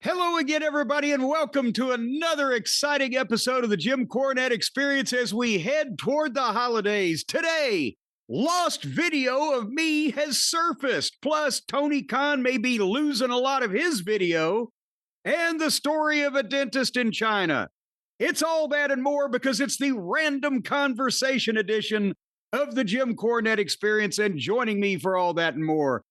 Hello again, everybody, and welcome to another exciting episode of the Jim Cornette Experience as we head toward the holidays. Today, lost video of me has surfaced, plus Tony Khan may be losing a lot of his video, and the story of a dentist in China. It's all that and more because it's the random conversation edition of the Jim Cornette Experience, and joining me for all that and more,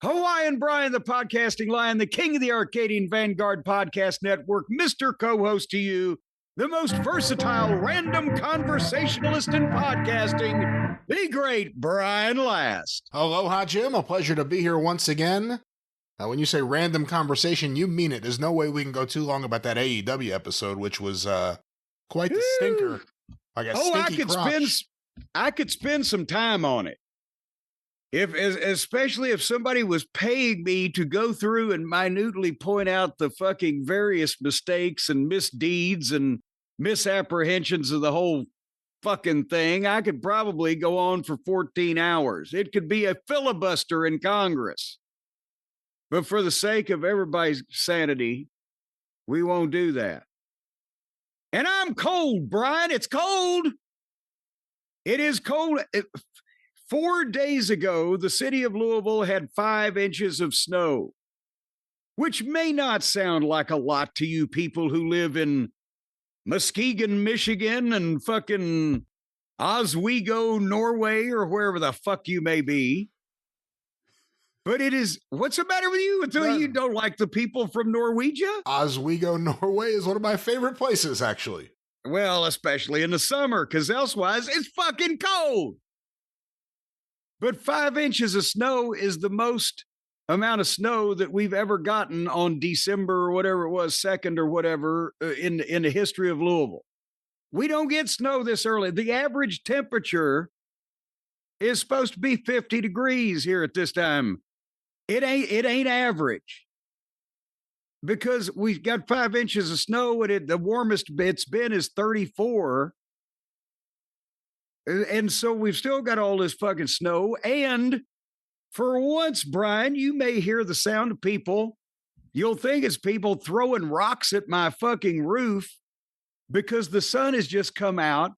Hawaiian Brian, the podcasting lion, the king of the Arcadian Vanguard Podcast Network, Mr. Co-host to you, the most versatile random conversationalist in podcasting, the great Brian Last. Aloha, Jim. A pleasure to be here once again. When you say random conversation, you mean it. There's no way we can go too long about that AEW episode, which was quite the stinker. Like a stinky crotch. I could spend some time on it. Especially if somebody was paying me to go through and minutely point out the fucking various mistakes and misdeeds and misapprehensions of the whole fucking thing, I could probably go on for 14 hours. It could be a filibuster in Congress. But for the sake of everybody's sanity, we won't do that. And I'm cold, Brian. It's cold. It is cold. 4 days ago, the city of Louisville had 5 inches of snow, which may not sound like a lot to you people who live in Muskegon, Michigan, and fucking Oswego, Norway, or wherever the fuck you may be. But it is, what's the matter with you? You don't like the people from Norwegia? Oswego, Norway is one of my favorite places, actually. Well, especially in the summer, because elsewise it's fucking cold. But 5 inches of snow is the most amount of snow that we've ever gotten on December or whatever it was, 2nd or whatever in the history of Louisville. We don't get snow this early. The average temperature is supposed to be 50 degrees here at this time. It ain't average because we've got 5 inches of snow and the warmest it's been is 34. And so we've still got all this fucking snow. And for once, Brian, you may hear the sound of people. You'll think it's people throwing rocks at my fucking roof because the sun has just come out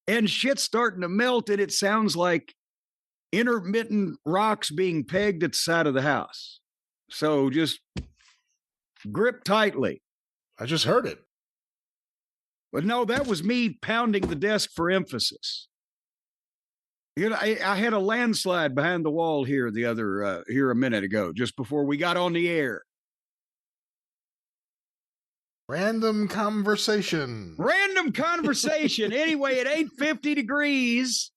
and shit's starting to melt. And it sounds like intermittent rocks being pegged at the side of the house. So just grip tightly. I just heard it. But no, that was me pounding the desk for emphasis. You know, I had a landslide behind the wall here a minute ago, just before we got on the air. Random conversation. Anyway, it ain't 50 degrees,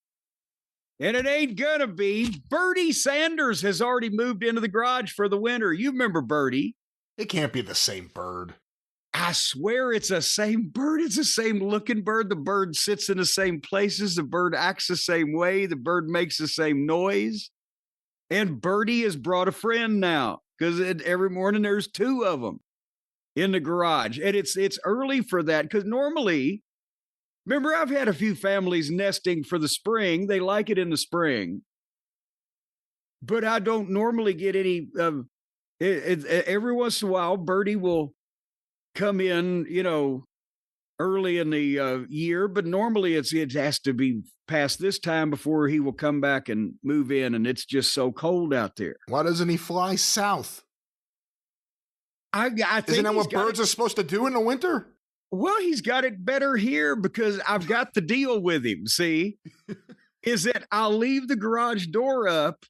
and it ain't gonna be. Bertie Sanders has already moved into the garage for the winter. You remember Bertie? It can't be the same bird. I swear it's the same bird. It's the same looking bird. The bird sits in the same places. The bird acts the same way. The bird makes the same noise. And Bertie has brought a friend now because every morning there's 2 of them in the garage. And it's early for that because normally, remember, I've had a few families nesting for the spring. They like it in the spring. But I don't normally get any. Every once in a while, Bertie will come in, early in the year, but normally it has to be past this time before he will come back and move in, and it's just so cold out there. Why doesn't he fly south? I think isn't that what birds are supposed to do in the winter? Well, he's got it better here because I've got the deal with him. See, is that I'll leave the garage door up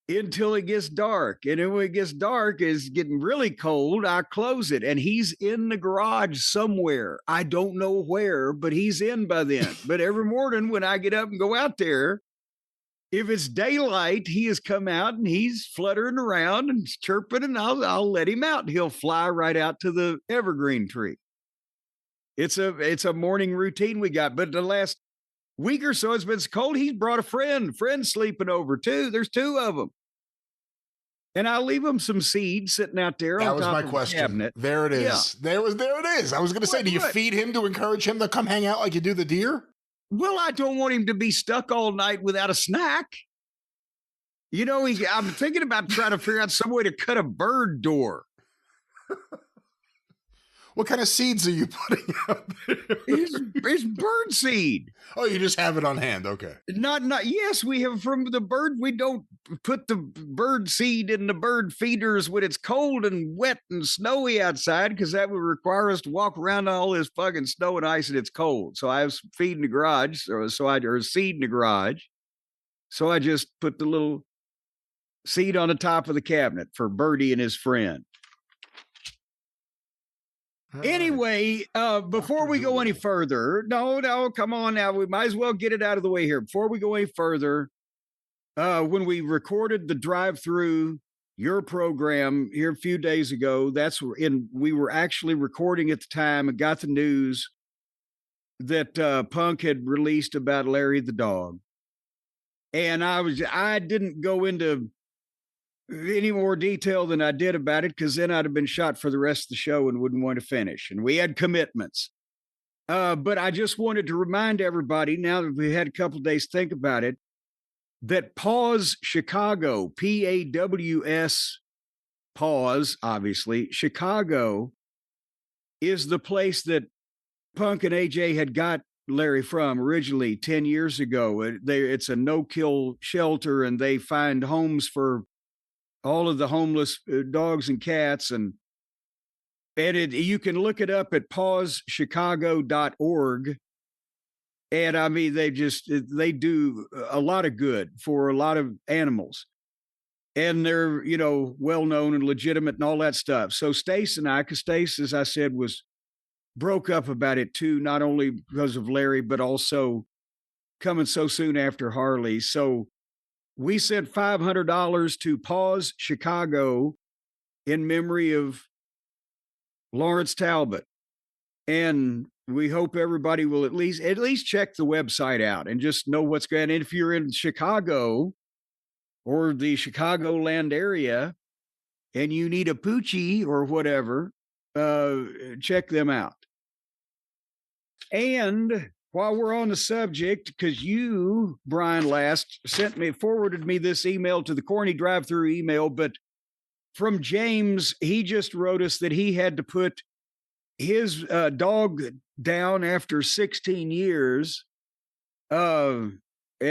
until it gets dark. And then when it gets dark, it's getting really cold, I close it. And he's in the garage somewhere. I don't know where, but he's in by then. But every morning when I get up and go out there, if it's daylight, he has come out and he's fluttering around and chirping, and I'll let him out. He'll fly right out to the evergreen tree. It's a morning routine we got. But the last week or so, it's been so cold. He's brought a friend sleeping over too. There's 2 of them. And I'll leave them some seeds sitting out there. That was my question. Cabinet. There it is. Yeah. There it is. I was going to say, do you feed him to encourage him to come hang out like you do the deer? Well, I don't want him to be stuck all night without a snack. You know, I'm thinking about trying to figure out some way to cut a bird door. What kind of seeds are you putting out there? It's bird seed. Oh, you just have it on hand. Okay. Yes, we have from the bird. We don't put the bird seed in the bird feeders when it's cold and wet and snowy outside, because that would require us to walk around all this fucking snow and ice and it's cold. So I have some feed in the garage, or seed in the garage. So I just put the little seed on the top of the cabinet for Birdie and his friend. Anyway, before we go any further, no, come on now. We might as well get it out of the way here. Before we go any further, when we recorded the drive-through your program here a few days ago, we were actually recording at the time and got the news that Punk had released about Larry the dog. And I didn't go into any more detail than I did about it, because then I'd have been shot for the rest of the show and wouldn't want to finish. And we had commitments. But I just wanted to remind everybody, now that we had a couple of days to think about it, that Pause Chicago, P-A-W-S, Pause, obviously, Chicago is the place that Punk and AJ had got Larry from originally 10 years ago. It's a no-kill shelter, and they find homes for all of the homeless dogs and cats, and you can look it up at pausechicago.org. And I mean, they do a lot of good for a lot of animals, and they're, well known and legitimate and all that stuff. So Stace and I, because Stace, as I said, broke up about it too, not only because of Larry, but also coming so soon after Harley. So we sent $500 to Pause Chicago in memory of Lawrence Talbot. And we hope everybody will at least check the website out and just know what's going on. And if you're in Chicago or the Chicagoland area and you need a poochie or whatever, check them out. And while we're on the subject, because you, Brian Last, forwarded me this email to the Corny drive-through email, but from James, he just wrote us that he had to put his dog down after 16 years, and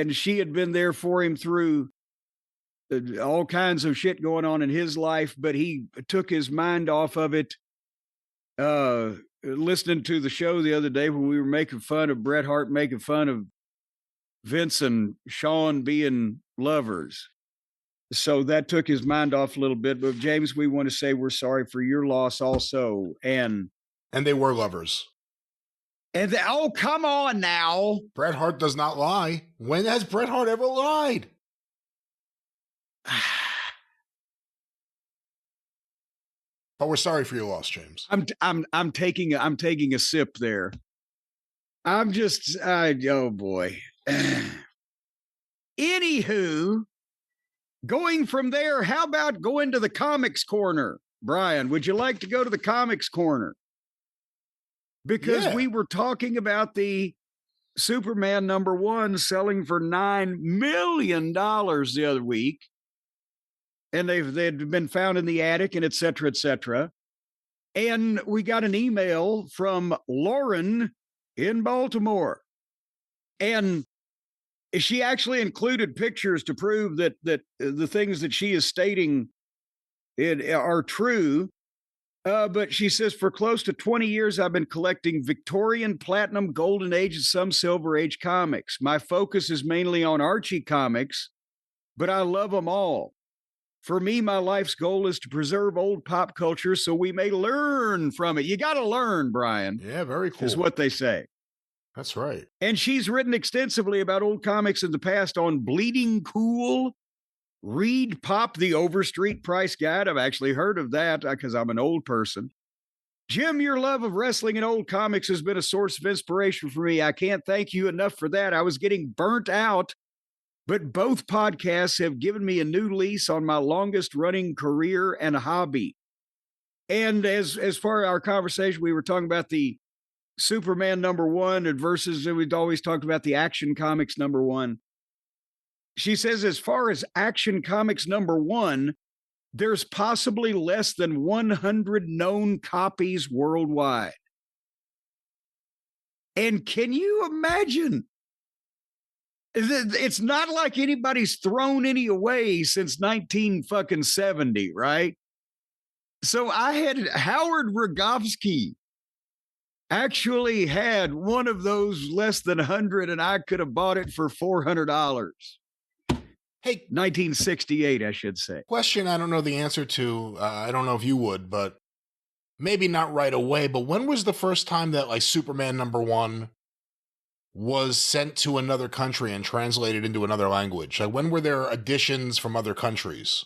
she had been there for him through all kinds of shit going on in his life, but he took his mind off of it listening to the show the other day when we were making fun of Bret Hart, making fun of Vince and Shawn being lovers. So that took his mind off a little bit. But James, we want to say we're sorry for your loss also. And they were lovers. Oh, come on now. Bret Hart does not lie. When has Bret Hart ever lied? But we're sorry for your loss, James. I'm taking a sip there. Oh boy. Anywho, going from there, how about going to the comics corner? Brian, would you like to go to the comics corner? Because we were talking about the Superman #1 selling for $9 million the other week. And they'd been found in the attic and et cetera, et cetera. And we got an email from Lauren in Baltimore. And she actually included pictures to prove that the things that she is stating are true. But she says, for close to 20 years, I've been collecting Victorian, Platinum, Golden Age, and some Silver Age comics. My focus is mainly on Archie comics, but I love them all. For me, my life's goal is to preserve old pop culture so we may learn from it. You got to learn, Brian. Yeah, very cool. Is what they say. That's right. And she's written extensively about old comics in the past on Bleeding Cool. Read Pop the Overstreet Price Guide. I've actually heard of that because I'm an old person. Jim, your love of wrestling and old comics has been a source of inspiration for me. I can't thank you enough for that. I was getting burnt out, but both podcasts have given me a new lease on my longest running career and hobby. And as far as our conversation, we were talking about the Superman #1 and versus, we'd always talked about the Action Comics #1. She says, as far as Action Comics #1, there's possibly less than 100 known copies worldwide. And can you imagine? It's not like anybody's thrown any away since 1970, right? So I had Howard Rogowski actually had one of those less than 100, and I could have bought it for $400. Hey, 1968, I should say. Question I don't know the answer to. I don't know if you would, but maybe not right away. But when was the first time that like Superman #1 was sent to another country and translated into another language? Like when were there editions from other countries?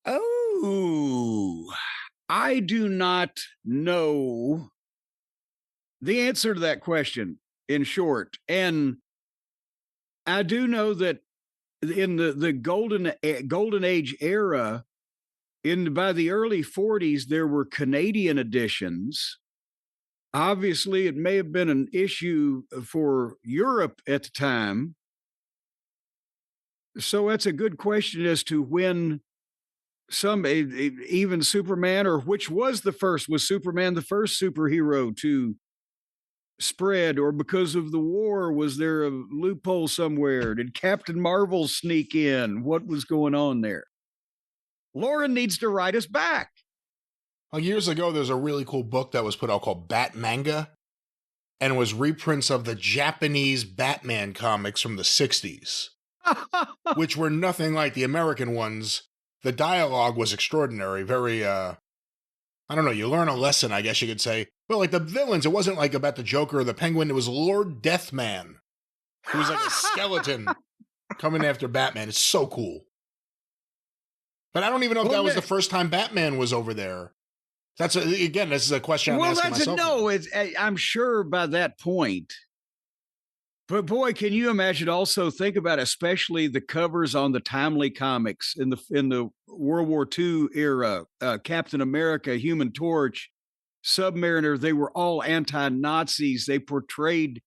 Oh, I do not know the answer to that question, in short. And I do know that in the golden age era, by the early 40s, there were Canadian editions. Obviously, it may have been an issue for Europe at the time. So that's a good question as to when even Superman, or which was the first, was Superman the first superhero to spread, or because of the war, was there a loophole somewhere? Did Captain Marvel sneak in? What was going on there? Lauren needs to write us back. Well, years ago, there's a really cool book that was put out called Bat Manga, and it was reprints of the Japanese Batman comics from the 60s, which were nothing like the American ones. The dialogue was extraordinary, very, I don't know, you learn a lesson, I guess you could say. But like the villains, it wasn't like about the Joker or the Penguin, it was Lord Deathman. He was like a skeleton coming after Batman. It's so cool. But I don't even know if that was the first time Batman was over there. Again, this is a question I'm asking myself. I'm sure by that point. But boy, can you imagine? Also, think about especially the covers on the Timely comics in the World War II era. Captain America, Human Torch, Submariner. They were all anti-Nazis. They portrayed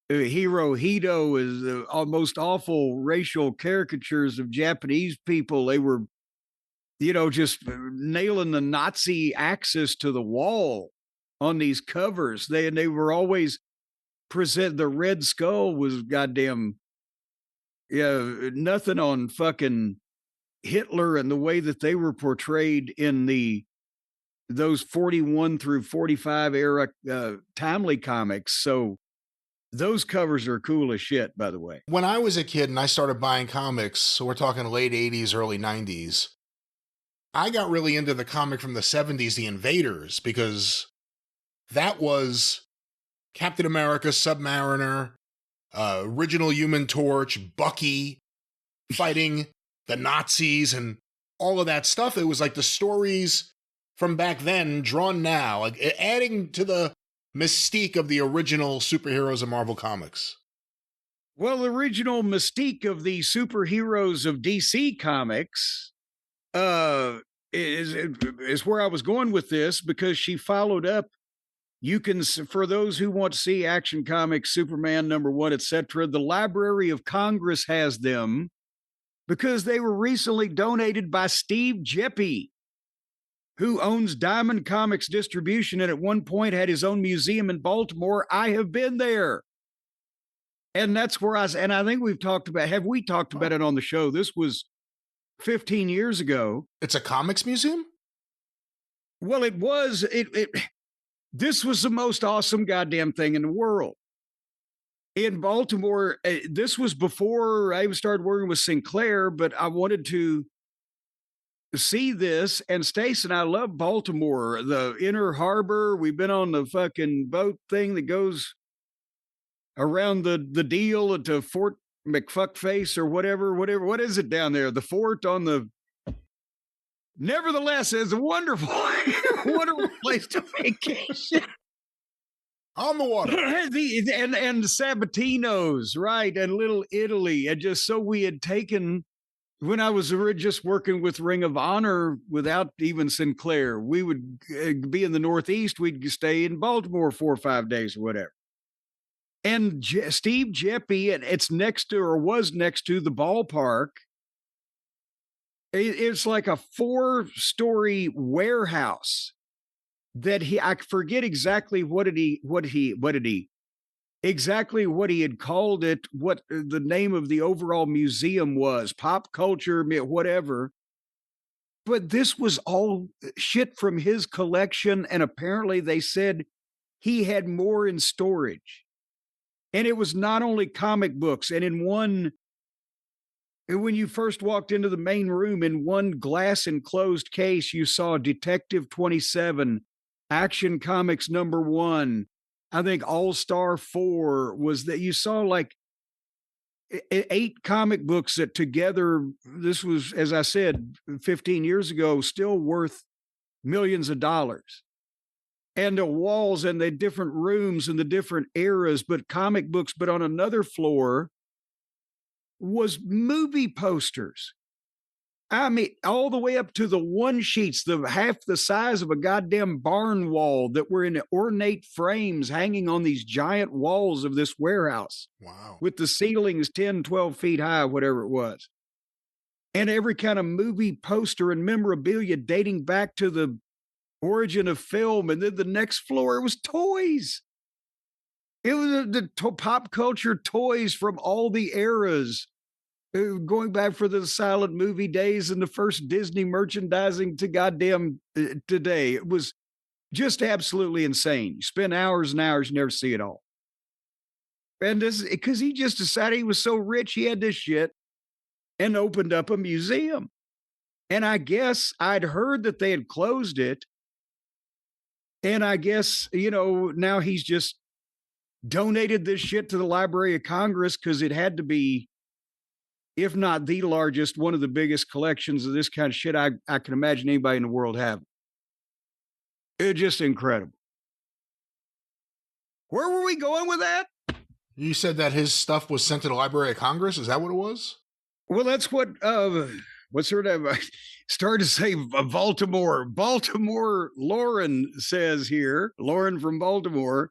Hirohito as the most awful racial caricatures of Japanese people. They were, just nailing the Nazi axis to the wall on these covers. They were always the Red Skull was goddamn, nothing on fucking Hitler and the way that they were portrayed in those 41 through 45 era Timely comics. So those covers are cool as shit, by the way. When I was a kid and I started buying comics, so we're talking late 80s, early 90s, I got really into the comic from the 70s, The Invaders, because that was Captain America, Submariner, original Human Torch, Bucky fighting the Nazis and all of that stuff. It was like the stories from back then drawn now, like adding to the mystique of the original superheroes of Marvel Comics. Well, the original mystique of the superheroes of DC Comics is where I was going with this, because she followed up. You can, for those who want to see Action Comics, Superman #1, etc., the Library of Congress has them because they were recently donated by Steve Jeppy, who owns Diamond Comics Distribution and at one point had his own museum in Baltimore. I have been there. And that's where I think we've talked about, have we talked about it on the show? This was 15 years ago. It's a comics museum? Well, it was, this was the most awesome goddamn thing in the world. In Baltimore, this was before I even started working with Sinclair, but I wanted to see this. And Stace and I love Baltimore, the Inner Harbor. We've been on the fucking boat thing that goes around the deal to Fort McFuckface or whatever. What is it down there? The fort on the... Nevertheless, it's a wonderful, wonderful place to vacation. On the water. and Sabatino's, right? And Little Italy. And just so we had taken, when I was just working with Ring of Honor without even Sinclair, we would be in the Northeast. We'd stay in Baltimore 4 or 5 days or whatever. And Steve Jeppy, and it's next to, or was next to, the ballpark. It's like a 4-story warehouse that I forget exactly what he had called it, what the name of the overall museum was, pop culture, whatever. But this was all shit from his collection. And apparently they said he had more in storage. And it was not only comic books. And when you first walked into the main room, in one glass enclosed case, you saw Detective 27, Action Comics #1. I think All-Star 4 was that. You saw like 8 comic books that together, this was, as I said, 15 years ago, still worth millions of dollars. And the walls and the different rooms and the different eras, but comic books. But on another floor was movie posters. I mean, all the way up to the one sheets, the half the size of a goddamn barn wall, that were in ornate frames hanging on these giant walls of this warehouse. Wow. With the ceilings 10, 12 feet high, whatever it was. And every kind of movie poster and memorabilia dating back to the origin of film. And then the next floor was toys. It was the pop culture toys from all the eras, going back for the silent movie days and the first Disney merchandising to goddamn today. It was just absolutely insane. You spend hours and hours, you never see it all. And this, because he just decided he was so rich, he had this shit and opened up a museum. And I guess I'd heard that they had closed it. And I guess, now he's just donated this shit to the Library of Congress, because it had to be, if not the largest, one of the biggest collections of this kind of shit I can imagine anybody in the world having. It's just incredible. Where were we going with that? You said that his stuff was sent to the Library of Congress. Is that what it was? Well, that's what, what's her name? I started to say Baltimore. Baltimore Lauren says here, Lauren from Baltimore,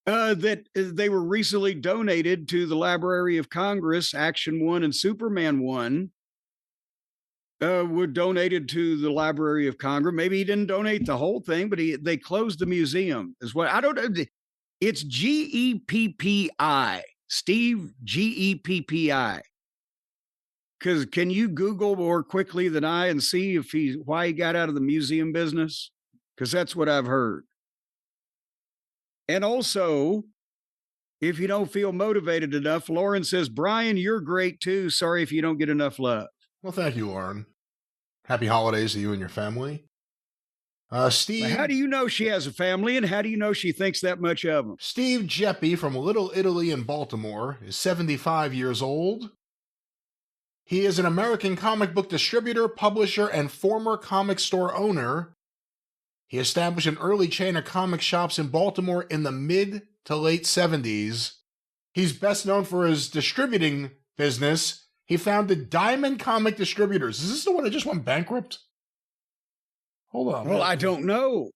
that they were recently donated to the Library of Congress. Action 1 and Superman 1 were donated to the Library of Congress. Maybe he didn't donate the whole thing, but they closed the museum as well. I don't know. It's GEPPI, Steve, GEPPI. Because can you Google more quickly than I and see if why he got out of the museum business? Because that's what I've heard. And also, if you don't feel motivated enough, Lauren says, Brian, you're great too. Sorry if you don't get enough love. Well, thank you, Lauren. Happy holidays to you and your family. Steve. How do you know she has a family, and how do you know she thinks that much of them? Steve Jeppy from Little Italy in Baltimore is 75 years old. He is an American comic book distributor, publisher, and former comic store owner. He established an early chain of comic shops in Baltimore in the mid to late 70s. He's best known for his distributing business. He founded Diamond Comic Distributors. Is this the one that just went bankrupt? Hold on. Well, I don't know.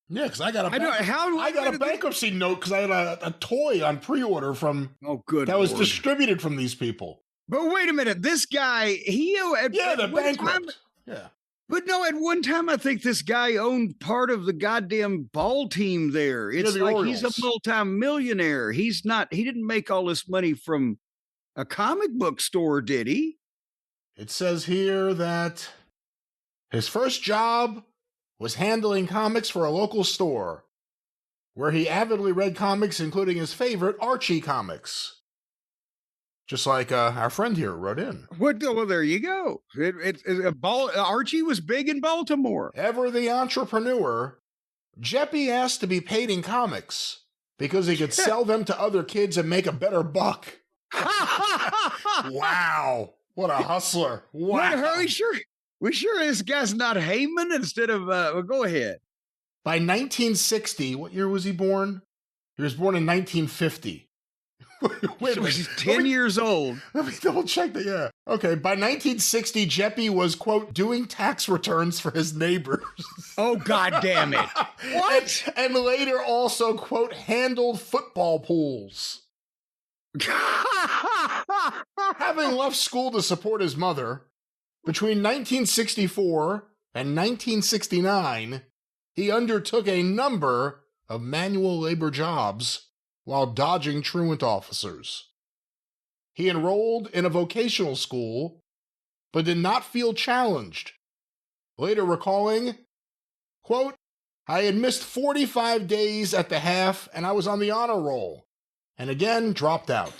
Yeah, because I got a bankruptcy note because I had a toy on pre-order from that was distributed from these people. But wait a minute, this guy, they're bankrupt. Yeah. But no, at one time, I think this guy owned part of the goddamn ball team there. It's like Orioles. He's a multi-millionaire. He didn't make all this money from a comic book store, did he? It says here that his first job was handling comics for a local store, where he avidly read comics, including his favorite, Archie comics. Just like our friend here wrote in. Well, there you go. Archie was big in Baltimore. Ever the entrepreneur, Jeppy asked to be paid in comics because he could sell them to other kids and make a better buck. Wow. What a hustler. Wow. We sure this guy's not Heyman instead of, go ahead. By 1960, what year was he born? He was born in 1950. Wait a minute. He's 10 years old. Let me double check that. Yeah. Okay. By 1960, Jeppy was, quote, doing tax returns for his neighbors. Oh, God damn it. What? And later also, quote, handled football pools. Having left school to support his mother, Between 1964 and 1969, he undertook a number of manual labor jobs while dodging truant officers. He enrolled in a vocational school, but did not feel challenged, later recalling, quote, "I had missed 45 days at the half and I was on the honor roll, and again dropped out."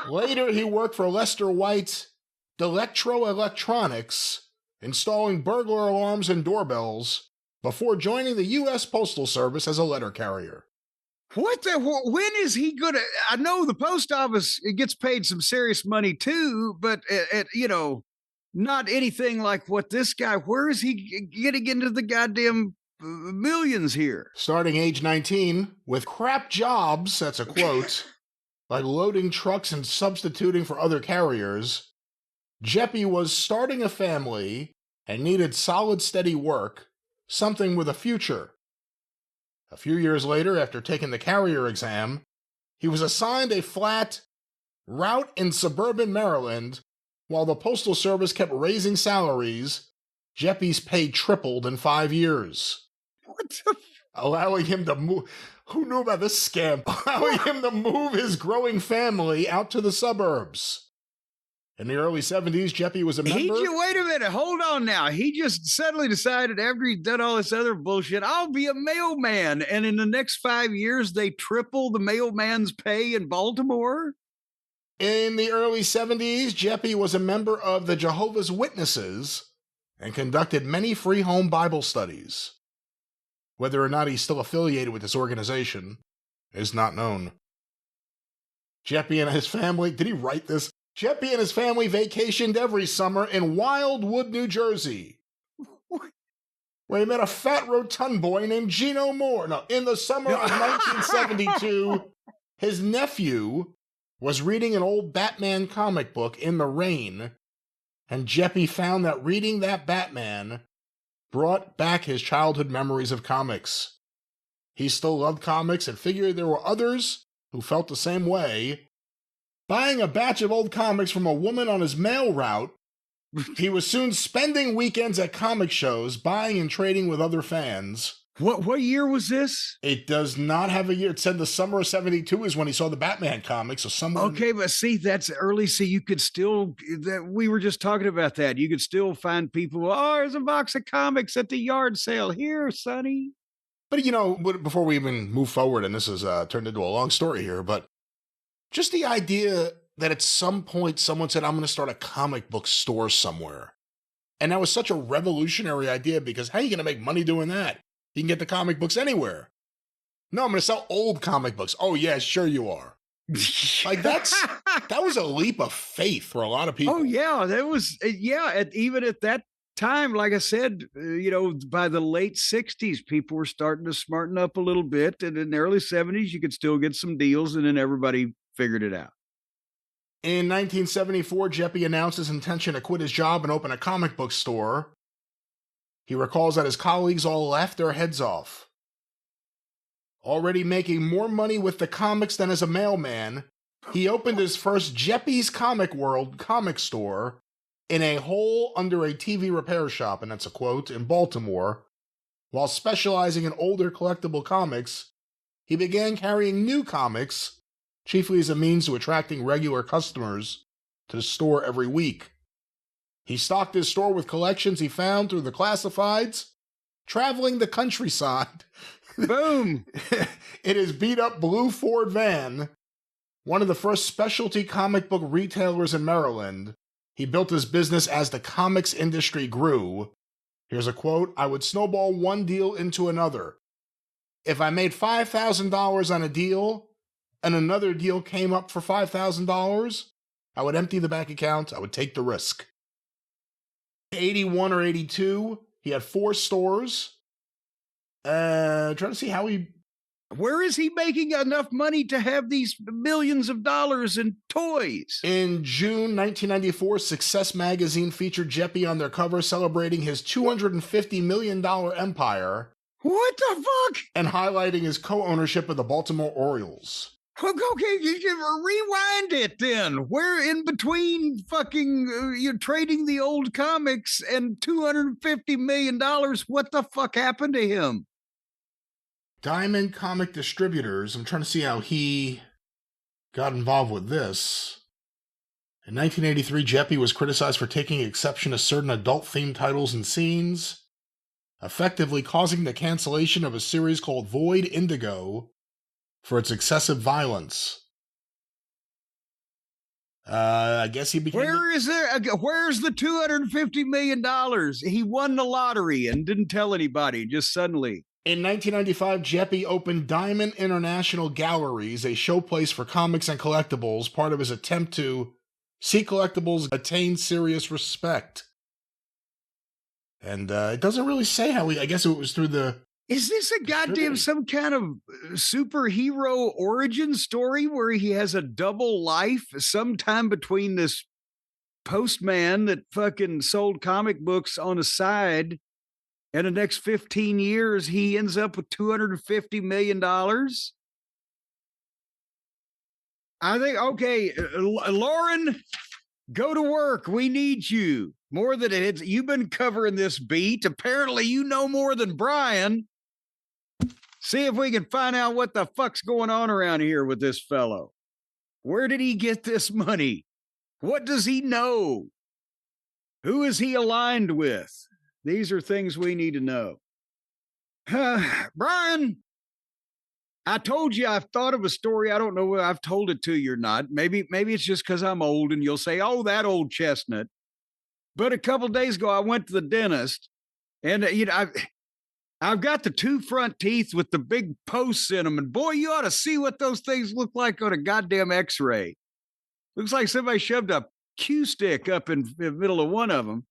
Later, he worked for Lester White's Delectro Electronics, installing burglar alarms and doorbells, before joining the U.S. Postal Service as a letter carrier. When is he gonna? I know the post office, it gets paid some serious money too, but not anything like what this guy. Where is he getting into the goddamn millions here? Starting age 19 with crap jobs, that's a quote, like loading trucks and substituting for other carriers, Jeppy was starting a family and needed solid, steady work, something with a future. A few years later, after taking the carrier exam, he was assigned a flat route in suburban Maryland. While the Postal Service kept raising salaries, Jeppy's pay tripled in 5 years. What the? Allowing him to move. Who knew about this scam? Allowing him to move his growing family out to the suburbs. In the early 70s, Jeppy was a member. Wait a minute, hold on now. He just suddenly decided after he'd done all this other bullshit, I'll be a mailman. And in the next 5 years, they triple the mailman's pay in Baltimore? In the early 70s, Jeppy was a member of the Jehovah's Witnesses and conducted many free home Bible studies. Whether or not he's still affiliated with this organization is not known. Jeppy and his family, did he write this? Jeppy and his family vacationed every summer in Wildwood, New Jersey, where he met a fat rotund boy named Gino Moore. Now, in the summer of 1972, his nephew was reading an old Batman comic book in the rain, and Jeppy found that reading that Batman brought back his childhood memories of comics. He still loved comics and figured there were others who felt the same way. Buying a batch of old comics from a woman on his mail route, he was soon spending weekends at comic shows, buying and trading with other fans. What year was this? It does not have a year. It said the summer of 72 is when he saw the Batman comics. So someone. Okay, but see, that's early. See, you could still, we were just talking about that. You could still find people, there's a box of comics at the yard sale. Here, Sonny. But, before we even move forward, and this has turned into a long story here, but just the idea that at some point someone said, I'm going to start a comic book store somewhere. And that was such a revolutionary idea, because how are you going to make money doing that? You can get the comic books anywhere. No, I'm going to sell old comic books. Oh, yeah, sure you are. Like, that was a leap of faith for a lot of people. Oh, yeah, that was, even at that time, like I said, by the late 60s, people were starting to smarten up a little bit. And in the early 70s, you could still get some deals, and then everybody figured it out. In 1974, Jeppy announced his intention to quit his job and open a comic book store. He recalls that his colleagues all laughed their heads off. Already making more money with the comics than as a mailman, he opened his first Jeppy's Comic World comic store in a hole under a TV repair shop, and that's a quote, in Baltimore. While specializing in older collectible comics, he began carrying new comics, chiefly as a means to attracting regular customers to the store every week. He stocked his store with collections he found through the classifieds, traveling the countryside. Boom! In his beat-up blue Ford van, one of the first specialty comic book retailers in Maryland. He built his business as the comics industry grew. Here's a quote, "I would snowball one deal into another. If I made $5,000 on a deal and another deal came up for $5,000, I would empty the bank account. I would take the risk." 81 or 82, he had 4 stores. Trying to see how he... Where is he making enough money to have these millions of dollars in toys? In June 1994, Success Magazine featured Jeppy on their cover celebrating his $250 million empire. What the fuck? And highlighting his co-ownership of the Baltimore Orioles. Okay, you rewind it then. Where in between fucking you're trading the old comics and $250 million, what the fuck happened to him? Diamond Comic Distributors. I'm trying to see how he got involved with this. In 1983, Jeppy was criticized for taking exception to certain adult-themed titles and scenes, effectively causing the cancellation of a series called Void Indigo for its excessive violence. I guess he became... Where's the $250 million? He won the lottery and didn't tell anybody, just suddenly. In 1995, Jeppy opened Diamond International Galleries, a showplace for comics and collectibles, part of his attempt to see collectibles attain serious respect. And it doesn't really say how I guess it was through the... Is this a goddamn some kind of superhero origin story where he has a double life sometime between this postman that fucking sold comic books on the side and the next 15 years he ends up with $250 million? I think, okay, Lauren, go to work. We need you. More than it's, you've been covering this beat. Apparently you know more than Brian. See if we can find out what the fuck's going on around here with this fellow. Where did he get this money? What does he know? Who is he aligned with? These are things we need to know. Brian, I told you I've thought of a story. I don't know whether I've told it to you or not. Maybe it's just because I'm old and you'll say, oh, that old chestnut. But a couple days ago, I went to the dentist and, I've got the two front teeth with the big posts in them. And boy, you ought to see what those things look like on a goddamn x-ray. Looks like somebody shoved a Q-stick up in the middle of one of them.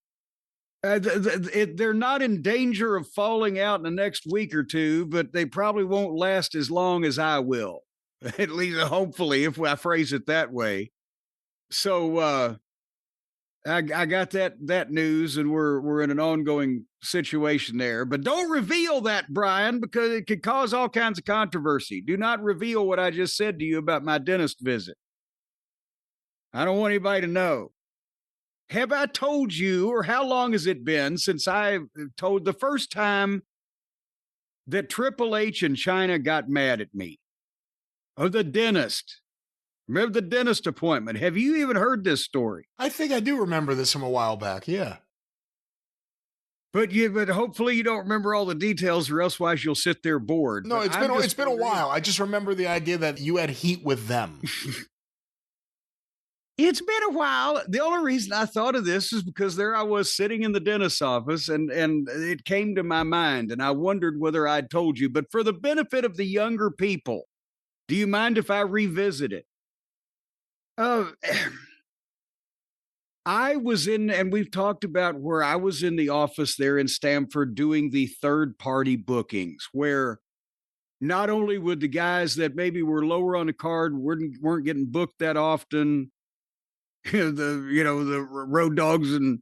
They're not in danger of falling out in the next week or two, but they probably won't last as long as I will. At least, hopefully, if I phrase it that way. So, I got that news, and we're in an ongoing situation there. But don't reveal that, Brian, because it could cause all kinds of controversy. Do not reveal what I just said to you about my dentist visit. I don't want anybody to know. Have I told you, or how long has it been since I told the first time that Triple H and Chyna got mad at me? Oh, the dentist. Remember the dentist appointment? Have you even heard this story? I think I do remember this from a while back, yeah. But hopefully you don't remember all the details, or elsewise you'll sit there bored. No, it's been a while. I just remember the idea that you had heat with them. It's been a while. The only reason I thought of this is because there I was sitting in the dentist's office and it came to my mind and I wondered whether I'd told you. But for the benefit of the younger people, do you mind if I revisit it? I was in, and we've talked about where I was in the office there in Stamford doing the third-party bookings, where not only would the guys that maybe were lower on the card weren't getting booked that often, the road dogs and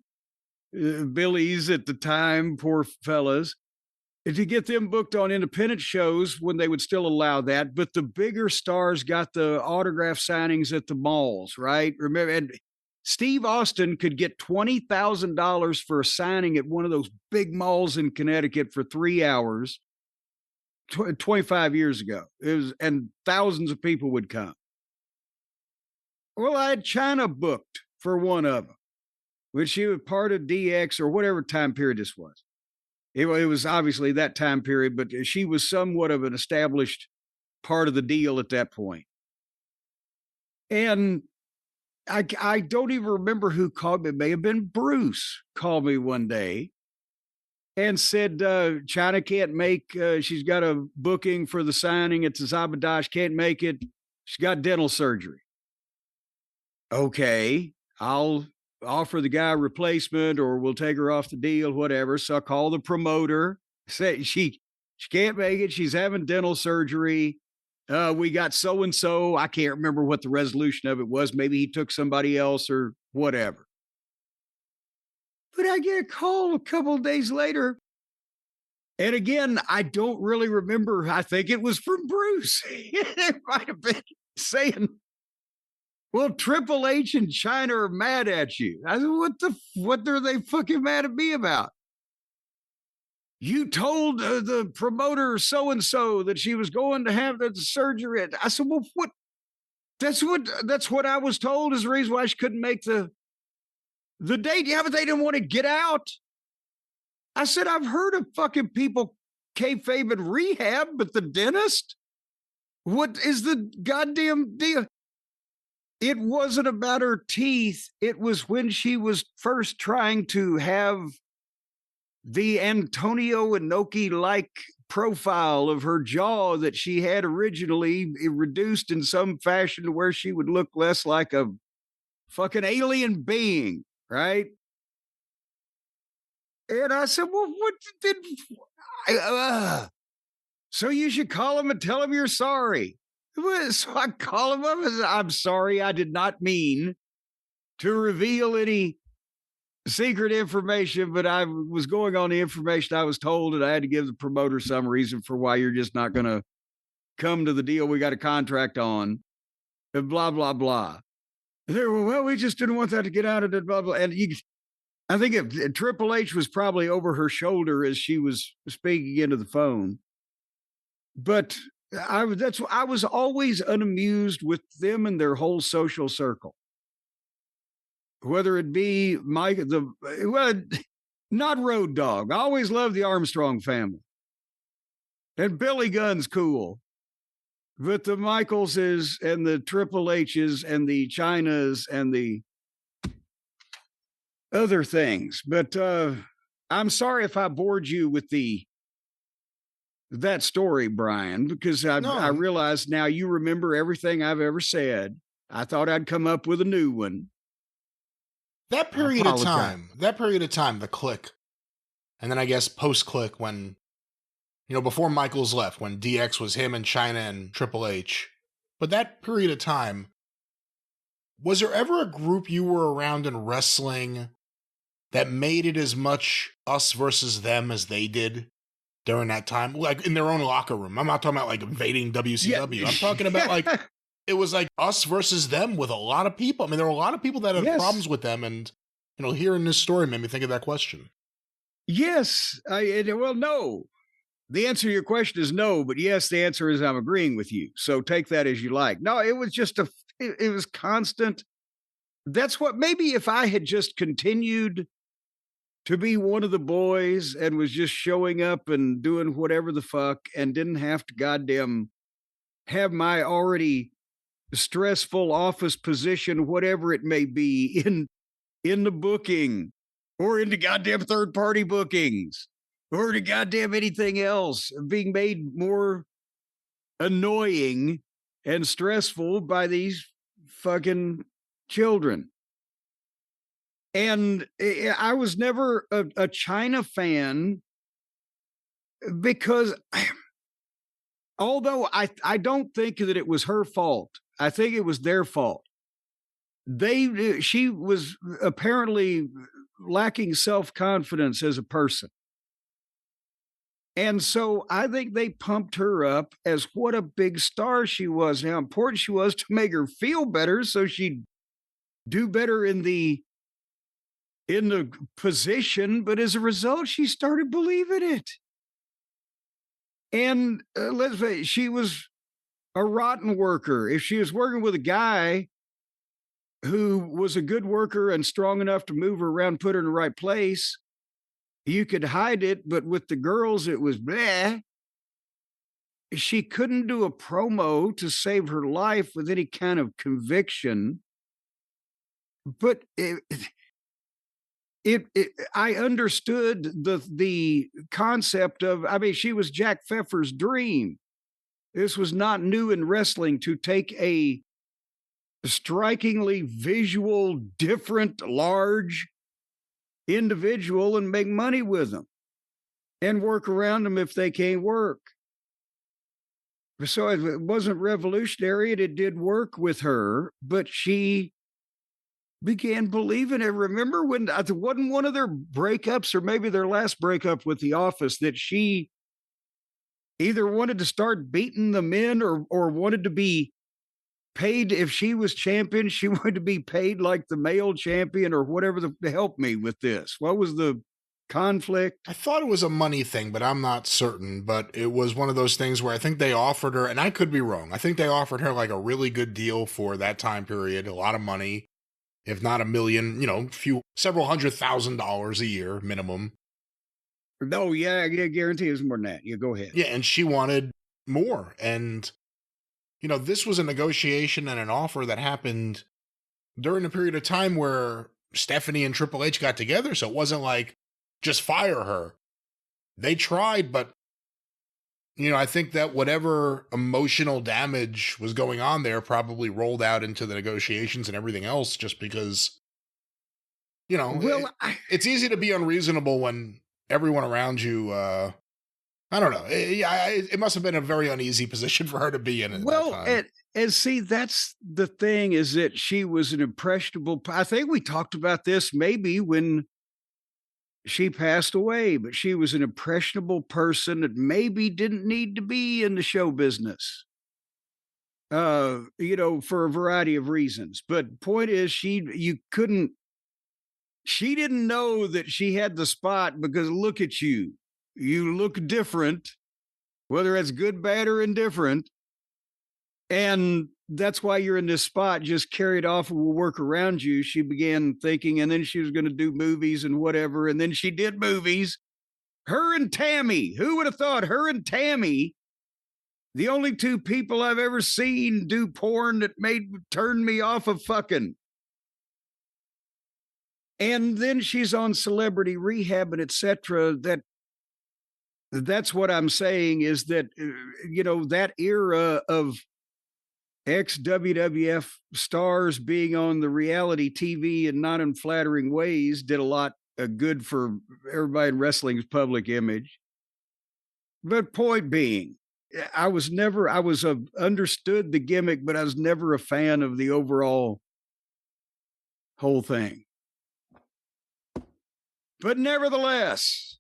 Billies at the time, poor fellas, to get them booked on independent shows when they would still allow that. But the bigger stars got the autograph signings at the malls, right? Remember, and Steve Austin could get $20,000 for a signing at one of those big malls in Connecticut for 3 hours 25 years ago. And thousands of people would come. Well, I had Chyna booked for one of them, which she was part of DX or whatever time period this was. It was obviously that time period, but she was somewhat of an established part of the deal at that point. And I don't even remember who called me. It may have been Bruce called me one day and said, Chyna can't make, she's got a booking for the signing at the Zabadosh, can't make it. She's got dental surgery. Okay, I'll offer the guy a replacement or we'll take her off the deal, whatever. So I call the promoter, say she can't make it. She's having dental surgery. We got so-and-so. I can't remember what the resolution of it was. Maybe he took somebody else or whatever. But I get a call a couple of days later. And again, I don't really remember. I think it was from Bruce. It might have been. saying, well, Triple H and Chyna are mad at you. I said, what are they fucking mad at me about? You told the promoter so-and-so that she was going to have the surgery. I said, well, what? That's what I was told is the reason why she couldn't make the date. Yeah, but they didn't want to get out. I said, I've heard of fucking people kayfabe in rehab, but the dentist? What is the goddamn deal? It wasn't about her teeth. It was when she was first trying to have the Antonio Inoki-like profile of her jaw that she had originally reduced in some fashion to where she would look less like a fucking alien being, right? And I said, well, what did... so you should call him and tell him you're sorry. So I call him up and say, I'm sorry, I did not mean to reveal any secret information, but I was going on the information I was told, and I had to give the promoter some reason for why you're just not going to come to the deal we got a contract on, and blah, blah, blah. And they were, well, we just didn't want that to get out of it, blah, blah. And I think Triple H was probably over her shoulder as she was speaking into the phone. But I was always unamused with them and their whole social circle. Whether it be not Road Dogg. I always loved the Armstrong family. And Billy Gunn's cool. But the Michaelses and the Triple H's and the Chynas and the other things. But I'm sorry if I bored you with that story, Brian, because I realize now you remember everything I've ever said. I thought I'd come up with a new one. That period of time, the Click, and then I guess post-Click when, before Michaels left, when DX was him and Chyna and Triple H. But that period of time, was there ever a group you were around in wrestling that made it as much us versus them as they did during that time? Like in their own locker room. I'm not talking about like invading WCW. Yeah. I'm talking about like, it was like us versus them with a lot of people. I mean, there were a lot of people that had problems with them. And, hearing this story made me think of that question. Yes. No. The answer to your question is no, but yes, the answer is I'm agreeing with you. So take that as you like. No, it was just it was constant. That's what, maybe if I had just continued to be one of the boys and was just showing up and doing whatever the fuck and didn't have to goddamn have my already stressful office position, whatever it may be, in the booking or in the goddamn third party bookings or the goddamn anything else, being made more annoying and stressful by these fucking children. And I was never a Chyna fan because although I don't think that it was her fault, I think it was their fault. She was apparently lacking self-confidence as a person. And so I think they pumped her up as what a big star she was and how important she was to make her feel better so she'd do better in the position. But as a result, she started believing it. And let's say she was a rotten worker. If she was working with a guy who was a good worker and strong enough to move her around, put her in the right place, you could hide it. But with the girls, it was bleh. She couldn't do a promo to save her life with any kind of conviction. But I understood the concept of, she was Jack Pfeffer's dream. This was not new in wrestling to take a strikingly visual, different, large individual and make money with them and work around them if they can't work. So it wasn't revolutionary and it did work with her, but she began believing it. Remember when it wasn't one of their breakups or maybe their last breakup with The Office that she either wanted to start beating the men or wanted to be paid, if she was champion, she wanted to be paid like the male champion or whatever to help me with this. What was the conflict? I thought it was a money thing, but I'm not certain. But it was one of those things where I think they offered her, and I could be wrong, I think they offered her like a really good deal for that time period, a lot of money, if not $1 million, several $100,000 a year minimum. No, yeah, guarantee it was more than that. You go ahead. Yeah, and she wanted more. And, this was a negotiation and an offer that happened during a period of time where Stephanie and Triple H got together. So it wasn't like, just fire her. They tried, but, I think that whatever emotional damage was going on there probably rolled out into the negotiations and everything else just because, it's easy to be unreasonable when everyone around you, I don't know. It must have been a very uneasy position for her to be in at that time. And see, that's the thing, is that she was an impressionable. I think we talked about this maybe when she passed away, but she was an impressionable person that maybe didn't need to be in the show business, for a variety of reasons. But point is, she didn't know that she had the spot because look at you. You look different, whether it's good, bad, or indifferent. And that's why you're in this spot. Just carry it off and we'll work around you. She began thinking, and then she was going to do movies and whatever. And then she did movies. Her and Tammy, who would have thought her and Tammy, the only two people I've ever seen do porn that turned me off of fucking. And then she's on Celebrity Rehab and etc. That's what I'm saying, is that, that era of ex-WWF stars being on the reality TV and not in flattering ways did a lot of good for everybody in wrestling's public image. But point being, understood the gimmick, but I was never a fan of the overall whole thing. But nevertheless,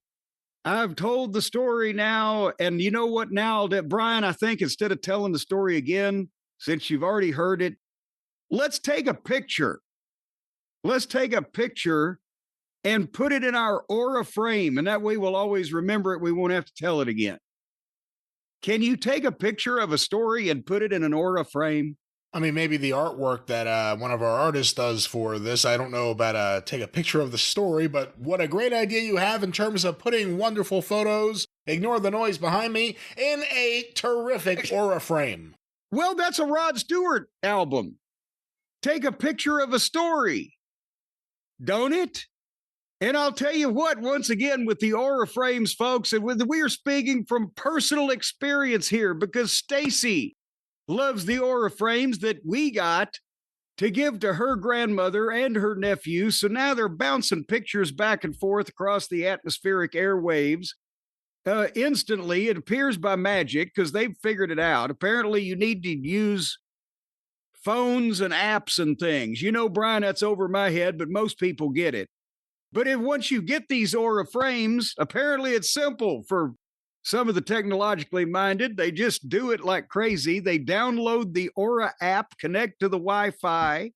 I've told the story now, and you know what now, that Brian, I think instead of telling the story again, since you've already heard it, let's take a picture. Let's take a picture and put it in our aura frame, and that way we'll always remember it. We won't have to tell it again. Can you take a picture of a story and put it in an aura frame? I mean, maybe the artwork that one of our artists does for this. I don't know about take a picture of the story, but what a great idea you have in terms of putting wonderful photos, ignore the noise behind me, in a terrific aura frame. Well, that's a Rod Stewart album. Take a picture of a story. Don't it? And I'll tell you what, once again, with the aura frames, folks, and we are speaking from personal experience here, because Stacy loves the aura frames that we got to give to her grandmother and her nephew. So now they're bouncing pictures back and forth across the atmospheric airwaves. Instantly, it appears by magic, because they've figured it out. Apparently, you need to use phones and apps and things. Brian, that's over my head, but most people get it. But once you get these aura frames, apparently it's simple for some of the technologically minded. They just do it like crazy. They download the Aura app, connect to the Wi-Fi,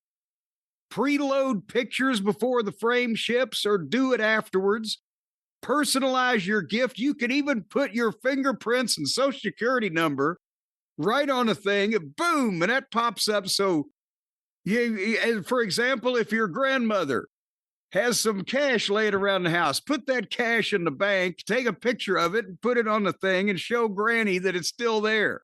preload pictures before the frame ships, or do it afterwards. Personalize your gift. You can even put your fingerprints and social security number right on a thing, and boom, and that pops up. So, for example, if your grandmother has some cash laying around the house, put that cash in the bank, take a picture of it, and put it on the thing, and show Granny that it's still there.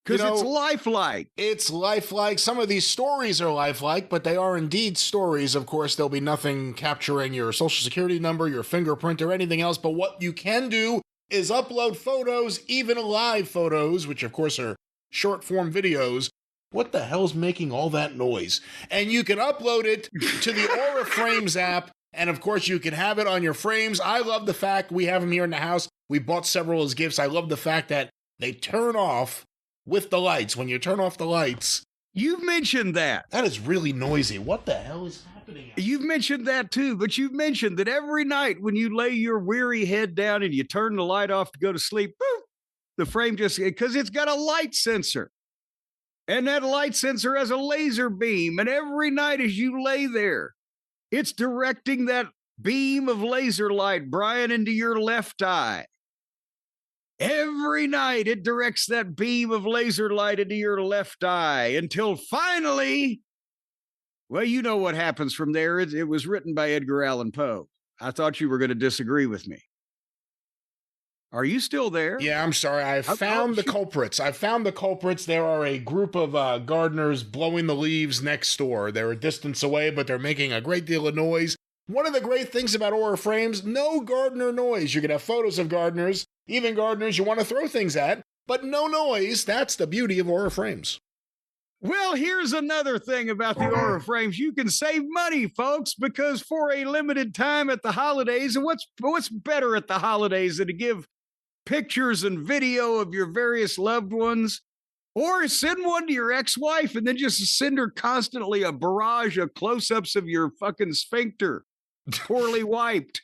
Because it's lifelike. It's lifelike. Some of these stories are lifelike, but they are indeed stories. Of course, there'll be nothing capturing your social security number, your fingerprint, or anything else. But what you can do is upload photos, even live photos, which of course are short form videos. What the hell's making all that noise? And you can upload it to the Aura Frames app. And of course, you can have it on your frames. I love the fact we have them here in the house. We bought several as gifts. I love the fact that they turn off with the lights. When you turn off the lights. You've mentioned that. That is really noisy. What the hell is happening? You've mentioned that too, but you've mentioned that every night when you lay your weary head down and you turn the light off to go to sleep, boop, the frame just, because it's got a light sensor. And that light sensor has a laser beam. And every night as you lay there, it's directing that beam of laser light, Brian, into your left eye. Every night it directs that beam of laser light into your left eye until finally, well, you know what happens from there. It was written by Edgar Allan Poe. I thought you were going to disagree with me. Are you still there? Yeah, I'm sorry. I found the culprits. I found the culprits. There are a group of gardeners blowing the leaves next door. They're a distance away, but they're making a great deal of noise. One of the great things about Aura Frames, no gardener noise. You can have photos of gardeners, even gardeners you want to throw things at, but no noise. That's the beauty of Aura Frames. Well, here's another thing about the Aura Frames. You can save money, folks, because for a limited time at the holidays, and what's better at the holidays than to give pictures and video of your various loved ones, or send one to your ex-wife and then just send her constantly a barrage of close-ups of your fucking sphincter, poorly wiped.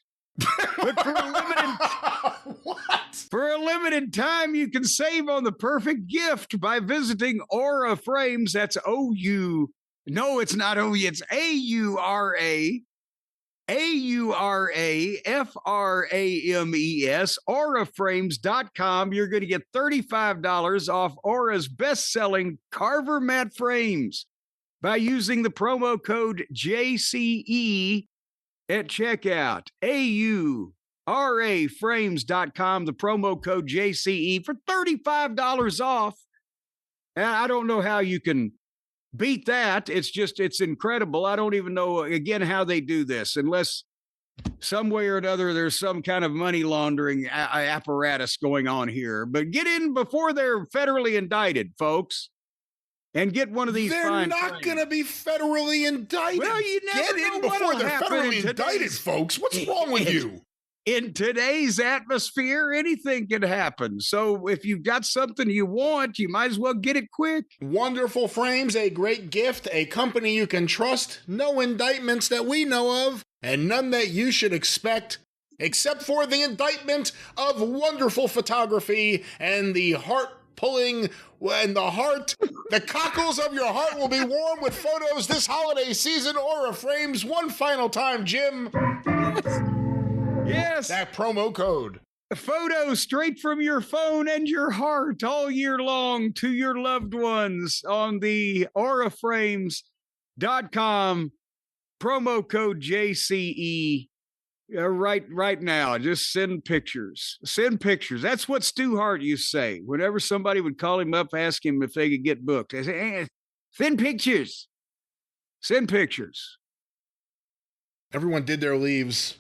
But for a limited time, you can save on the perfect gift by visiting Aura Frames. That's O-U. No, it's not O-U. It's A-U-R-A. AURAFRAMES, auraframes.com. You're going to get $35 off Aura's best-selling Carver mat frames by using the promo code JCE at checkout. AURAFrames.com, the promo code JCE for $35 off. And I don't know how you can beat that. It's incredible. I don't even know, again, how they do this, unless some way or another there's some kind of money laundering apparatus going on here. But get in before they're federally indicted, folks, and get one of these. They're not going to be federally indicted. Well, you never get in before they're federally indicted, folks. What's wrong with you? In today's atmosphere, anything can happen. So if you've got something you want, you might as well get it quick. Wonderful Frames, a great gift, a company you can trust, no indictments that we know of, and none that you should expect, except for the indictment of wonderful photography and the heart-pulling, and the cockles of your heart will be warm with photos this holiday season. Aura Frames, one final time, Jim. Yes. That promo code. Photos straight from your phone and your heart all year long to your loved ones on the auraframes.com promo code JCE right now. Just send pictures. Send pictures. That's what Stu Hart used to say. Whenever somebody would call him up, ask him if they could get booked, I say, hey, send pictures. Send pictures. Everyone did their leaves,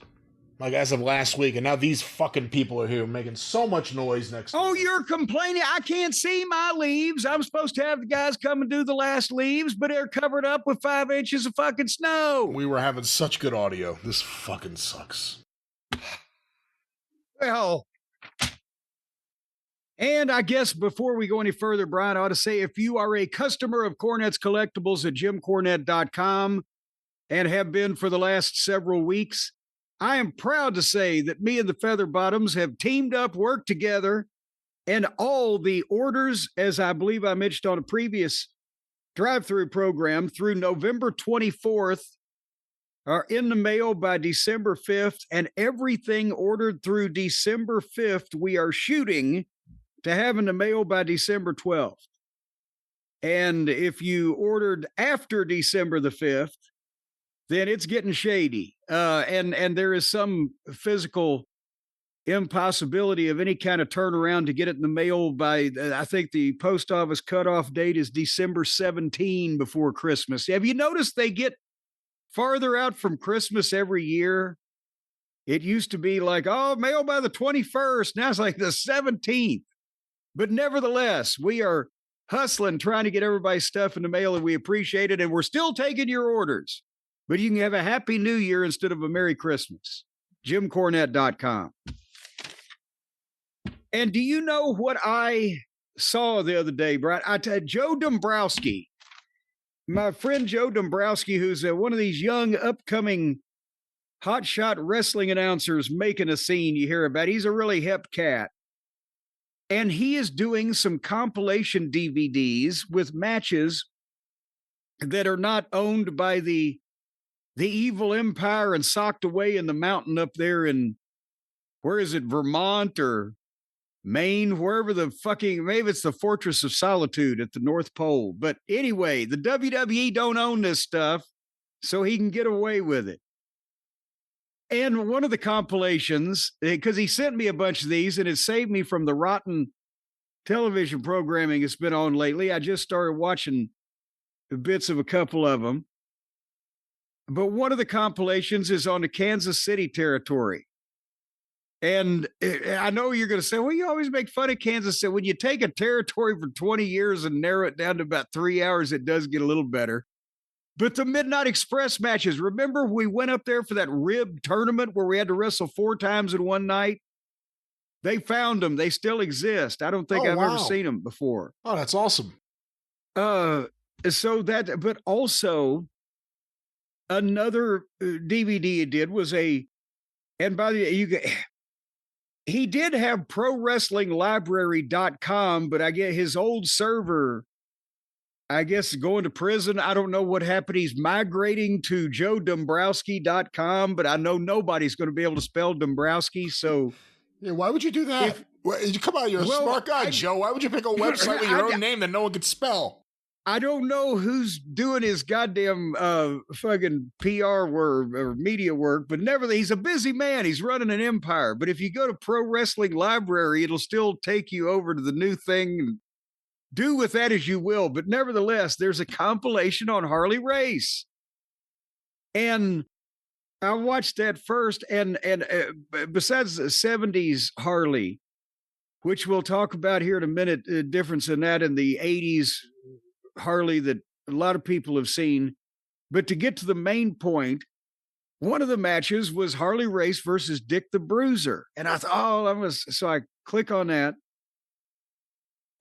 like as of last week, and now these fucking people are here making so much noise next door. Oh, you're complaining? I can't see my leaves. I'm supposed to have the guys come and do the last leaves, but they're covered up with 5 inches of fucking snow. We were having such good audio. This fucking sucks. Well, and I guess before we go any further, Brian, I ought to say, if you are a customer of Cornette's Collectibles at jimcornette.com and have been for the last several weeks, I am proud to say that me and the Featherbottoms have teamed up, worked together, and all the orders, as I believe I mentioned on a previous drive-through program, through November 24th are in the mail by December 5th, and everything ordered through December 5th, we are shooting to have in the mail by December 12th. And if you ordered after December the 5th, then it's getting shady. And there is some physical impossibility of any kind of turnaround to get it in the mail by, I think the post office cutoff date is December 17 before Christmas. Have you noticed they get farther out from Christmas every year? It used to be like, oh, mail by the 21st. Now it's like the 17th. But nevertheless, we are hustling, trying to get everybody's stuff in the mail, and we appreciate it. And we're still taking your orders. But you can have a Happy New Year instead of a Merry Christmas. JimCornette.com. And do you know what I saw the other day, Brian? Joe Dombrowski, my friend Joe Dombrowski, who's one of these young, upcoming hotshot wrestling announcers making a scene you hear about. He's a really hip cat. And he is doing some compilation DVDs with matches that are not owned by the evil empire and socked away in the mountain up there in, where is it, Vermont or Maine, wherever the fucking, maybe it's the Fortress of Solitude at the North Pole. But anyway, the WWE don't own this stuff, so he can get away with it. And one of the compilations, because he sent me a bunch of these and it saved me from the rotten television programming it's been on lately. I just started watching bits of a couple of them. But one of the compilations is on the Kansas City territory. And I know you're going to say, well, you always make fun of Kansas City. When you take a territory for 20 years and narrow it down to about 3 hours, it does get a little better. But the Midnight Express matches, remember we went up there for that rib tournament where we had to wrestle 4 times in one night? They found them. They still exist. I don't think I've ever seen them before. Oh, that's awesome. So that, but also another DVD he did was and by the way, he did have ProWrestlingLibrary.com, but I get his old server, I guess, going to prison. I don't know what happened. He's migrating to JoeDombrowski.com, but I know nobody's going to be able to spell Dombrowski. So, yeah, why would you do that? Come on, you're a smart guy, Joe. Why would you pick a website with your own name that no one could spell? I don't know who's doing his goddamn fucking PR work or media work, but nevertheless, he's a busy man. He's running an empire. But if you go to Pro Wrestling Library, it'll still take you over to the new thing. Do with that as you will. But nevertheless, there's a compilation on Harley Race. And I watched that first. And besides the 70s Harley, which we'll talk about here in a minute, the difference in that and the 80s Harley that a lot of people have seen. But to get to the main point, one of the matches was Harley Race versus Dick the Bruiser. And I thought, so I click on that.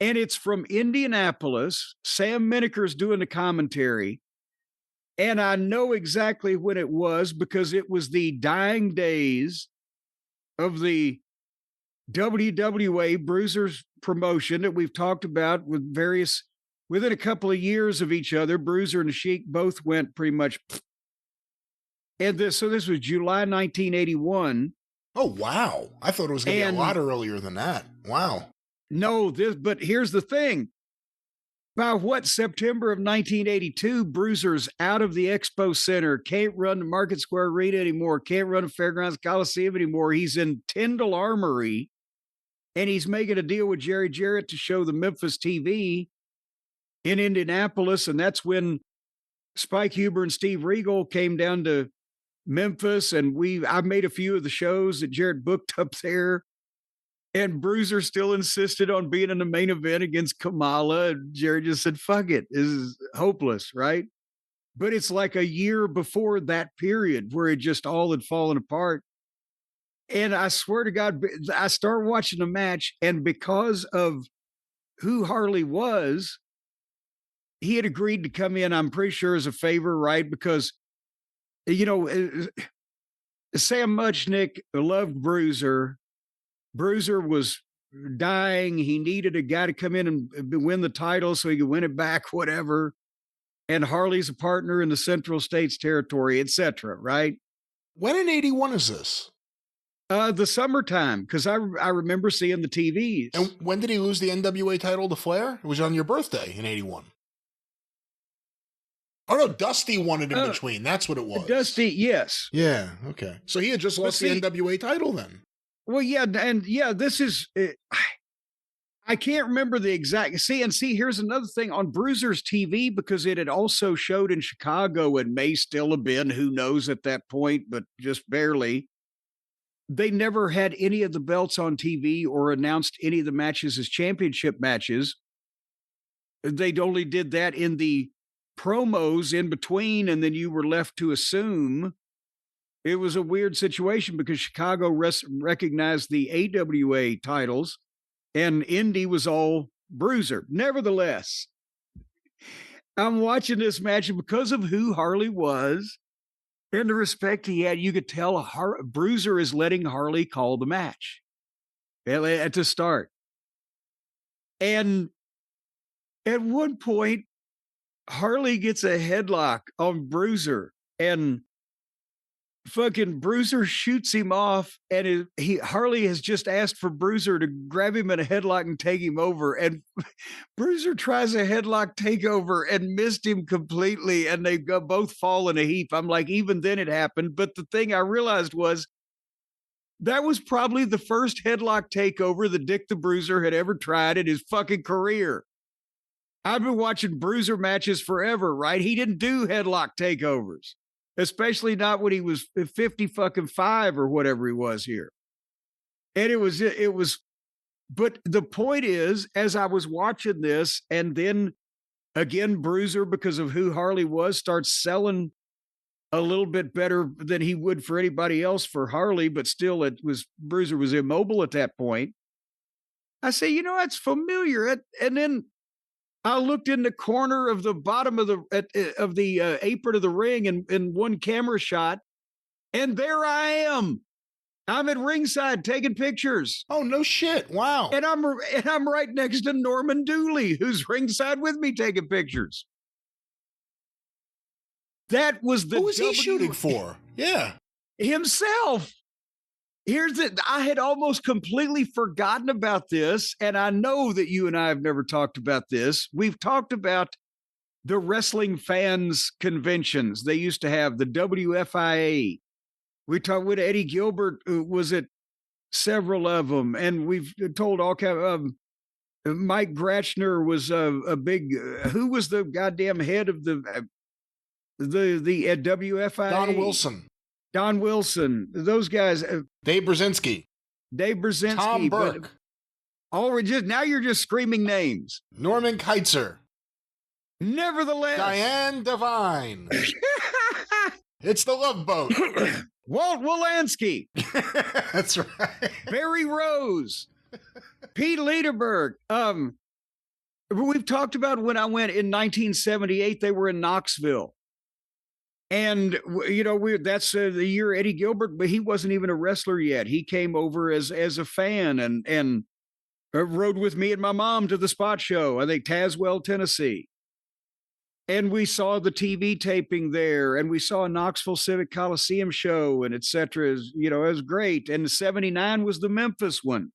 And it's from Indianapolis. Sam Miniker's doing the commentary. And I know exactly when it was because it was the dying days of the WWA Bruisers promotion that we've talked about with various. Within a couple of years of each other, Bruiser and Sheik both went pretty much. And this was July 1981. Oh, wow. I thought it was going to be a lot earlier than that. Wow. No, but here's the thing. By September of 1982, Bruiser's out of the Expo Center, can't run the Market Square Arena anymore, can't run the Fairgrounds Coliseum anymore. He's in Tyndall Armory, and he's making a deal with Jerry Jarrett to show the Memphis TV in Indianapolis, and that's when Spike Huber and Steve Regal came down to Memphis, and I made a few of the shows that Jarrett booked up there, and Bruiser still insisted on being in the main event against Kamala, and Jarrett just said, fuck it, this is hopeless, right? But it's like a year before that period where it just all had fallen apart. And I swear to God, I started watching the match, and because of who Harley was, he had agreed to come in, I'm pretty sure, as a favor, right? Because, Sam Muchnick loved Bruiser. Bruiser was dying. He needed a guy to come in and win the title so he could win it back, whatever. And Harley's a partner in the Central States territory, etc., right? When in 81 is this? The summertime, because I remember seeing the TVs. And when did he lose the NWA title to Flair? It was on your birthday in 81. Oh, no, Dusty won it in between. That's what it was. Dusty, yes. Yeah, okay. So he had just lost the NWA title then. Well, yeah, and yeah, this is... I can't remember the exact... See, here's another thing. On Bruiser's TV, because it had also showed in Chicago and may still have been, who knows at that point, but just barely. They never had any of the belts on TV or announced any of the matches as championship matches. They only did that in the promos in between, and then you were left to assume. It was a weird situation because Chicago recognized the AWA titles, and Indy was all Bruiser. Nevertheless, I'm watching this match, and because of who Harley was and the respect he had, you could tell Bruiser is letting Harley call the match at the start. And at one point, Harley gets a headlock on Bruiser, and fucking Bruiser shoots him off, and Harley has just asked for Bruiser to grab him in a headlock and take him over, and Bruiser tries a headlock takeover and missed him completely, and they both fall in a heap. I'm like, even then it happened, but the thing I realized was that was probably the first headlock takeover that Dick the Bruiser had ever tried in his fucking career. I've been watching Bruiser matches forever, right? He didn't do headlock takeovers, especially not when he was 50 fucking 5 or whatever he was here. And it was, but the point is, as I was watching this, and then again, Bruiser, because of who Harley was, starts selling a little bit better than he would for anybody else for Harley, but still Bruiser was immobile at that point. I say, that's familiar. And then I looked in the corner of the bottom of the apron of the ring in one camera shot, and there I am. I'm at ringside taking pictures. Oh, no shit. Wow. And I'm right next to Norman Dooley, who's ringside with me taking pictures. That was the Who was he shooting for? Yeah. Himself. I had almost completely forgotten about this, and I know that you and I have never talked about this. We've talked about the wrestling fans conventions. They used to have the WFIA. We talked with Eddie Gilbert, who was at several of them, and we've told all kinds of Mike Gratchner was a big, who was the goddamn head of the WFIA? Don Wilson. Don Wilson, those guys. Dave Brzezinski. Tom Burke. Now you're just screaming names. Norman Keitzer. Nevertheless. Diane Devine. It's the Love Boat. Walt Wolanski. That's right. Barry Rose. Pete Lederberg. We've talked about when I went in 1978, they were in Knoxville. And, that's the year Eddie Gilbert, but he wasn't even a wrestler yet. He came over as a fan and rode with me and my mom to the spot show, I think Tazewell, Tennessee. And we saw the TV taping there, and we saw a Knoxville Civic Coliseum show, and et cetera. It was great. And 79 was the Memphis one,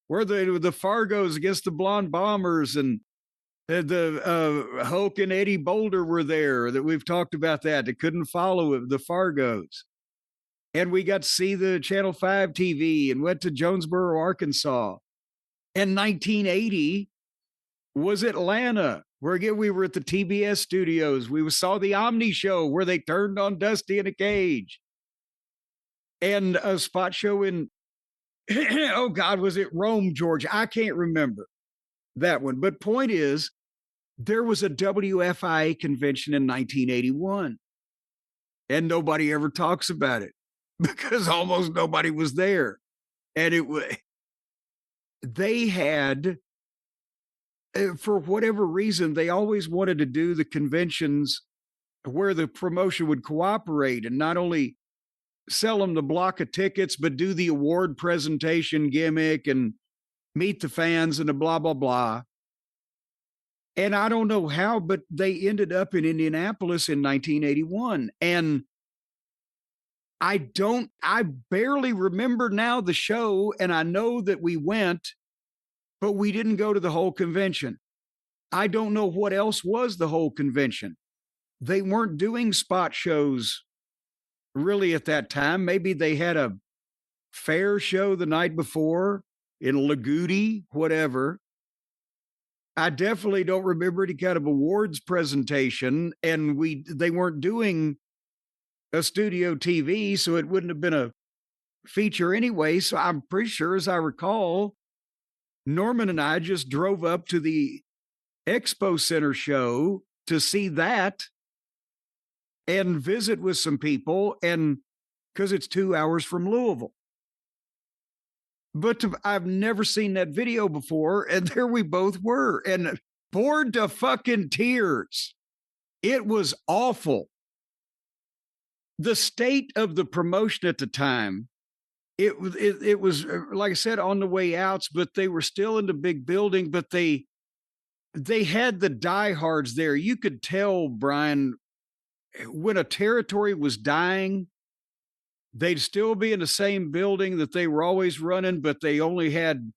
where the Fargos against the Blonde Bombers, and the Hulk and Eddie Boulder were there. That we've talked about that. They couldn't follow it, the Fargos. And we got to see the Channel 5 TV and went to Jonesboro, Arkansas. And 1980 was Atlanta, where again we were at the TBS studios. We saw the Omni show where they turned on Dusty in a cage. And a spot show in, oh God, was it Rome, Georgia? I can't remember that one. But point is, there was a WFIA convention in 1981, and nobody ever talks about it because almost nobody was there. And they had, for whatever reason, they always wanted to do the conventions where the promotion would cooperate and not only sell them the block of tickets, but do the award presentation gimmick and meet the fans and the blah, blah, blah. And I don't know how, but they ended up in Indianapolis in 1981. And I barely remember now the show, and I know that we went, but we didn't go to the whole convention. I don't know what else was the whole convention. They weren't doing spot shows really at that time. Maybe they had a fair show the night before in Lagudi, whatever. I definitely don't remember any kind of awards presentation, and they weren't doing a studio TV, so it wouldn't have been a feature anyway. So I'm pretty sure, as I recall, Norman and I just drove up to the Expo Center show to see that and visit with some people, and because it's 2 hours from Louisville. But I've never seen that video before, and there we both were, and bored to fucking tears. It was awful. The state of the promotion at the time it was like I said, on the way outs, but they were still in the big building, but they had the diehards there. You could tell, Brian, when a territory was dying, they'd still be in the same building that they were always running, but they only had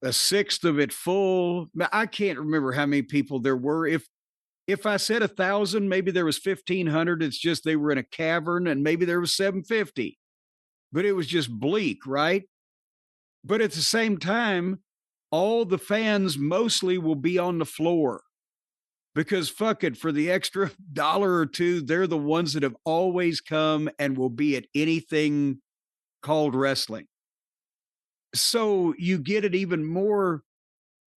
a sixth of it full. I can't remember how many people there were. If I said 1,000, maybe there was 1,500. It's just they were in a cavern, and maybe there was 750. But it was just bleak, right? But at the same time, all the fans mostly will be on the floor because fuck it, for the extra dollar or two, they're the ones that have always come and will be at anything called wrestling. So you get it even more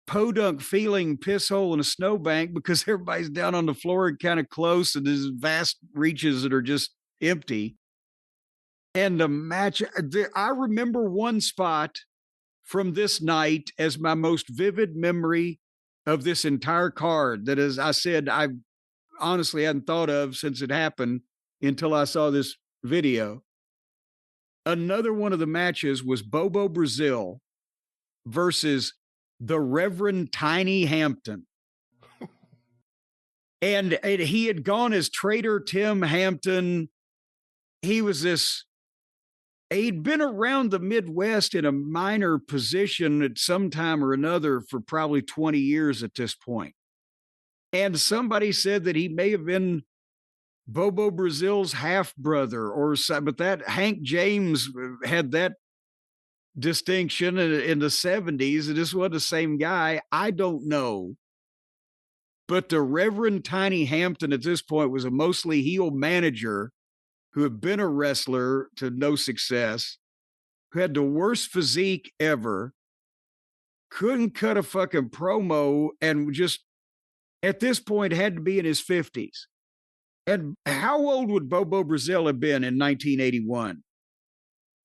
podunk feeling piss hole in a snowbank because everybody's down on the floor and kind of close, and there's vast reaches that are just empty. And the match, I remember one spot from this night as my most vivid memory of this entire card that, as I said, I honestly hadn't thought of since it happened until I saw this video. Another one of the matches was Bobo Brazil versus the Reverend Tiny Hampton. And he had gone as Trader Tim Hampton. He was he'd been around the Midwest in a minor position at some time or another for probably 20 years at this point. And somebody said that he may have been Bobo Brazil's half brother or something, but that Hank James had that distinction in the 70s. And this wasn't the same guy. I don't know. But the Reverend Tiny Hampton at this point was a mostly heel manager who had been a wrestler to no success, who had the worst physique ever, couldn't cut a fucking promo, and just at this point had to be in his 50s. And how old would Bobo Brazil have been in 1981?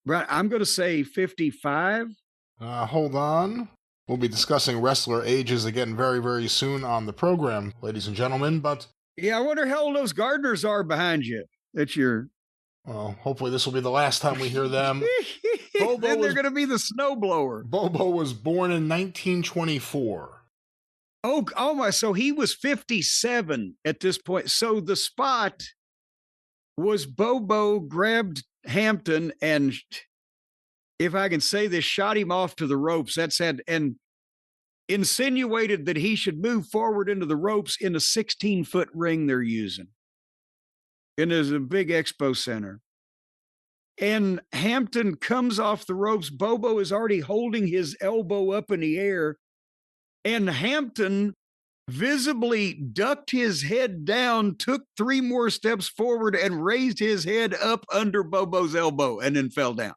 Right, I'm going to say 55. Hold on. We'll be discussing wrestler ages again very, very soon on the program, ladies and gentlemen. But yeah, I wonder how old those gardeners are behind you. That's your... Well, hopefully this will be the last time we hear them. Then they're going to be the snowblower. Bobo was born in 1924. Oh my! So he was 57 at this point. So the spot was Bobo grabbed Hampton and, if I can say this, shot him off to the ropes. And insinuated that he should move forward into the ropes in a 16-foot ring they're using. And there's a big expo center. And Hampton comes off the ropes. Bobo is already holding his elbow up in the air. And Hampton visibly ducked his head down, took 3 more steps forward, and raised his head up under Bobo's elbow and then fell down.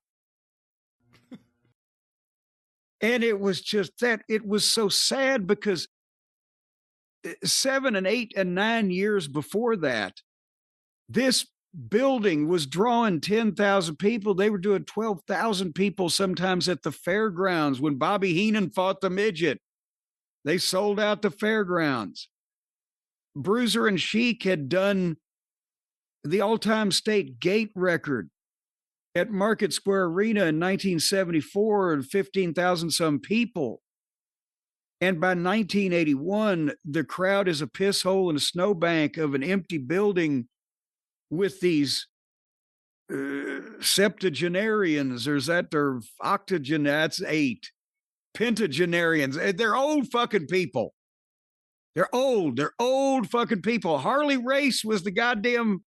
And it was just that. It was so sad because 7 and 8 and 9 years before that, this building was drawing 10,000 people. They were doing 12,000 people sometimes at the fairgrounds. When Bobby Heenan fought the midget, they sold out the fairgrounds. Bruiser and Sheik had done the all-time state gate record at Market Square Arena in 1974 and 15,000 some people. And by 1981, the crowd is a piss hole in a snowbank of an empty building with these septuagenarians, or is that their octogen? That's 8 pentagenarians. They're old fucking people. They're old fucking people. Harley Race was the goddamn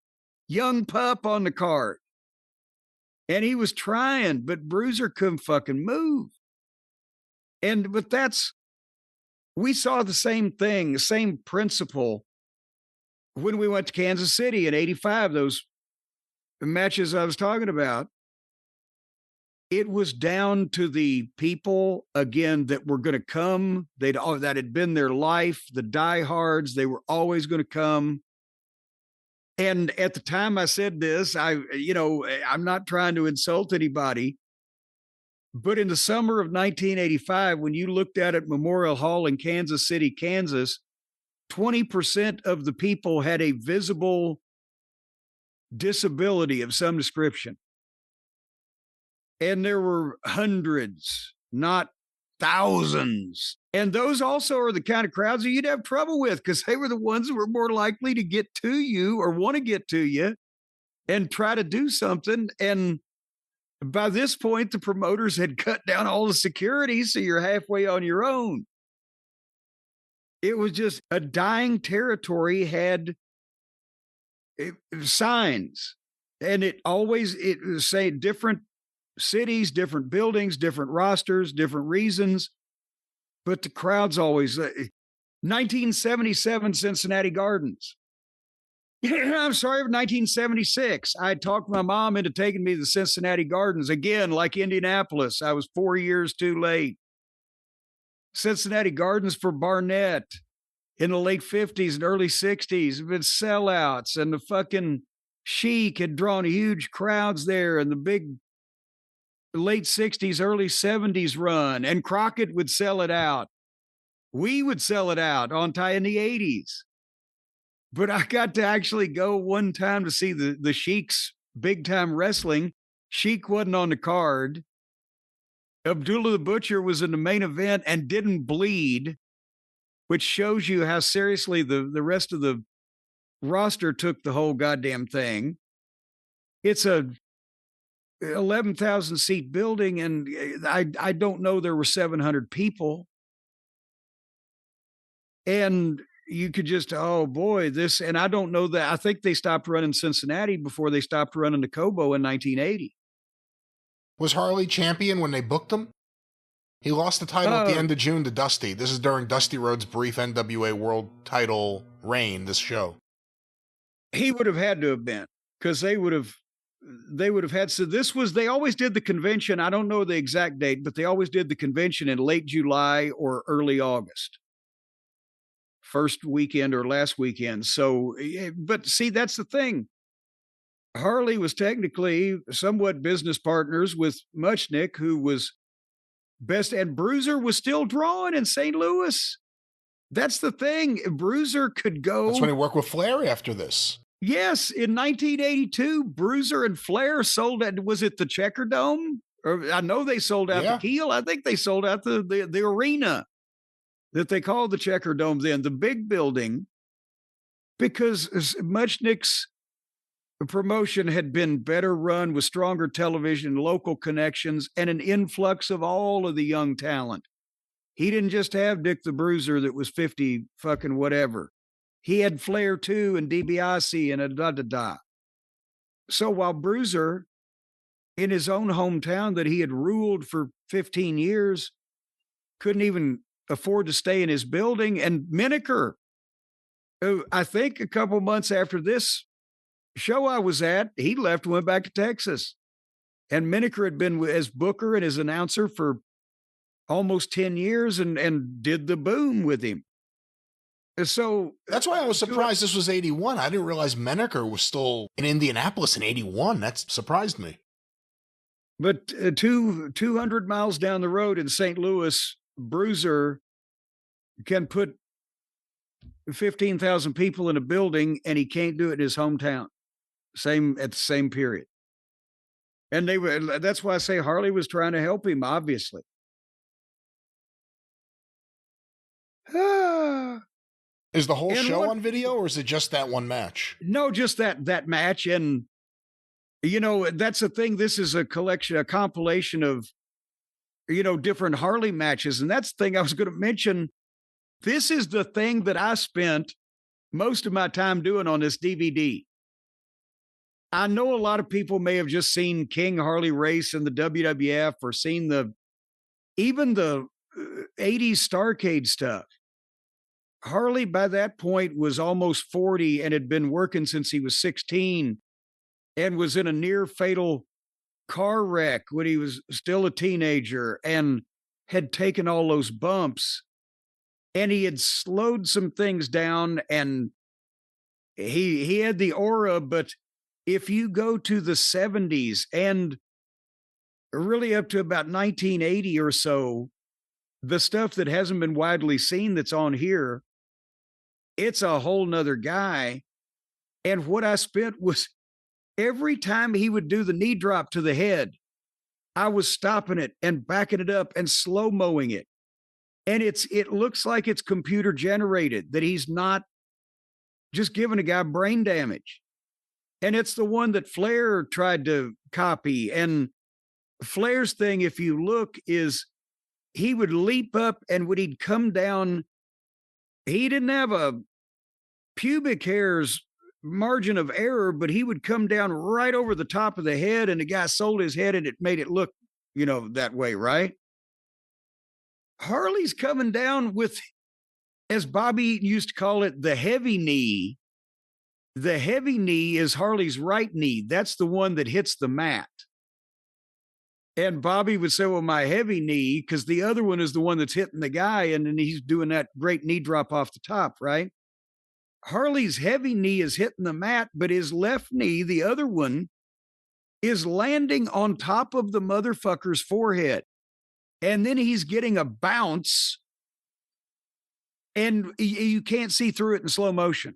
young pup on the card. And he was trying, but Bruiser couldn't fucking move. But we saw the same thing, the same principle when we went to Kansas City in 85, those matches I was talking about. It was down to the people, again, that were going to come. That had been their life, the diehards. They were always going to come. And at the time I said this, I'm not trying to insult anybody, but in the summer of 1985, when you looked out at Memorial Hall in Kansas City, Kansas, 20% of the people had a visible disability of some description. And there were hundreds, not thousands. And those also are the kind of crowds that you'd have trouble with because they were the ones that were more likely to get to you or want to get to you and try to do something. And by this point, the promoters had cut down all the security, so you're halfway on your own. It was just a dying territory had signs, and it was saying different cities, different buildings, different rosters, different reasons, but the crowd's always 1977 Cincinnati Gardens. I'm sorry, 1976. I talked my mom into taking me to the Cincinnati Gardens again, like Indianapolis. I was 4 years too late. Cincinnati Gardens for Barnett in the late 50s and early 60s have been sellouts, and the fucking Chic had drawn huge crowds there, and the big late 60s, early 70s run, and Crockett would sell it out. We would sell it out in the 80s. But I got to actually go one time to see the Chic's big time wrestling. Chic wasn't on the card. Abdullah the Butcher was in the main event and didn't bleed, which shows you how seriously the rest of the roster took the whole goddamn thing. It's a 11,000 seat building, and I don't know, there were 700 people. And you could just, oh boy, this, and I don't know that. I think they stopped running Cincinnati before they stopped running the Cobo in 1980. Was Harley champion when they booked him? He lost the title at the end of June to Dusty. This is during Dusty Rhodes' brief NWA World title reign, this show. He would have had to have been, because they would have had, so this was, they always did the convention. I don't know the exact date, but they always did the convention in late July or early August. First weekend or last weekend. So, but see, that's the thing. Harley was technically somewhat business partners with Muchnick, who was best, and Bruiser was still drawing in St. Louis. That's the thing. Bruiser could go. That's when he worked with Flair after this. Yes. In 1982, Bruiser and Flair sold at, was it the Checker Dome? Or I know they sold out the Keel. I think they sold out the arena that they called the Checker Dome then, the big building, because Muchnick's promotion had been better run with stronger television, local connections, and an influx of all of the young talent. He didn't just have Dick the Bruiser that was 50 fucking whatever. He had Flair too, and DiBiase and a da-da-da. So while Bruiser, in his own hometown that he had ruled for 15 years, couldn't even afford to stay in his building, and Miniker, who I think a couple months after this show I was at, he left and went back to Texas. And Miniker had been as booker and as announcer for almost 10 years and did the boom with him. So that's why I was surprised this was 81. I didn't realize Miniker was still in Indianapolis in 81. That surprised me. But 200 miles down the road in St. Louis, Bruiser can put 15,000 people in a building, and he can't do it in his hometown. At the same period. And that's why I say Harley was trying to help him, obviously. Is the whole show on video, or is it just that one match? No, just that match. And, that's the thing. This is a compilation of, different Harley matches. And that's the thing I was going to mention. This is the thing that I spent most of my time doing on this DVD. I know a lot of people may have just seen King Harley Race in the WWF or seen even the 80s Starrcade stuff. Harley, by that point, was almost 40 and had been working since he was 16 and was in a near fatal car wreck when he was still a teenager and had taken all those bumps. And he had slowed some things down, and he had the aura. But if you go to the 70s and really up to about 1980 or so, the stuff that hasn't been widely seen that's on here, it's a whole nother guy. And what I spent was every time he would do the knee drop to the head, I was stopping it and backing it up and slow-mowing it. And it looks like it's computer generated, that he's not just giving a guy brain damage. And it's the one that Flair tried to copy. And Flair's thing, if you look, is he would leap up, and when he'd come down, he didn't have a pubic hair's margin of error, but he would come down right over the top of the head, and the guy sold his head, and it made it look, that way, right? Harley's coming down with, as Bobby Eaton used to call it, the heavy knee. The heavy knee is Harley's right knee. That's the one that hits the mat. And Bobby would say, well, my heavy knee, because the other one is the one that's hitting the guy, and then he's doing that great knee drop off the top, right? Harley's heavy knee is hitting the mat, but his left knee, the other one, is landing on top of the motherfucker's forehead. And then he's getting a bounce, and you can't see through it in slow motion.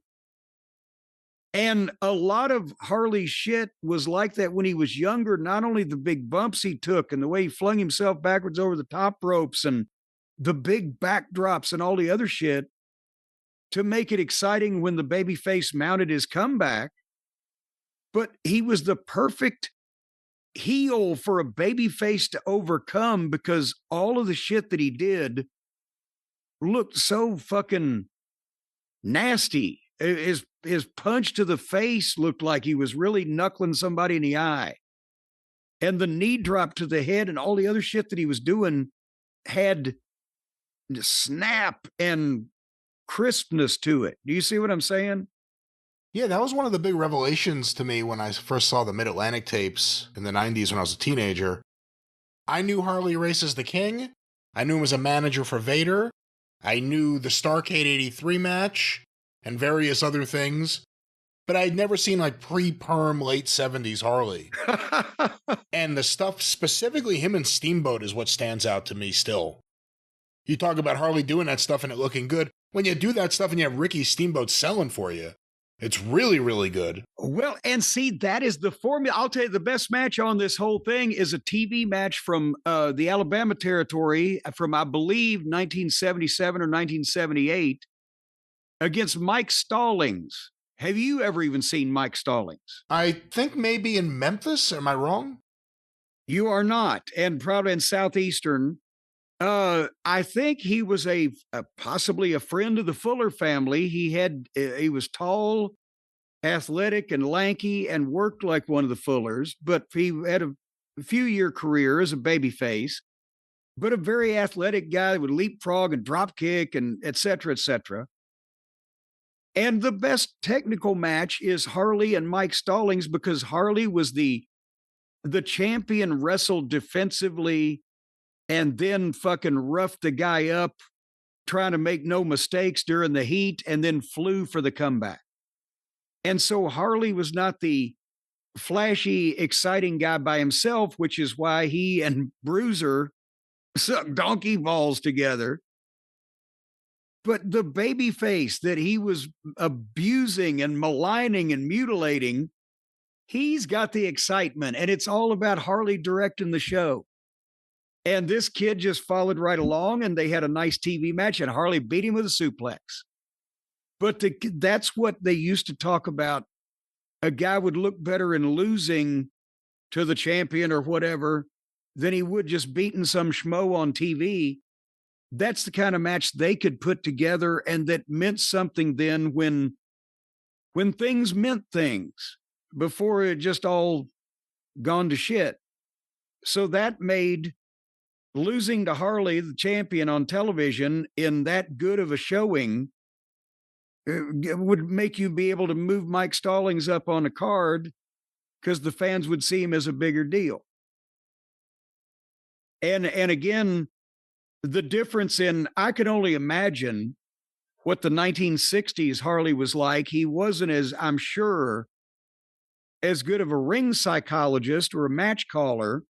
And a lot of Harley's shit was like that when he was younger. Not only the big bumps he took and the way he flung himself backwards over the top ropes and the big backdrops and all the other shit to make it exciting when the babyface mounted his comeback. But he was the perfect heel for a babyface to overcome, because all of the shit that he did looked so fucking nasty. His punch to the face looked like he was really knuckling somebody in the eye. And the knee drop to the head and all the other shit that he was doing had snap and crispness to it. Do you see what I'm saying? Yeah, that was one of the big revelations to me when I first saw the Mid-Atlantic tapes in the 90s when I was a teenager. I knew Harley Race as the King. I knew him as a manager for Vader. I knew the Starrcade 83 match and various other things. But I'd never seen like pre-perm late 70s Harley. And the stuff, specifically him and Steamboat, is what stands out to me still. You talk about Harley doing that stuff and it looking good. When you do that stuff and you have Ricky Steamboat selling for you, it's really, really good. Well, and see, that is the formula. I'll tell you, the best match on this whole thing is a TV match from the Alabama territory from, I believe, 1977 or 1978 against Mike Stallings. Have you ever even seen Mike Stallings? I think maybe in Memphis. Am I wrong? You are not. And probably in Southeastern. I think he was possibly a friend of the Fuller family. He was tall, athletic, and lanky, and worked like one of the Fullers, but he had a few-year career as a babyface, but a very athletic guy that would leapfrog and drop kick and et cetera, et cetera. And the best technical match is Harley and Mike Stallings, because Harley was the champion, wrestled defensively, and then fucking roughed the guy up, trying to make no mistakes during the heat, and then flew for the comeback. And so Harley was not the flashy, exciting guy by himself, which is why he and Bruiser sucked donkey balls together. But the baby face that he was abusing and maligning and mutilating, he's got the excitement, and it's all about Harley directing the show. And this kid just followed right along, and they had a nice TV match, and Harley beat him with a suplex. But that's what they used to talk about. A guy would look better in losing to the champion or whatever than he would just beating some schmo on TV. That's the kind of match they could put together, and that meant something then when things meant things, before it just all gone to shit. So that made losing to Harley, the champion, on television in that good of a showing would make you be able to move Mike Stallings up on a card, because the fans would see him as a bigger deal. And again, the difference in, I can only imagine what the 1960s Harley was like. He wasn't, as I'm sure, as good of a ring psychologist or a match caller,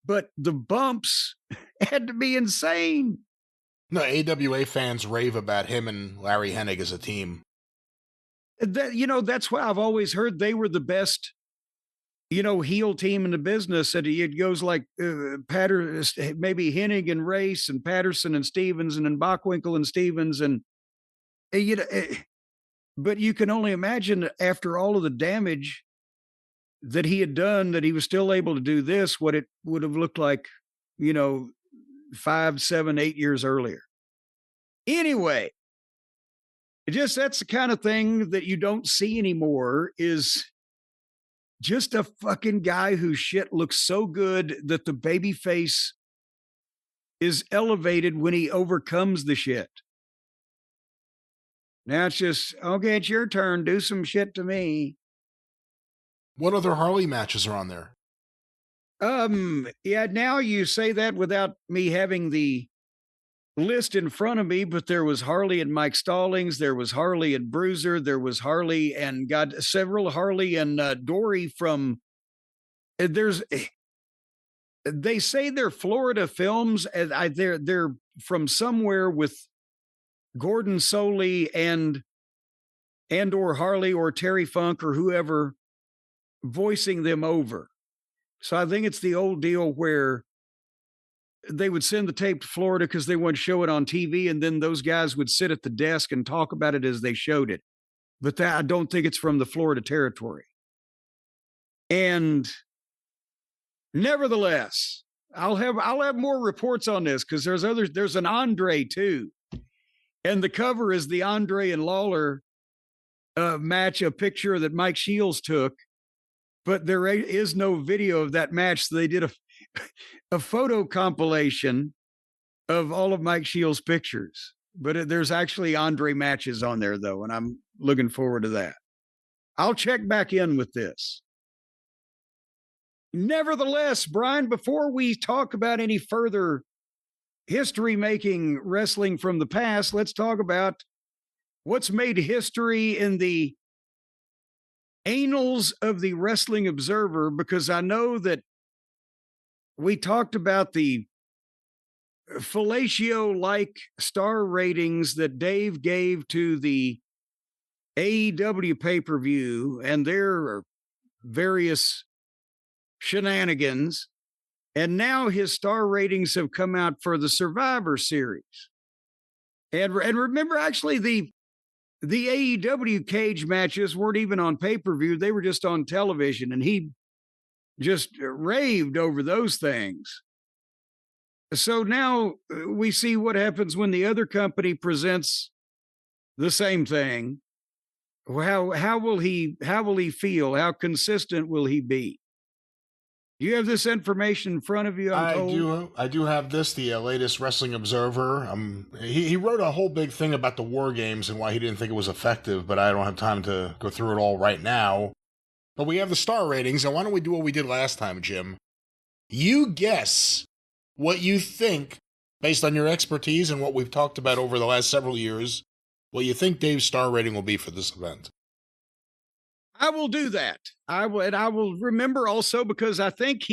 but the bumps had to be insane. No, AWA fans rave about him and Larry Hennig as a team. That's why I've always heard they were the best heel team in the business. And it goes like maybe Hennig and Race and Patterson and Stevens and then Bockwinkel and Stevens. And, but you can only imagine after all of the damage that he had done, that he was still able to do this, what it would have looked like, 5, 7, 8 years earlier. Anyway, that's the kind of thing that you don't see anymore, is just a fucking guy whose shit looks so good that the baby face is elevated when he overcomes the shit. Now it's just, okay, it's your turn. Do some shit to me. What other Harley matches are on there? Yeah, now you say that without me having the list in front of me, but there was Harley and Mike Stallings, there was Harley and Bruiser, there was Harley and several Harley and Dory from they say they're Florida films, and they're from somewhere with Gordon Soley and or Harley or Terry Funk or whoever voicing them over. So I think it's the old deal where they would send the tape to Florida because they wouldn't show it on TV, and then those guys would sit at the desk and talk about it as they showed it. But I don't think it's from the Florida territory. And nevertheless, I'll have more reports on this because there's an Andre too. And the cover is the Andre and Lawler match, a picture that Mike Shields took, but there is no video of that match. So they did a photo compilation of all of Mike Shields' pictures. But there's actually Andre matches on there, though, and I'm looking forward to that. I'll check back in with this. Nevertheless, Brian, before we talk about any further history-making wrestling from the past, let's talk about what's made history in the annals of the Wrestling Observer, because I know that we talked about the fellatio-like star ratings that Dave gave to the AEW pay-per-view and their various shenanigans. And now his star ratings have come out for the Survivor Series. And remember, actually, the AEW cage matches weren't even on pay-per-view. They were just on television, and he just raved over those things. So now we see what happens when the other company presents the same thing. How will he feel? How consistent will he be? You have this information in front of you, I'm told. I do have this, the latest Wrestling Observer. He wrote a whole big thing about the War Games and why he didn't think it was effective, but I don't have time to go through it all right now. But we have the star ratings, and why don't we do what we did last time, Jim? You guess what you think, based on your expertise and what we've talked about over the last several years, what you think Dave's star rating will be for this event. I will do that. I will remember also, because I think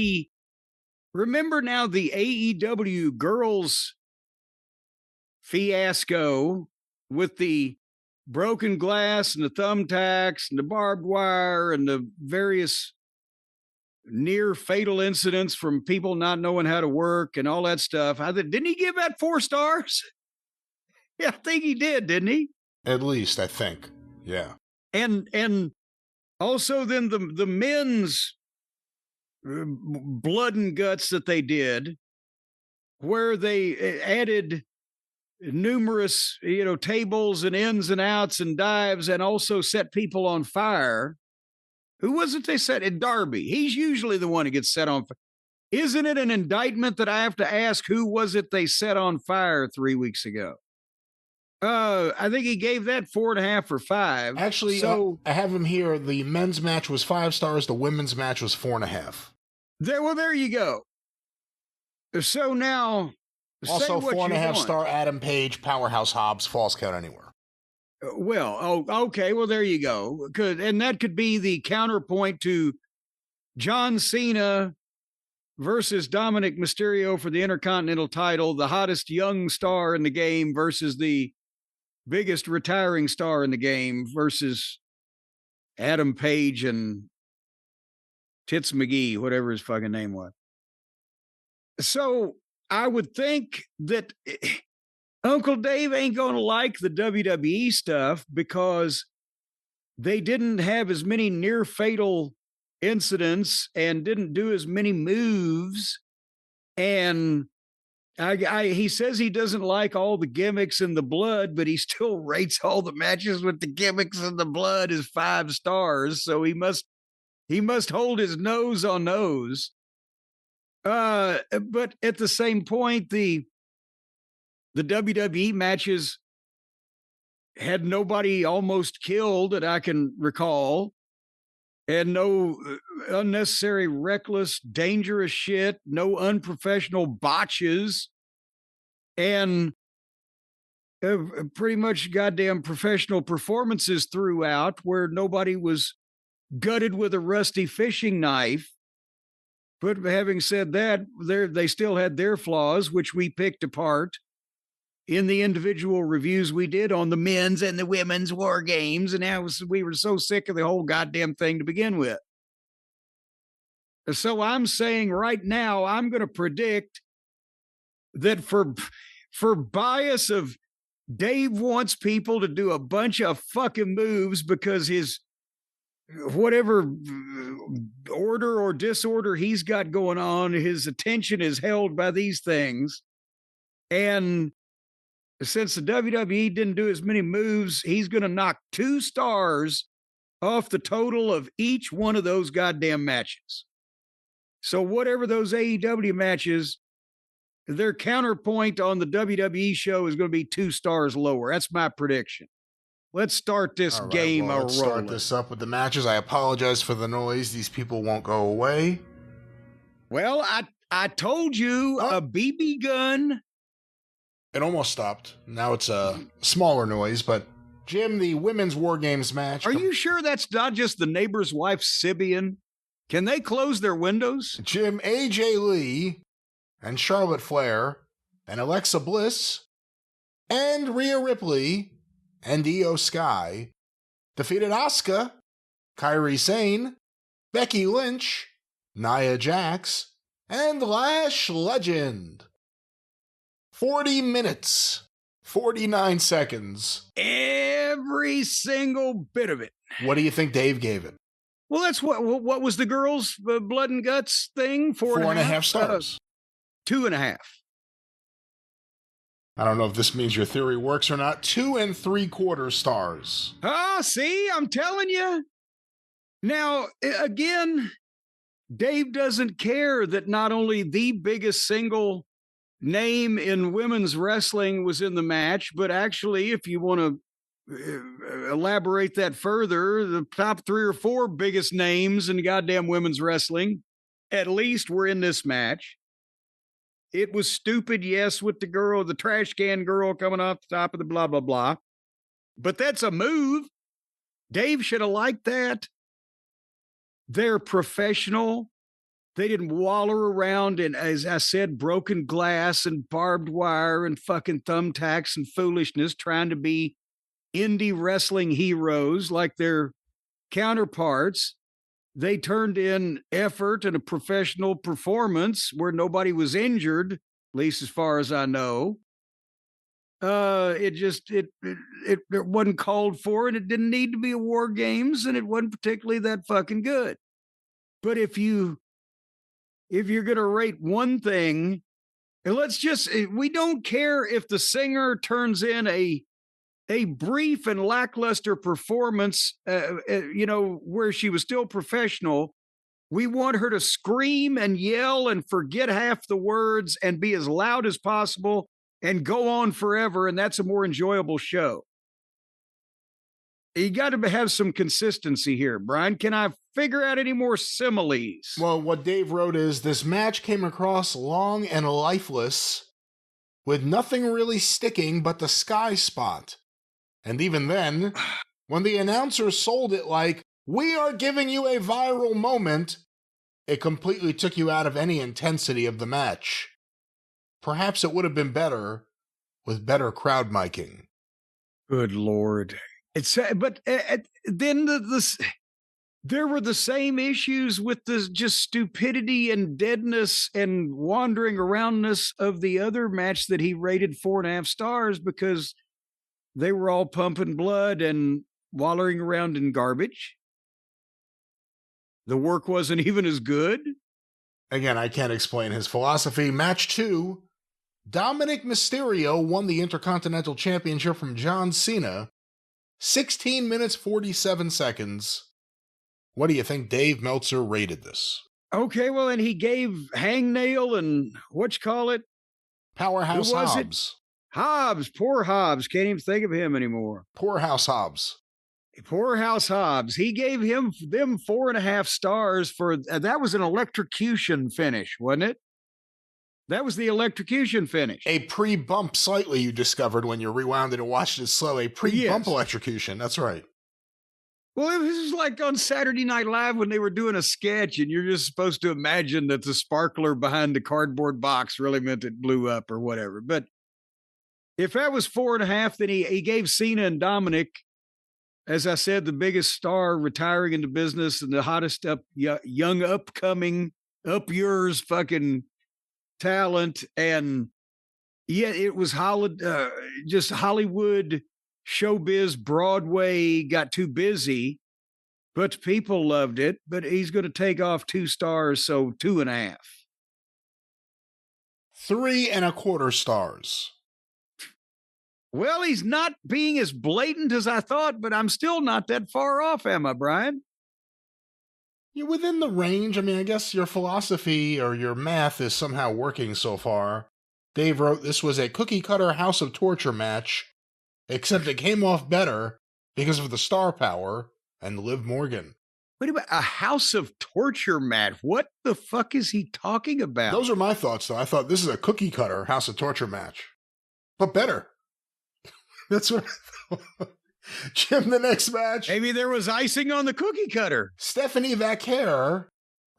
remember now the AEW girls fiasco with the broken glass and the thumbtacks and the barbed wire and the various near fatal incidents from people not knowing how to work and all that stuff. Didn't he give that 4 stars? Yeah, I think he did, didn't he? At least, I think. Yeah. And also then the men's blood and guts that they did, where they added numerous, tables and ins and outs and dives, and also set people on fire. Who was it they set? Darby. He's usually the one who gets set on fire. Isn't it an indictment that I have to ask who was it they set on fire 3 weeks ago? I think he gave that 4.5 or 5. Actually, so I have him here. The men's match was 5 stars. The women's match was 4.5. There you go. So now, also 4.5 star Adam Page, Powerhouse Hobbs, False Count Anywhere. Well, okay. Well, there you go. And that could be the counterpoint to John Cena versus Dominic Mysterio for the Intercontinental title, the hottest young star in the game versus the biggest retiring star in the game versus Adam Page and Tits McGee, whatever his fucking name was. So I would think that Uncle Dave ain't going to like the WWE stuff because they didn't have as many near fatal incidents and didn't do as many moves. And he says he doesn't like all the gimmicks and the blood, but he still rates all the matches with the gimmicks and the blood as 5 stars. So he must hold his nose on those. But at the same point, the WWE matches had nobody almost killed that I can recall, and no unnecessary, reckless, dangerous shit, no unprofessional botches, and pretty much goddamn professional performances throughout where nobody was gutted with a rusty fishing knife. But having said that, they still had their flaws, which we picked apart in the individual reviews we did on the men's and the women's war games. And we were so sick of the whole goddamn thing to begin with. So I'm saying right now, I'm going to predict that for bias of Dave wants people to do a bunch of fucking moves because his whatever order or disorder he's got going on, his attention is held by these things. And since the WWE didn't do as many moves, he's going to knock 2 stars off the total of each one of those goddamn matches. So whatever those AEW matches, their counterpoint on the WWE show is going to be 2 stars lower. That's my prediction. Let's start this game. Let's start this up with the matches. I apologize for the noise. These people won't go away. Well, I told you a BB gun. It almost stopped. Now it's a smaller noise, but Jim, the women's War Games match. Are you sure that's not just the neighbor's wife, Sibian? Can they close their windows? Jim, AJ Lee and Charlotte Flair and Alexa Bliss and Rhea Ripley and Io Sky defeated Asuka, Kairi Sane, Becky Lynch, Nia Jax, and Lash Legend. 40 minutes, 49 seconds. Every single bit of it. What do you think Dave gave it? Well, that's what was the girls' blood and guts thing? 4.5 stars. 2.5. I don't know if this means your theory works or not. 2 3/4 stars. Ah, see, I'm telling you. Now, again, Dave doesn't care that not only the biggest single name in women's wrestling was in the match, but actually, if you want to elaborate that further, the top 3 or 4 biggest names in goddamn women's wrestling, at least, were in this match. It was stupid, yes, with the trash can girl coming off the top of the blah, blah, blah. But that's a move. Dave should have liked that. They're professional. They didn't waller around in, as I said, broken glass and barbed wire and fucking thumbtacks and foolishness trying to be indie wrestling heroes like their counterparts. They turned in effort and a professional performance where nobody was injured, at least as far as I know. It wasn't called for, and it didn't need to be a War Games, and it wasn't particularly that fucking good. But if you're going to rate one thing, and we don't care if the singer turns in a brief and lackluster performance, where she was still professional. We want her to scream and yell and forget half the words and be as loud as possible and go on forever. And that's a more enjoyable show. You got to have some consistency here, Brian. Can I figure out any more similes? Well, what Dave wrote is this match came across long and lifeless with nothing really sticking but the sky spot. And even then, when the announcer sold it like, we are giving you a viral moment, it completely took you out of any intensity of the match. Perhaps it would have been better with better crowd miking. Good Lord. Then There were the same issues with the just stupidity and deadness and wandering aroundness of the other match that he rated 4.5 stars because they were all pumping blood and wallowing around in garbage. The work wasn't even as good. Again, I can't explain his philosophy. Match 2, Dominic Mysterio won the Intercontinental Championship from John Cena. 16 minutes, 47 seconds. What do you think Dave Meltzer rated this? Okay, well, and he gave Hangnail and whatchamacallit? Powerhouse Hobbs. Hobbs, poor Hobbs. Can't even think of him anymore. Poorhouse Hobbs. Poorhouse Hobbs. He gave them 4.5 stars for that was an electrocution finish, wasn't it? That was the electrocution finish. A pre-bump slightly, you discovered when you rewound it and watched it slow. A pre-bump electrocution. That's right. Well, this is like on Saturday Night Live when they were doing a sketch and you're just supposed to imagine that the sparkler behind the cardboard box really meant it blew up or whatever. But if that was 4.5, then he gave Cena and Dominic, as I said, the biggest star retiring into business and the hottest young upcoming, up yours fucking talent. And yet it was just Hollywood showbiz. Broadway got too busy, but people loved it. But he's going to take off 2 stars, so 2.5. 3.25 stars. Well, he's not being as blatant as I thought, but I'm still not that far off, am I, Brian? You're within the range. I mean, I guess your philosophy or your math is somehow working so far. Dave wrote this was a cookie-cutter House of Torture match, except it came off better because of the star power and Liv Morgan. Wait a minute, a House of Torture match? What the fuck is he talking about? Those are my thoughts, though. I thought this is a cookie-cutter House of Torture match, but better. That's what I thought. Jim, the next match. Maybe there was icing on the cookie cutter. Stephanie Vaquer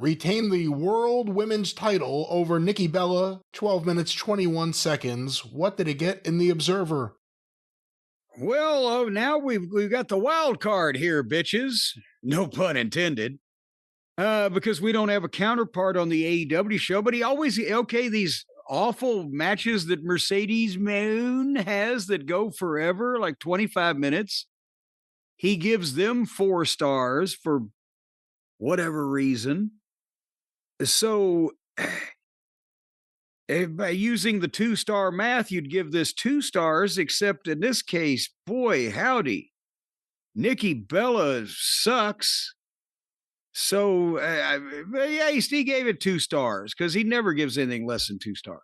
retained the World Women's title over Nikki Bella, 12 minutes, 21 seconds. What did it get in the Observer? Well, now we've got the wild card here, bitches. No pun intended. Because we don't have a counterpart on the AEW show, but he always, these awful matches that Mercedes Moon has that go forever, like 25 minutes. He gives them 4 stars for whatever reason. So by using the 2-star math, you'd give this 2 stars, except in this case, boy, howdy, Nikki Bella sucks. So, yeah, he gave it 2 stars because he never gives anything less than 2 stars.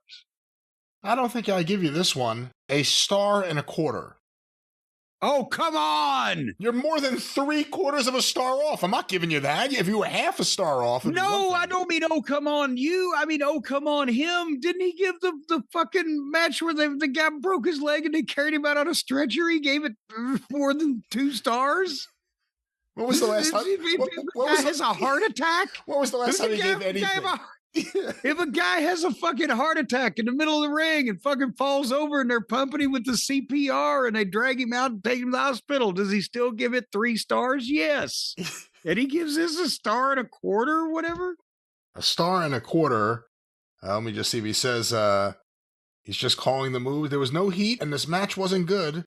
I don't think I give you this one. 1.25 stars. Oh, come on! You're more than 3/4 of a star off. I'm not giving you that. If you were 1/2 star off. No, I don't mean, oh, come on you. I mean, oh, come on him. Didn't he give the fucking match where the guy broke his leg and they carried him out on a stretcher? He gave it more than 2 stars? What was the last time? What has a heart attack? What was the last time he gave anything? If a guy has a fucking heart attack in the middle of the ring and fucking falls over and they're pumping him with the CPR and they drag him out and take him to the hospital, does he still give it 3 stars? Yes. And he gives this 1.25 stars or whatever? 1.25 stars. Let me just see if he says he's just calling the move. There was no heat and this match wasn't good.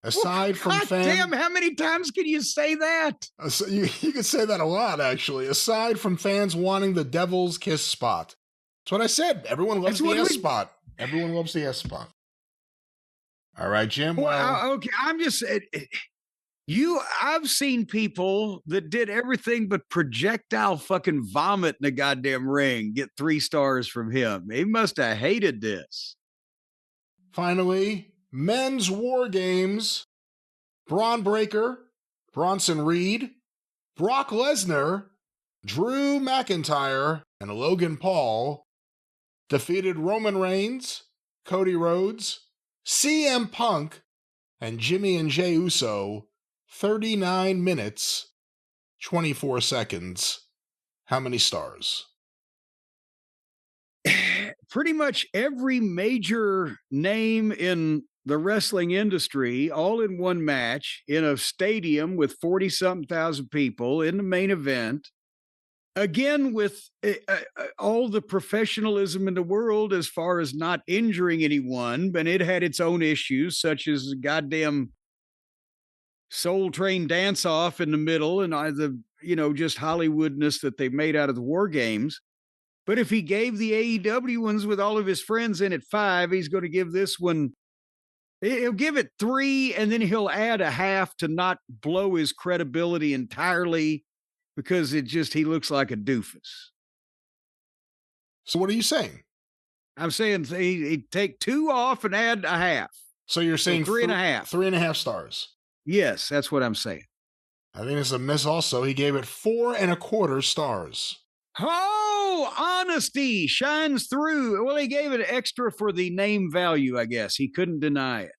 Aside from fans... damn, how many times can you say that? You could say that a lot, actually. Aside from fans wanting the Devil's Kiss spot. That's what I said. Everyone loves the S spot. Everyone loves the S spot. All right, Jim. Well, okay, I'm just... I've seen people that did everything but projectile fucking vomit in the goddamn ring get 3 stars from him. He must have hated this. Finally... Men's War Games, Braun Breaker, Bronson Reed, Brock Lesnar, Drew McIntyre, and Logan Paul defeated Roman Reigns, Cody Rhodes, CM Punk, and Jimmy and Jey Uso, 39 minutes, 24 seconds. How many stars? Pretty much every major name in the wrestling industry all in one match in a stadium with 40-something thousand people in the main event. Again, with all the professionalism in the world as far as not injuring anyone, but it had its own issues, such as the goddamn Soul Train dance off in the middle and just Hollywoodness that they made out of the War Games. But if he gave the AEW ones with all of his friends in at 5, he's going to give this one, he'll give it 3, and then he'll add a half to not blow his credibility entirely, because he looks like a doofus. So what are you saying? I'm saying he'd take 2 off and add a half. So you're saying 3.5. 3.5 stars. Yes, that's what I'm saying. I think it's a miss also. He gave it 4.25 stars. Oh, honesty shines through. Well, he gave it extra for the name value, I guess. He couldn't deny it.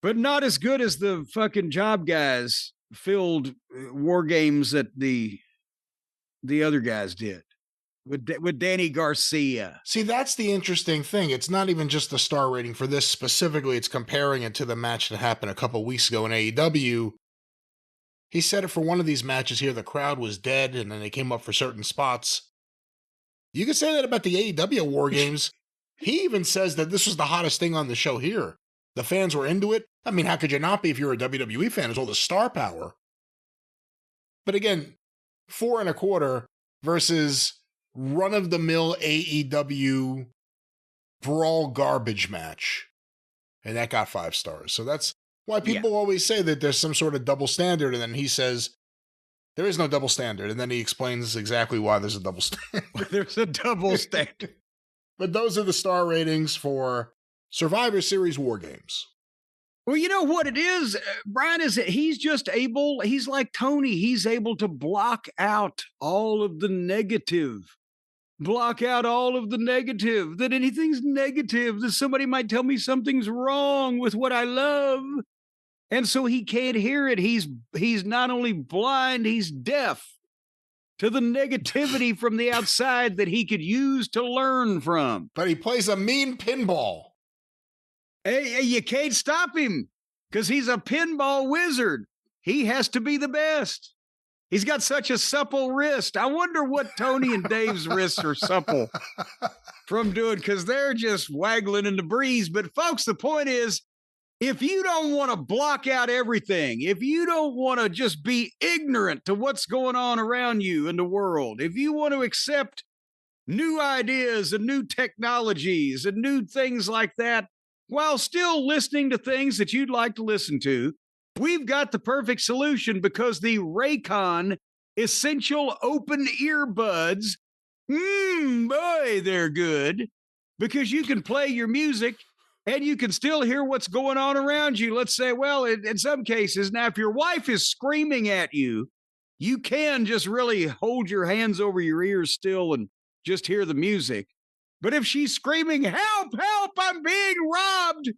But not as good as the fucking job guys filled War Games that the other guys did with Danny Garcia. See, that's the interesting thing. It's not even just the star rating for this specifically. It's comparing it to the match that happened a couple weeks ago in AEW. He said it for one of these matches here, the crowd was dead, and then they came up for certain spots. You could say that about the AEW War Games. He even says that this was the hottest thing on the show here. The fans were into it. I mean, how could you not be if you're a WWE fan? It's all the star power. But again, 4.25 versus run-of-the-mill AEW brawl garbage match. And that got 5 stars. So that's why people always say that there's some sort of double standard. And then he says, there is no double standard. And then he explains exactly why there's a double standard. There's a double standard. But those are the star ratings for Survivor Series War Games. Well, you know what it is, Brian, is that he's like Tony. He's able to block out all of the negative. That anything's negative, that somebody might tell me something's wrong with what I love. And so he can't hear it. He's not only blind, he's deaf to the negativity from the outside that he could use to learn from. But he plays a mean pinball. Hey, you can't stop him because he's a pinball wizard. He has to be the best. He's got such a supple wrist. I wonder what Tony and Dave's wrists are supple from doing, because they're just waggling in the breeze. But folks, the point is, if you don't want to block out everything, if you don't want to just be ignorant to what's going on around you in the world, if you want to accept new ideas and new technologies and new things like that, while still listening to things that you'd like to listen to, we've got the perfect solution, because the Raycon Essential Open Earbuds, boy, they're good, because you can play your music and you can still hear what's going on around you. Let's say, well, in some cases, now, if your wife is screaming at you, you can just really hold your hands over your ears still and just hear the music. But if she's screaming, help, help, I'm being robbed,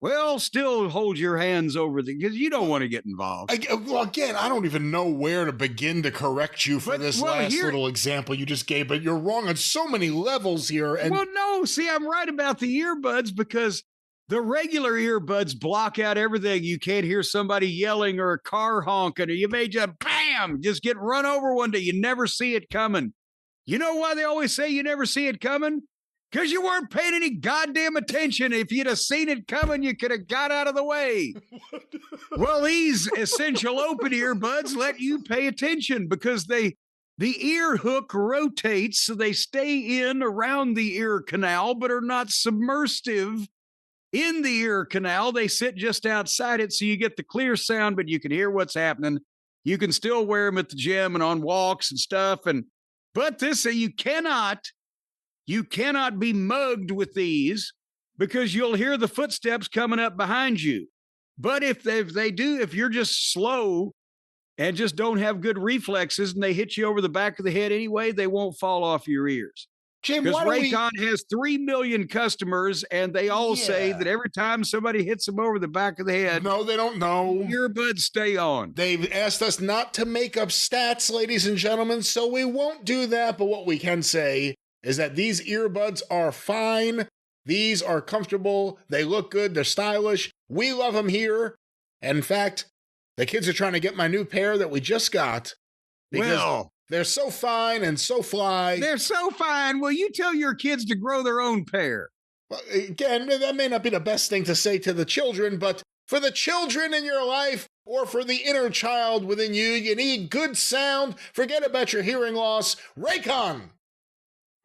well, still hold your hands over because you don't want to get involved. Well, again, I don't even know where to begin to correct you for this little example you just gave, but you're wrong on so many levels here. And well, no, see, I'm right about the earbuds, because the regular earbuds block out everything. You can't hear somebody yelling or a car honking, or you may just, bam, just get run over one day. You never see it coming. You know why they always say you never see it coming? Because you weren't paying any goddamn attention. If you'd have seen it coming, you could have got out of the way. Well, these Essential Open Earbuds let you pay attention, because the ear hook rotates, so they stay in around the ear canal, but are not submersive in the ear canal. They sit just outside it, so you get the clear sound, but you can hear what's happening. You can still wear them at the gym and on walks and stuff. But this, you cannot be mugged with these, because you'll hear the footsteps coming up behind you. But if you're just slow and just don't have good reflexes and they hit you over the back of the head anyway, they won't fall off your ears. Jim, because Raycon has 3 million customers, and they all say that every time somebody hits them over the back of the head, no, they don't know. Earbuds stay on. They've asked us not to make up stats, ladies and gentlemen, so we won't do that. But what we can say is that these earbuds are fine. These are comfortable. They look good. They're stylish. We love them here. And in fact, the kids are trying to get my new pair that we just got because they're so fine and so fly. They're so fine. Will you tell your kids to grow their own pair? Well, again, that may not be the best thing to say to the children, but for the children in your life or for the inner child within you, you need good sound. Forget about your hearing loss. Raycon.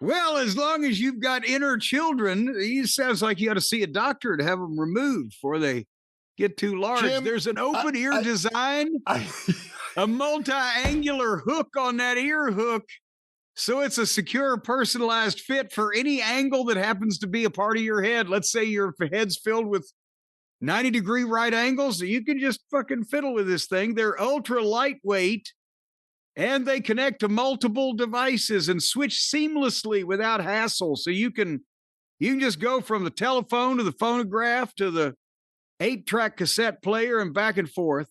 Well, as long as you've got inner children, it sounds like you ought to see a doctor to have them removed before they get too large. Jim, there's an open ear design, a multi-angular hook on that ear hook. So it's a secure, personalized fit for any angle that happens to be a part of your head. Let's say your head's filled with 90-degree right angles. You can just fucking fiddle with this thing. They're ultra lightweight, and they connect to multiple devices and switch seamlessly without hassle. So you can just go from the telephone to the phonograph to the 8-track cassette player and back and forth.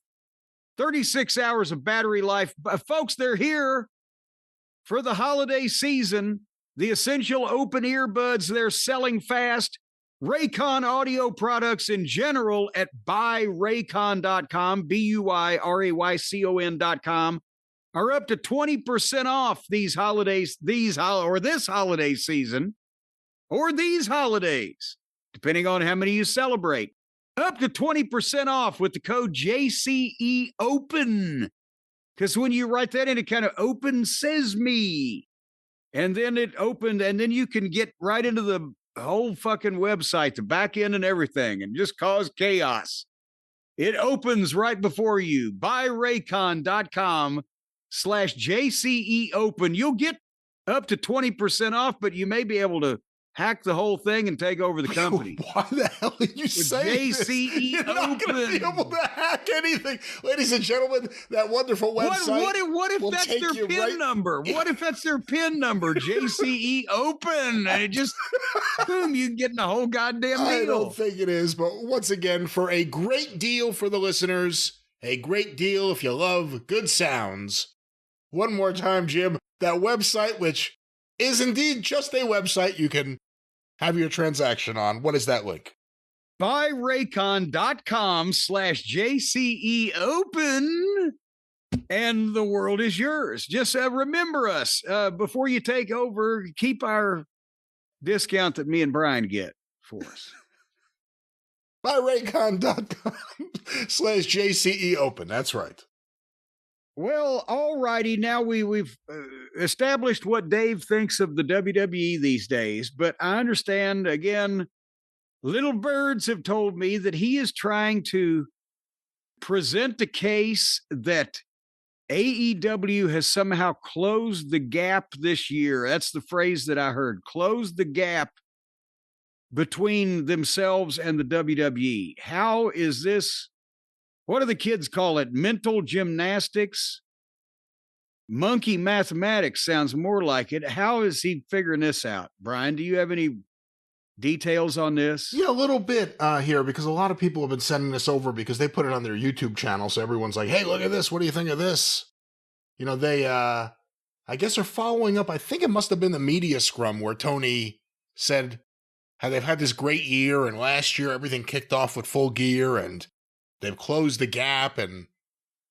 36 hours of battery life. Folks, they're here for the holiday season. The essential open earbuds, they're selling fast. Raycon audio products in general at buyraycon.com, BUYRAYCON.com, are up to 20% off these holidays, this holiday season, or these holidays, depending on how many you celebrate. Up to 20% off with the code JCEOPEN. Because when you write that in, it kind of open sesame. And then it opened, and then you can get right into the whole fucking website, the back end and everything, and just cause chaos. It opens right before you. buyraycon.com/JCEOpen. You'll get up to 20% off, but you may be able to hack the whole thing and take over the company. Why the hell are you saying JCE this? You're not going to be able to hack anything. Ladies and gentlemen, that wonderful website. What if that's their PIN number? What if that's their PIN number? JCE Open. And it just, boom, you can get in the whole goddamn deal. I don't think it is, but once again, for a great deal for the listeners, a great deal if you love good sounds. One more time, Jim, that website, which is indeed just a website you can have your transaction on. What is that link? buyraycon.com/JCEOpen, and the world is yours. Just remember us before you take over. Keep our discount that me and Brian get for us. buyraycon.com/JCEOpen. That's right. Well, all righty. Now we've established what Dave thinks of the WWE these days, but I understand, again, little birds have told me that he is trying to present a case that AEW has somehow closed the gap this year. That's the phrase that I heard. Closed the gap between themselves and the WWE. How is this? What do the kids call it? Mental gymnastics? Monkey mathematics sounds more like it. How is he figuring this out? Brian, do you have any details on this? Yeah, a little bit here, because a lot of people have been sending this over because they put it on their YouTube channel. So everyone's like, hey, look at this. What do you think of this? You know, they, I guess are following up. I think it must have been the media scrum where Tony said how they've had this great year, and last year everything kicked off with Full Gear, and they've closed the gap, and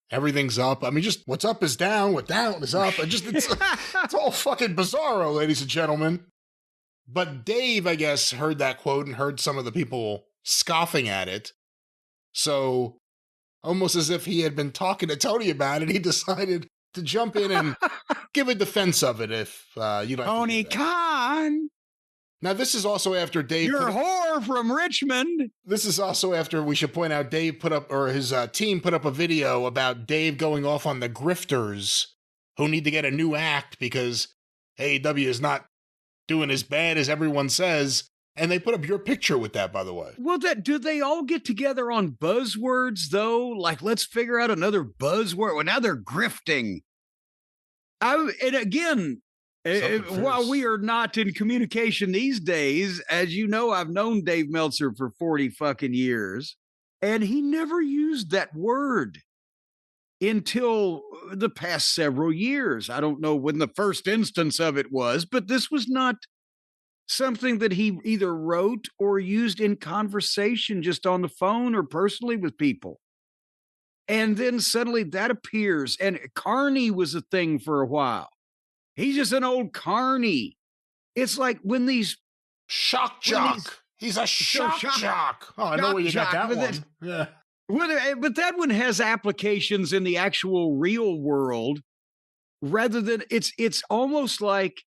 everything's up. I mean, just what's up is down, what down is up. It's all fucking bizarro, ladies and gentlemen. But Dave, I guess, heard that quote and heard some of the people scoffing at it. So, almost as if he had been talking to Tony about it, he decided to jump in and give a defense of it if you don't. Tony Khan. Now, this is also after Dave. You're a whore from Richmond. This is also after, we should point out, Dave put up, or his team put up a video about Dave going off on the grifters who need to get a new act because AEW is not doing as bad as everyone says. And they put up your picture with that, by the way. Well, do they all get together on buzzwords, though? Like, let's figure out another buzzword. Well, now they're grifting. And again, while we are not in communication these days, as you know, I've known Dave Meltzer for 40 fucking years, and he never used that word until the past several years. I don't know when the first instance of it was, but this was not something that he either wrote or used in conversation just on the phone or personally with people. And then suddenly that appears. And Carney was a thing for a while. He's just an old Carney. It's like when these shock jock. He's a shock jock. Oh, I know where you got that one. Yeah. But that one has applications in the actual real world rather than it's almost like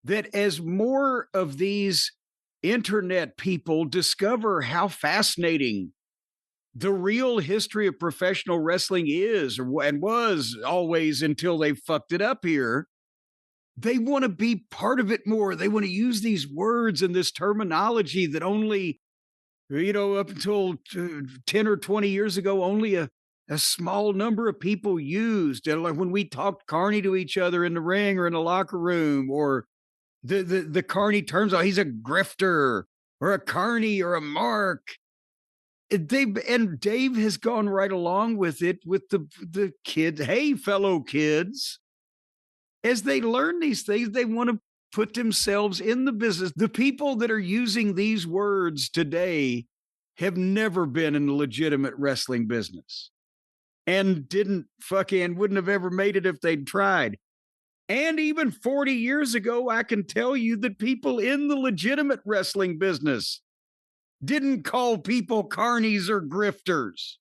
that as more of these internet people discover how fascinating the real history of professional wrestling is and was always until they fucked it up here. They want to be part of it more. They want to use these words and this terminology that only, up until 10 or 20 years ago, only a small number of people used. And like when we talked Carney to each other in the ring or in the locker room, or the Carney terms, he's a grifter or a Carney or a mark. And Dave has gone right along with it with the kids. Hey, fellow kids. As they learn these things, they want to put themselves in the business. The people that are using these words today have never been in the legitimate wrestling business and wouldn't have ever made it if they'd tried. And even 40 years ago, I can tell you that people in the legitimate wrestling business didn't call people carnies or grifters.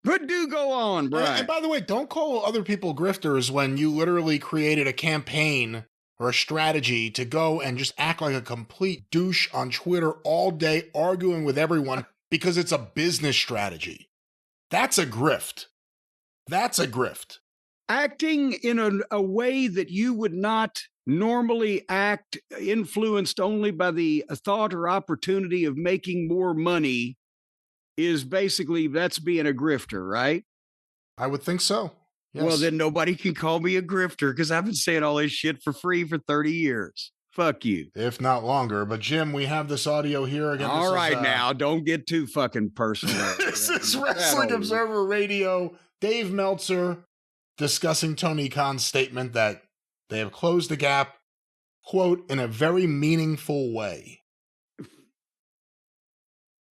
But do go on, Brian. And by the way, don't call other people grifters when you literally created a campaign or a strategy to go and just act like a complete douche on Twitter all day, arguing with everyone because it's a business strategy. That's a grift. That's a grift. Acting in a way that you would not normally act, influenced only by the thought or opportunity of making more money, is basically, that's being a grifter, right? I would think so. Yes. Well, then nobody can call me a grifter because I've been saying all this shit for free for 30 years. Fuck you. If not longer. But Jim, we have this audio here again. All right, now, don't get too fucking personal. This is Wrestling Observer Radio. Dave Meltzer discussing Tony Khan's statement that they have closed the gap, quote, in a very meaningful way.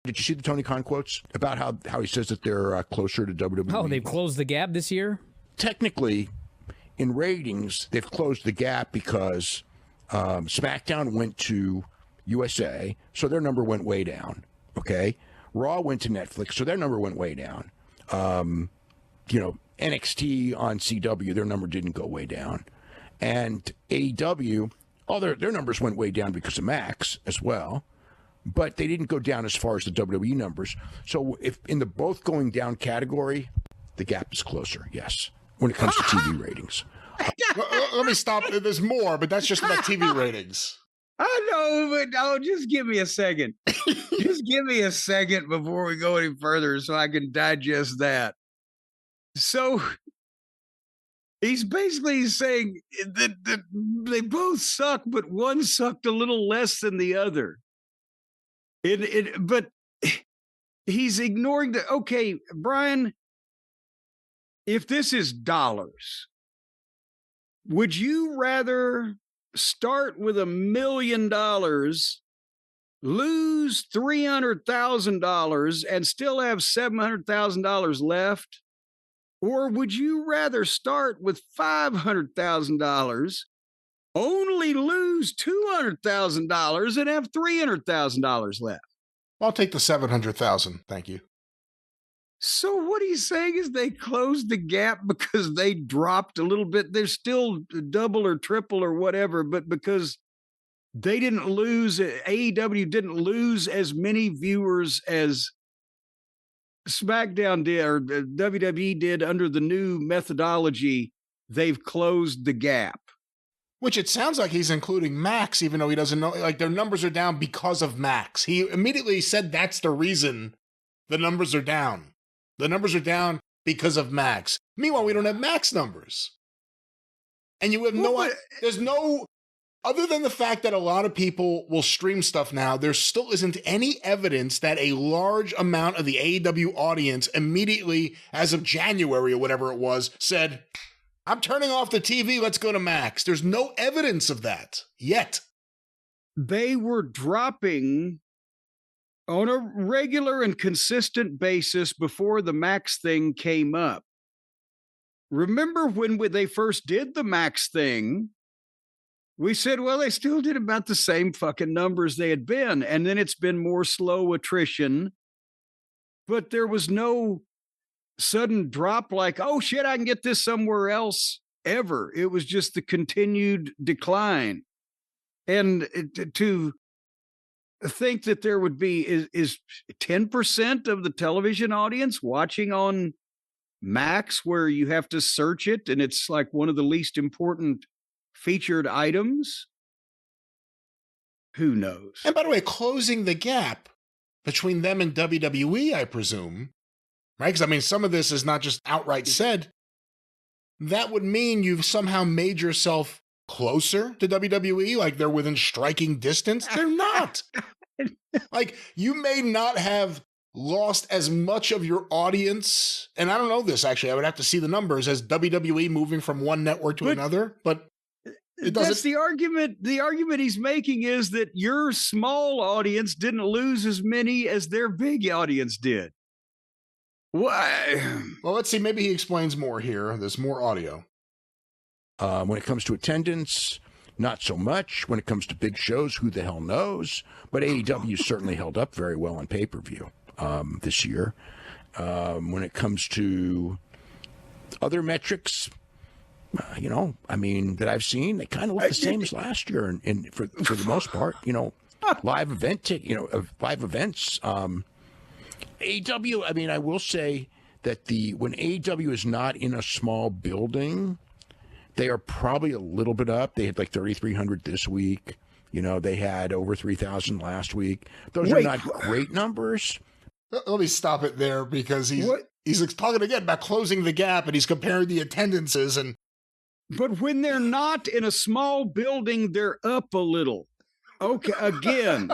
Did you see the Tony Khan quotes about how he says that they're closer to WWE? Oh, they've closed the gap this year? Technically, in ratings, they've closed the gap because SmackDown went to USA, so their number went way down. Okay? Raw went to Netflix, so their number went way down. NXT on CW, their number didn't go way down. And AEW, their numbers went way down because of Max as well. But they didn't go down as far as the WWE numbers. So if in the both going down category, the gap is closer, yes, when it comes to TV ratings. Let me stop. There's more, but that's just about TV ratings. I know, but no, just give me a second. Just give me a second before we go any further so I can digest that. So he's basically saying that they both suck, but one sucked a little less than the other. But he's ignoring okay, Brian, if this is dollars, would you rather start with $1 million, lose $300,000 and still have $700,000 left? Or would you rather start with $500,000, only lose $200,000 and have $300,000 left? I'll take the $700,000. Thank you. So what he's saying is they closed the gap because they dropped a little bit. They're still double or triple or whatever, but because they didn't lose, AEW didn't lose as many viewers as SmackDown did or WWE did under the new methodology, they've closed the gap. Which it sounds like he's including Max, even though he doesn't know. Like, their numbers are down because of Max. He immediately said that's the reason the numbers are down. The numbers are down because of Max. Meanwhile, we don't have Max numbers. And you have there's no, other than the fact that a lot of people will stream stuff now, there still isn't any evidence that a large amount of the AEW audience immediately, as of January or whatever it was, said, I'm turning off the TV. Let's go to Max. There's no evidence of that yet. They were dropping on a regular and consistent basis before the Max thing came up. Remember when they first did the Max thing, we said, well, they still did about the same fucking numbers they had been. And then it's been more slow attrition. But there was no sudden drop like, oh shit, I can get this somewhere else ever. It was just the continued decline. And to think that there would be is 10% of the television audience watching on Max, where you have to search it and it's like one of the least important featured items. Who knows? And by the way, closing the gap between them and WWE, I presume, right? Because I mean, some of this is not just outright said. That would mean you've somehow made yourself closer to WWE, like they're within striking distance. They're not. Like, you may not have lost as much of your audience, and I don't know this actually, I would have to see the numbers, as WWE moving from one network to another, but it doesn't. That's the argument. The argument he's making is that your small audience didn't lose as many as their big audience did. Why? Well, let's see. Maybe he explains more here. There's more audio. When it comes to attendance, not so much. When it comes to big shows, who the hell knows? But AEW certainly held up very well on pay-per-view this year. When it comes to other metrics, I mean, that I've seen, they kind of look the same as last year, and for the most part, live events. AEW, I mean, I will say that when AEW is not in a small building, they are probably a little bit up. They had like 3,300 this week. They had over 3,000 last week. Those are not great numbers. Let me stop it there, because he's talking again about closing the gap, and he's comparing the attendances. But when they're not in a small building, they're up a little. Okay, again,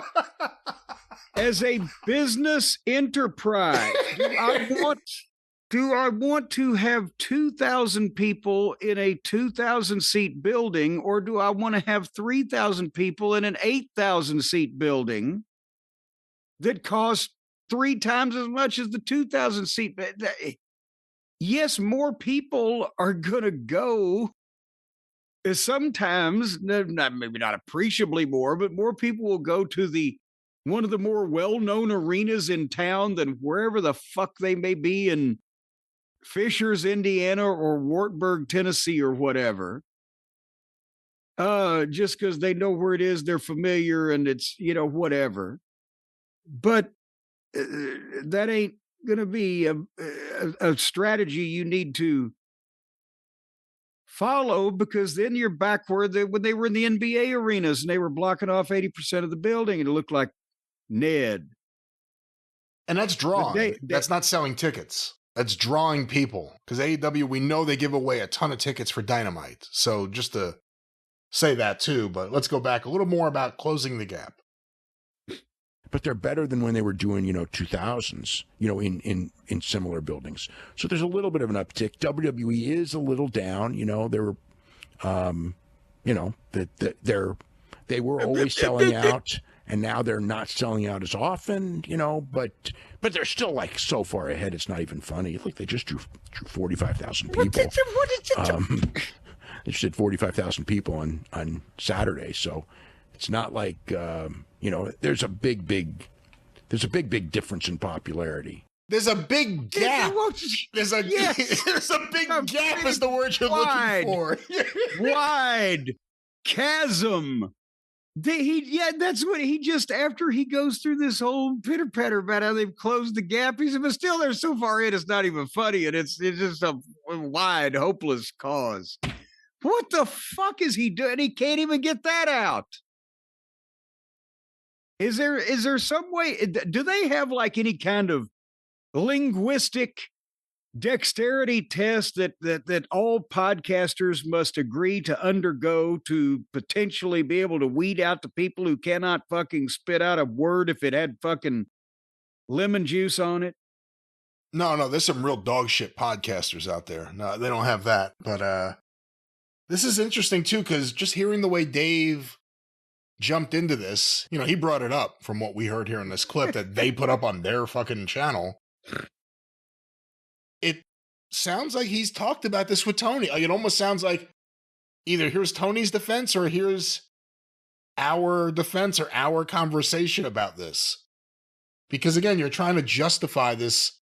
as a business enterprise, do I want to have 2,000 people in a 2,000-seat building, or do I want to have 3,000 people in an 8,000-seat building that costs 3 times as much as the 2,000-seat? Yes, more people are going to go. Sometimes, maybe not appreciably more, but more people will go to one of the more well-known arenas in town than wherever the fuck they may be in Fishers, Indiana, or Wartburg, Tennessee, or whatever. Just because they know where it is, they're familiar, and it's, whatever. But that ain't going to be a strategy you need to follow, because then you're back when they were in the NBA arenas and they were blocking off 80% of the building and it looked like Ned. And that's drawing. That's not selling tickets. That's drawing people. Because AEW, we know they give away a ton of tickets for Dynamite. So just to say that too, but let's go back a little more about closing the gap. But they're better than when they were doing, 2000s, in similar buildings. So there's a little bit of an uptick. WWE is a little down, they were, they were always selling out, and now they're not selling out as often, but they're still like so far ahead, it's not even funny. Like they just drew 45,000 people. They just did 45,000 people on Saturday, so it's not like there's a big difference in popularity. There's a big gap. There's a big gap is the word you're looking for. Wide chasm. That's what he just, after he goes through this whole pitter patter about how they've closed the gap, he said, but still they're so far in, it's not even funny, and it's just a wide, hopeless cause. What the fuck is he doing? He can't even get that out. Is there some way? Do they have like any kind of linguistic dexterity test that all podcasters must agree to undergo to potentially be able to weed out the people who cannot fucking spit out a word if it had fucking lemon juice on it? No, there's some real dog shit podcasters out there. No, they don't have that. But This is interesting, too, because just hearing the way Dave jumped into this, you know, he brought it up from what we heard here in this clip that they put up on their fucking channel. It sounds like he's talked about this with Tony. Like, it almost sounds like either here's Tony's defense or here's our defense or our conversation about this. Because again, you're trying to justify this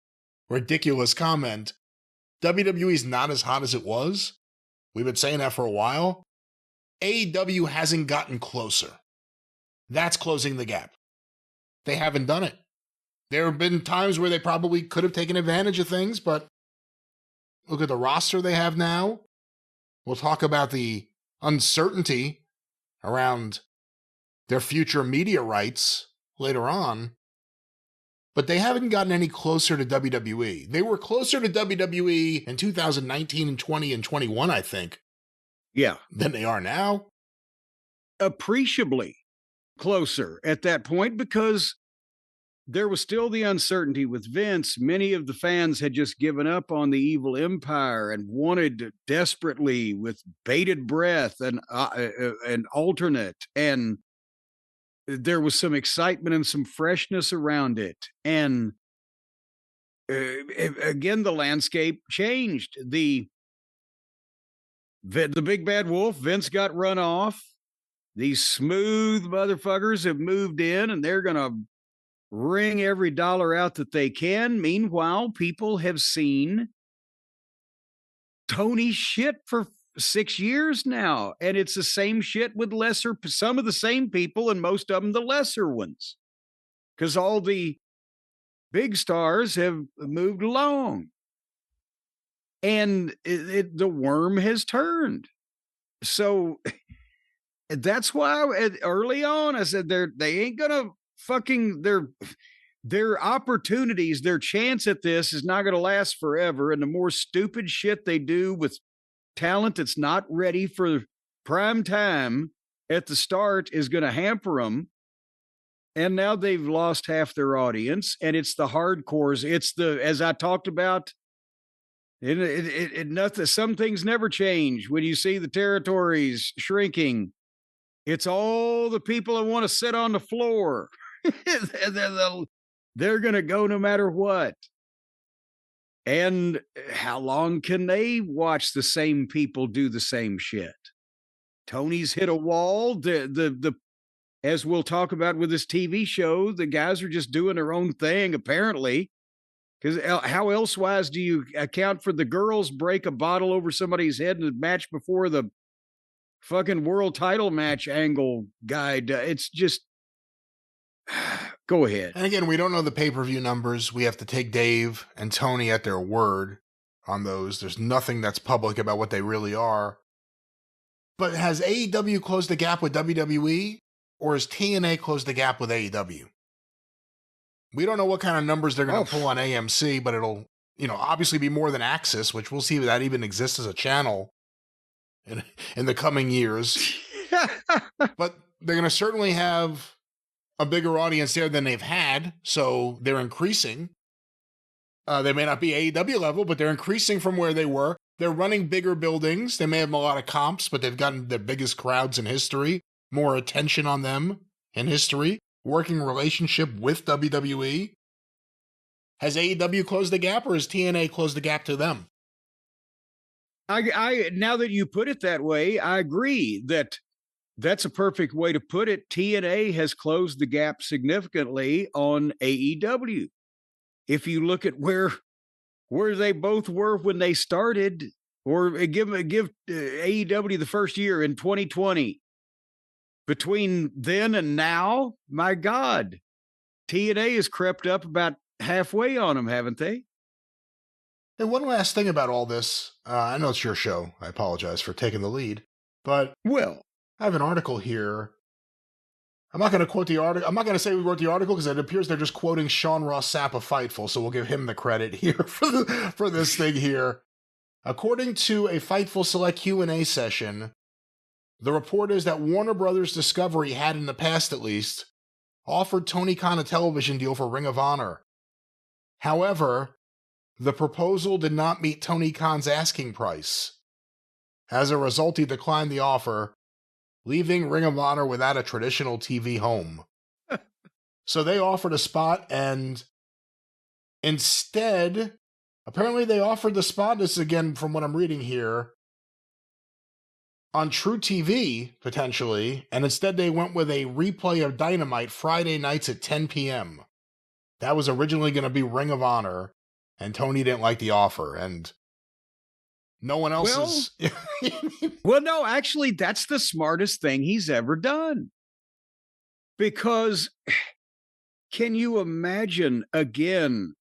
ridiculous comment. WWE's not as hot as it was. We've been saying that for a while. AEW hasn't gotten closer. That's closing the gap. They haven't done it. There have been times where they probably could have taken advantage of things, but look at the roster they have now. We'll talk about the uncertainty around their future media rights later on. But they haven't gotten any closer to WWE. They were closer to WWE in 2019 and 20 and 21, I think. Yeah. Than they are now. Appreciably closer at that point because there was still the uncertainty with Vince. Many of the fans had just given up on the evil empire and wanted desperately with bated breath and an alternate, and there was some excitement and some freshness around it. And again, the landscape changed. The big bad wolf, Vince, got run off. These smooth motherfuckers have moved in and they're going to wring every dollar out that they can. Meanwhile, people have seen Tony's shit for 6 years now, and it's the same shit with some of the same people and most of them the lesser ones, because all the big stars have moved along and the worm has turned. So that's why early on I said they ain't gonna fucking their opportunities, their chance at this is not going to last forever. And the more stupid shit they do with talent that's not ready for prime time at the start is going to hamper them. And now they've lost half their audience, and it's the hardcores. It's as I talked about, nothing. Some things never change. When you see the territories shrinking, it's all the people that want to sit on the floor. They're going to go no matter what. And how long can they watch the same people do the same shit? Tony's hit a wall. As we'll talk about with this TV show, the guys are just doing their own thing, apparently. Because how elsewise do you account for the girls break a bottle over somebody's head in the match before the fucking world title match angle guide? It's just, go ahead. And again, we don't know the pay-per-view numbers. We have to take Dave and Tony at their word on those. There's nothing that's public about what they really are. But has AEW closed the gap with WWE? Or has TNA closed the gap with AEW? We don't know what kind of numbers they're going to pull on AMC, but it'll, obviously be more than Axis, which we'll see if that even exists as a channel in the coming years. But they're going to certainly have a bigger audience there than they've had, so they're increasing. They may not be AEW level, but they're increasing from where they were. They're running bigger buildings. They may have a lot of comps, but they've gotten the biggest crowds in history. More attention on them in history, working relationship with WWE. Has AEW closed the gap, or has TNA closed the gap to them? I now that you put it that way, I agree that that's a perfect way to put it. TNA has closed the gap significantly on AEW. If you look at where they both were when they started, or give AEW the first year in 2020. Between then and now, my God, TNA has crept up about halfway on them, haven't they? And one last thing about all this. I know it's your show. I apologize for taking the lead. But, well, I have an article here. I'm not going to quote the article. I'm not going to say we wrote the article because it appears they're just quoting Sean Ross Sapp of Fightful, so we'll give him the credit here for this thing here. According to a Fightful Select Q&A session, the report is that Warner Brothers Discovery had, in the past at least, offered Tony Khan a television deal for Ring of Honor. However, the proposal did not meet Tony Khan's asking price. As a result, he declined the offer, leaving Ring of Honor without a traditional TV home. So they offered a spot, and instead, apparently they offered the spot, this is again from what I'm reading here, on True TV, potentially, and instead they went with a replay of Dynamite Friday nights at 10 p.m. That was originally going to be Ring of Honor, and Tony didn't like the offer, and no one else is... Well, no, actually, that's the smartest thing he's ever done. Because can you imagine, again,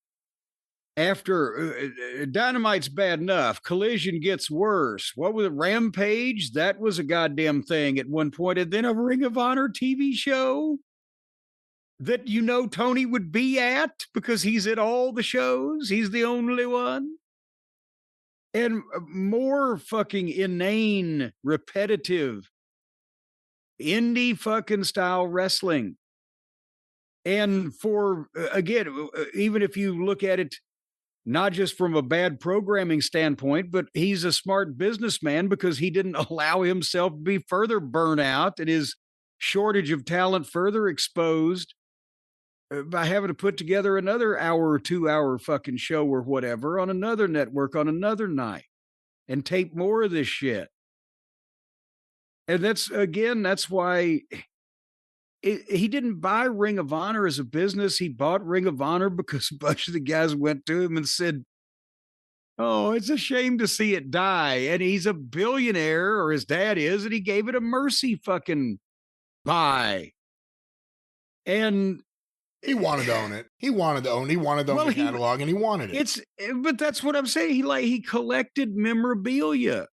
after Dynamite's bad enough, Collision gets worse. What was it, Rampage? That was a goddamn thing at one point. And then a Ring of Honor TV show that Tony would be at because he's at all the shows. He's the only one. And more fucking inane, repetitive, indie fucking style wrestling. And for, again, even if you look at it, not just from a bad programming standpoint, but he's a smart businessman because he didn't allow himself to be further burnt out and his shortage of talent further exposed by having to put together another hour or 2 hour fucking show or whatever on another network on another night and tape more of this shit. And that's why he didn't buy Ring of Honor as a business. He bought Ring of Honor because a bunch of the guys went to him and said, "Oh, it's a shame to see it die." And he's a billionaire, or his dad is, and he gave it a mercy fucking buy. And he wanted to own it. He wanted to own the catalog, and he wanted it. But that's what I'm saying. He collected memorabilia.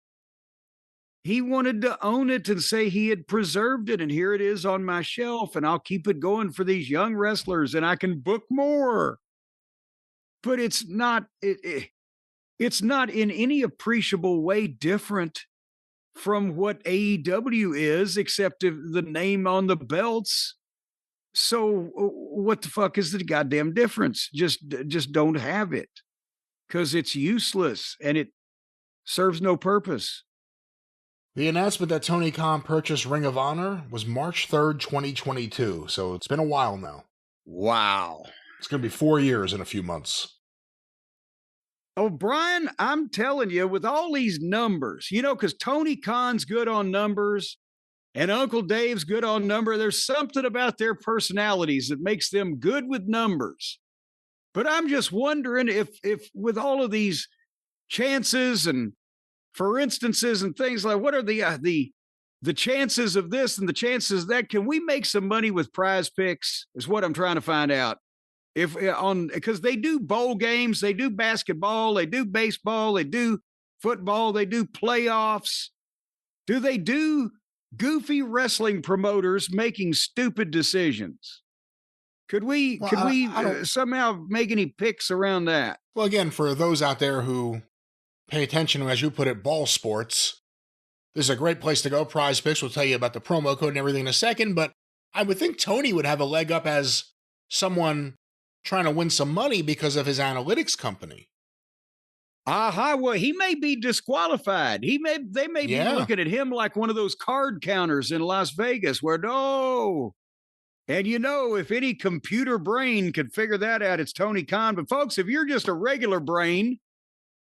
He wanted to own it and say he had preserved it, and here it is on my shelf, and I'll keep it going for these young wrestlers, and I can book more. But it's not it's not in any appreciable way different from what AEW is, except the name on the belts. So what the fuck is the goddamn difference? Just don't have it, because it's useless and it serves no purpose. The announcement that Tony Khan purchased Ring of Honor was March 3rd, 2022, so it's been a while now. Wow. It's going to be 4 years in a few months. Oh, Brian, I'm telling you, with all these numbers, because Tony Khan's good on numbers and Uncle Dave's good on number, there's something about their personalities that makes them good with numbers. But I'm just wondering if with all of these chances and for instances and things like, what are the chances of this and the chances of that? Can we make some money with Prize Picks? Is what I'm trying to find out. Because they do bowl games, they do basketball, they do baseball, they do football, they do playoffs. Do they do goofy wrestling promoters making stupid decisions? Could we somehow make any picks around that? Well, again, for those out there who pay attention to, as you put it, ball sports, this is a great place to go. Prize Picks will tell you about the promo code and everything in a second, but I would think Tony would have a leg up as someone trying to win some money because of his analytics company. Well, he may be disqualified. They may be looking at him like one of those card counters in Las Vegas where, no. And if any computer brain could figure that out, it's Tony Khan. But folks, if you're just a regular brain,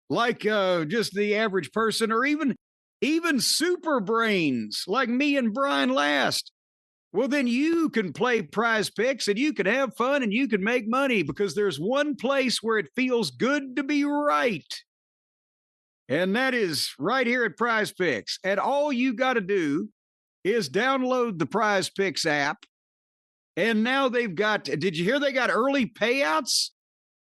like just the average person, or even super brains like me and Brian Last, well, then you can play Prize Picks and you can have fun and you can make money, because there's one place where it feels good to be right. And that is right here at Prize Picks. And all you got to do is download the Prize Picks app. And now they've got, did you hear they got early payouts?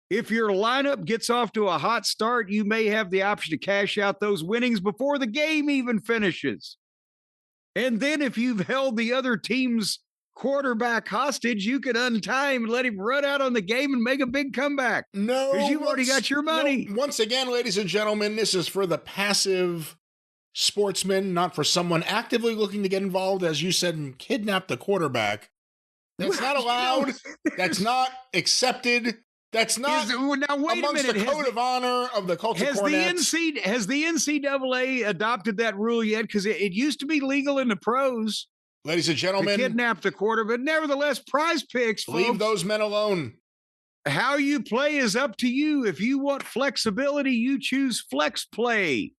If your lineup gets off to a hot start, you may have the option to cash out those winnings before the game even finishes. And then if you've held the other team's quarterback hostage, you can untie him and let him run out on the game and make a big comeback. No. Because you've already got your money. No, once again, ladies and gentlemen, this is for the passive sportsman, not for someone actively looking to get involved, as you said, and kidnap the quarterback. That's not allowed. That's not accepted. That's not. Now wait a minute. The code of honor of the culture. Has the NCAA adopted that rule yet? Because it used to be legal in the pros. Ladies and gentlemen, to kidnap the quarter, but nevertheless, Prize Picks. Leave folks, those men alone. How you play is up to you. If you want flexibility, you choose Flex Play,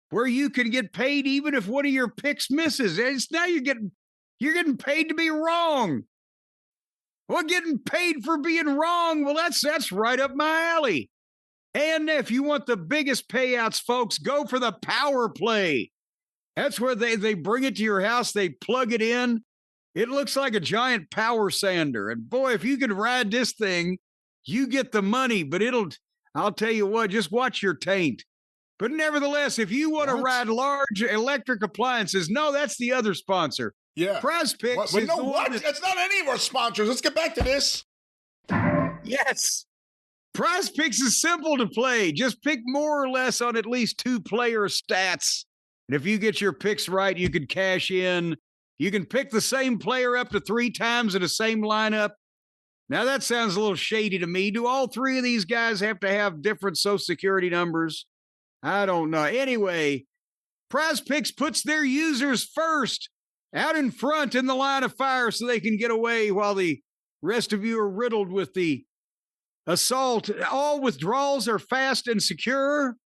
where you can get paid even if one of your picks misses. Now you're getting paid to be wrong. Well, getting paid for being wrong, well, that's right up my alley. And if you want the biggest payouts, folks, go for the Power Play. That's where they bring it to your house. They plug it in. It looks like a giant power sander. And boy, if you can ride this thing, you get the money. But I'll tell you what, just watch your taint. But nevertheless, if you want to ride large electric appliances, no, that's the other sponsor. Yeah. Prize Picks. But no, what? That's not any of our sponsors. Let's get back to this. Yes. Prize Picks is simple to play. Just pick more or less on at least 2 player stats. And if you get your picks right, you can cash in. You can pick the same player up to 3 times in the same lineup. Now, that sounds a little shady to me. Do all 3 of these guys have to have different Social Security numbers? I don't know. Anyway, Prize Picks puts their users first, out in front in the line of fire so they can get away while the rest of you are riddled with the assault. All withdrawals are fast and secure,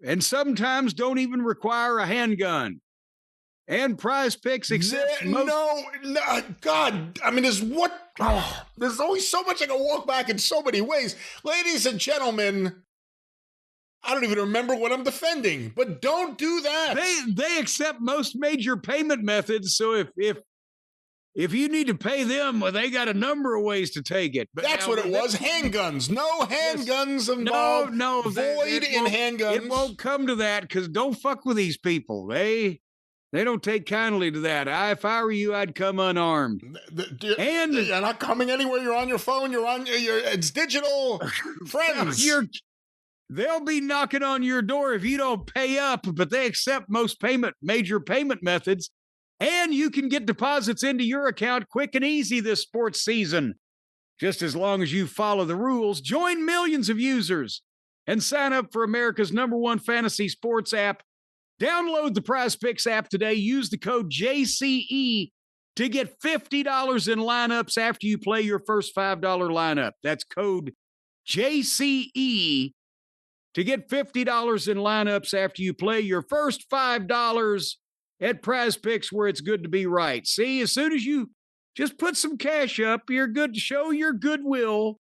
and sometimes don't even require a handgun. And Prize Picks accepts no, God, I mean, there's always so much I can walk back in so many ways. Ladies and gentlemen, I don't even remember what I'm defending, but don't do that. They accept most major payment methods, so if you need to pay them, well, they got a number of ways to take it. But that's what it was. Handguns. No handguns involved. No. Void in handguns. It won't come to that because don't fuck with these people. They don't take kindly to that. If I were you, I'd come unarmed. And you're not coming anywhere. You're on your phone. It's digital. Friends. They'll be knocking on your door if you don't pay up, but they accept most major payment methods. And you can get deposits into your account quick and easy this sports season. Just as long as you follow the rules, join millions of users and sign up for America's #1 fantasy sports app. Download the Prize Picks app today. Use the code JCE to get $50 in lineups after you play your first $5 lineup. That's code JCE to get $50 in lineups after you play your first $5 at Prize Picks, where it's good to be right. See, as soon as you just put some cash up, you're good to show your goodwill,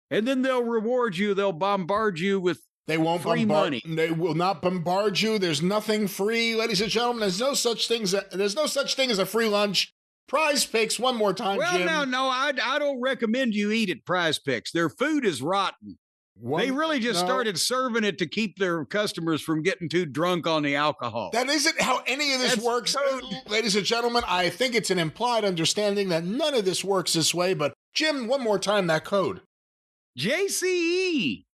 and then they'll reward you. They'll bombard you with free money. They will not bombard you. There's nothing free, ladies and gentlemen. There's no such thing as a free lunch. Prize Picks, one more time, Jim. Well, no, I don't recommend you eat at Prize Picks. Their food is rotten. They really just started serving it to keep their customers from getting too drunk on the alcohol. That isn't how any of this works. Ladies and gentlemen, I think it's an implied understanding that none of this works this way. But, Jim, one more time, that code. JCE.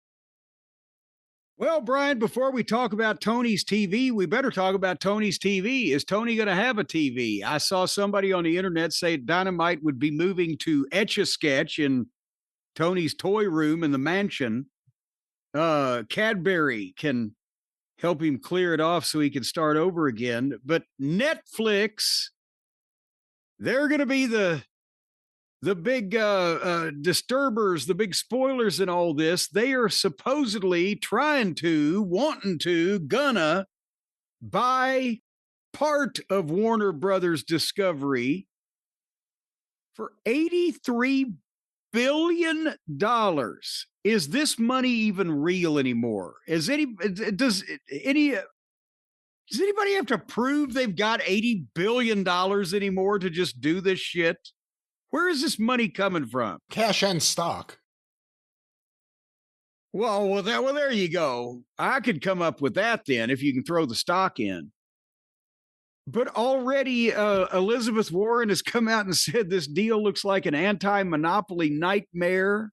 Well, Brian, before we talk about Tony's TV, we better talk about Tony's TV. Is Tony going to have a TV? I saw somebody on the internet say Dynamite would be moving to Etch-a-Sketch in Tony's toy room in the mansion. Cadbury can help him clear it off so he can start over again. But Netflix, they're going to be the big disturbers, the big spoilers in all this. They are supposedly gonna buy part of Warner Brothers Discovery for $83 billion. Is this money even real anymore? Does anybody have to prove they've got $80 billion anymore to just do this shit? Where is this money coming from? Cash and stock. Well, there you go. I could come up with that then if you can throw the stock in. But already Elizabeth Warren has come out and said this deal looks like an anti-monopoly nightmare.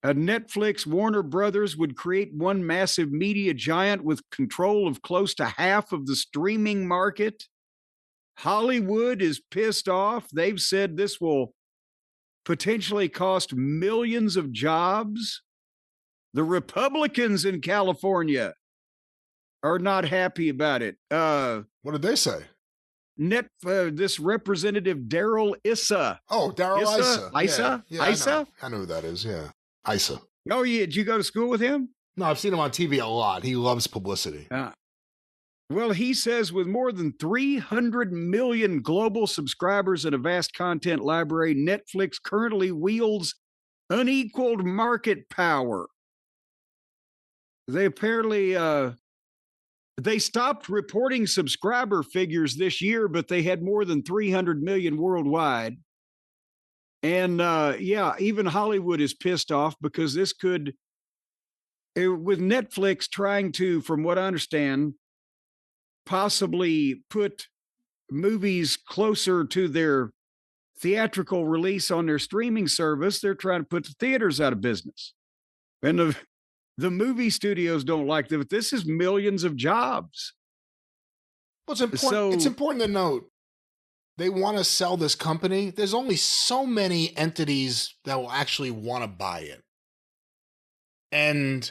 Netflix, Warner Brothers would create one massive media giant with control of close to half of the streaming market. Hollywood is pissed off. They've said this will potentially cost millions of jobs. The Republicans in California are not happy about it. What did they say? This Representative Daryl Issa. Oh, Daryl Issa. Issa? Yeah, Issa? I know who that is, yeah. Issa. Oh, yeah. Did you go to school with him? No, I've seen him on TV a lot. He loves publicity. Well, he says with more than 300 million global subscribers and a vast content library, Netflix currently wields unequaled market power. They apparently they stopped reporting subscriber figures this year, but they had more than 300 million worldwide. And even Hollywood is pissed off because this could, with Netflix trying to, from what I understand, possibly put movies closer to their theatrical release on their streaming service, they're trying to put the theaters out of business. And the movie studios don't like that. This is millions of jobs. Well, it's important to note, they want to sell this company. There's only so many entities that will actually want to buy it. And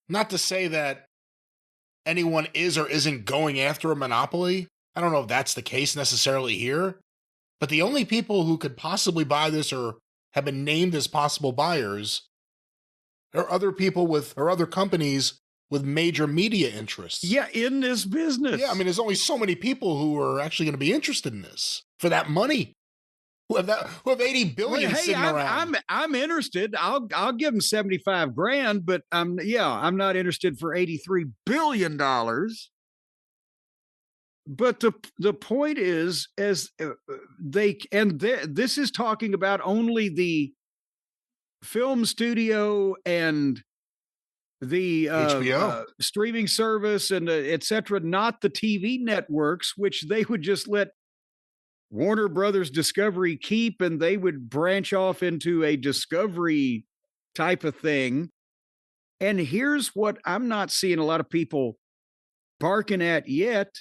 not to say that anyone is or isn't going after a monopoly. I don't know if that's the case necessarily here. But the only people who could possibly buy this or have been named as possible buyers are other people or other companies with major media interests. Yeah, in this business. Yeah, I mean, there's only so many people who are actually going to be interested in this for that money. Who have $80 billion sitting around. I'm interested. I'll give them $75,000, but I'm not interested for $83 billion. But the point is, this is talking about only the film studio and the HBO streaming service and et cetera, not the TV networks, which they would just let Warner Brothers Discovery keep, and they would branch off into a Discovery type of thing. And here's what I'm not seeing a lot of people barking at yet.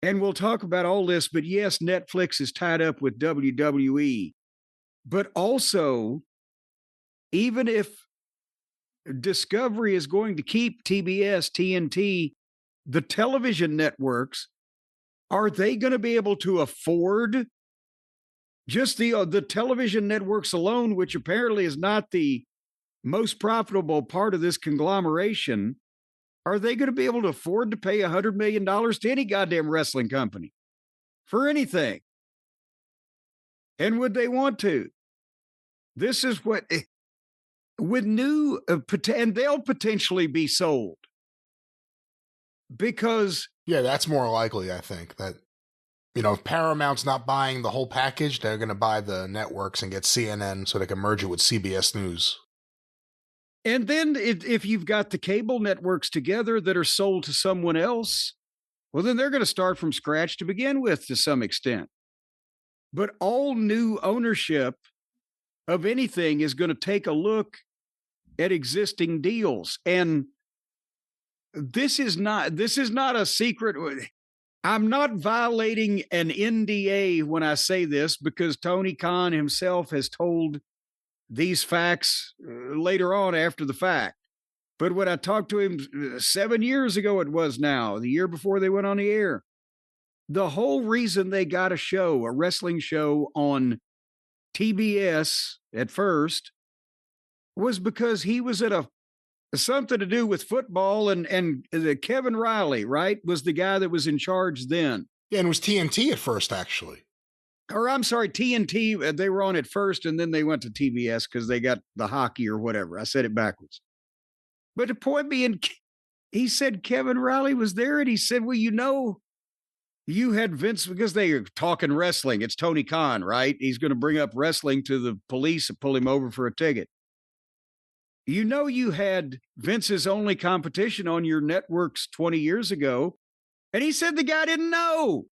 And we'll talk about all this, but yes, Netflix is tied up with WWE. But also, even if Discovery is going to keep TBS, TNT, the television networks, are they going to be able to afford just the television networks alone, which apparently is not the most profitable part of this conglomeration? Are they going to be able to afford to pay $100 million to any goddamn wrestling company for anything? And would they want to? This is what, with new, and they'll potentially be sold. Because... Yeah, that's more likely, I think. That, if Paramount's not buying the whole package, they're going to buy the networks and get CNN so they can merge it with CBS News. And then if you've got the cable networks together that are sold to someone else, well, then they're going to start from scratch to begin with to some extent. But all new ownership of anything is going to take a look at existing deals. And this is not a secret. I'm not violating an NDA when I say this, because Tony Khan himself has told these facts later on after the fact. But when I talked to him 7 years ago, it was now, the year before they went on the air, the whole reason they got a wrestling show on TBS at first, was because he was at something to do with football, and Kevin Riley, right, was the guy that was in charge then. Yeah, and it was TNT at first, actually. Or I'm sorry, TNT, they were on it first, and then they went to TBS because they got the hockey or whatever. I said it backwards. But the point being, he said Kevin Riley was there, and he said, well, you had Vince, because they are talking wrestling. It's Tony Khan, right? He's going to bring up wrestling to the police and pull him over for a ticket. You had Vince's only competition on your networks 20 years ago, and he said the guy didn't know.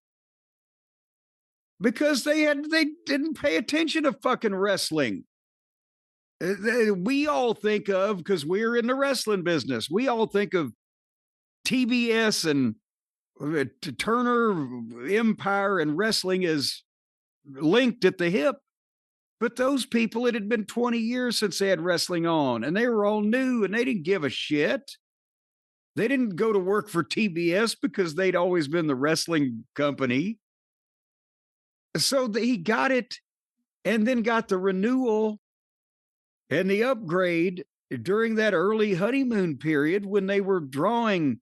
Because they didn't pay attention to fucking wrestling. We all think of, because we're in the wrestling business, we all think of TBS and Turner Empire and wrestling as linked at the hip. But those people, it had been 20 years since they had wrestling on, and they were all new, and they didn't give a shit. They didn't go to work for TBS because they'd always been the wrestling company. So he got it and then got the renewal and the upgrade during that early honeymoon period when they were drawing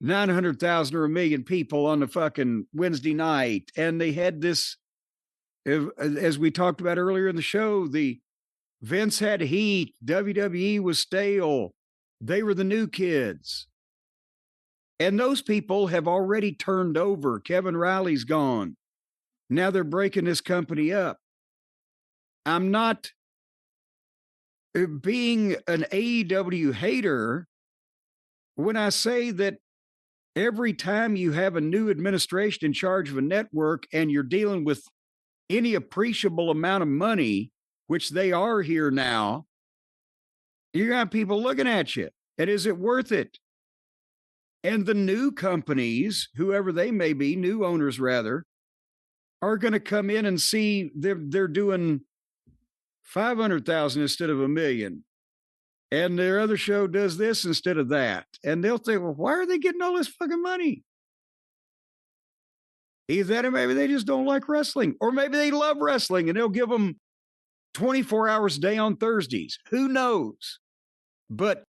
900,000 or 1 million people on the fucking Wednesday night. And they had this, as we talked about earlier in the show, the Vince had heat, WWE was stale, they were the new kids. And those people have already turned over. Kevin Riley's gone. Now they're breaking this company up. I'm not being an AEW hater when I say that every time you have a new administration in charge of a network and you're dealing with any appreciable amount of money, which they are here now, you got people looking at you. And is it worth it? And the new companies, whoever they may be, new owners rather, are going to come in and see they're doing 500,000 instead of 1 million. And their other show does this instead of that. And they'll think, well, why are they getting all this fucking money? Either that or maybe they just don't like wrestling. Or maybe they love wrestling and they'll give them 24 hours a day on Thursdays. Who knows? But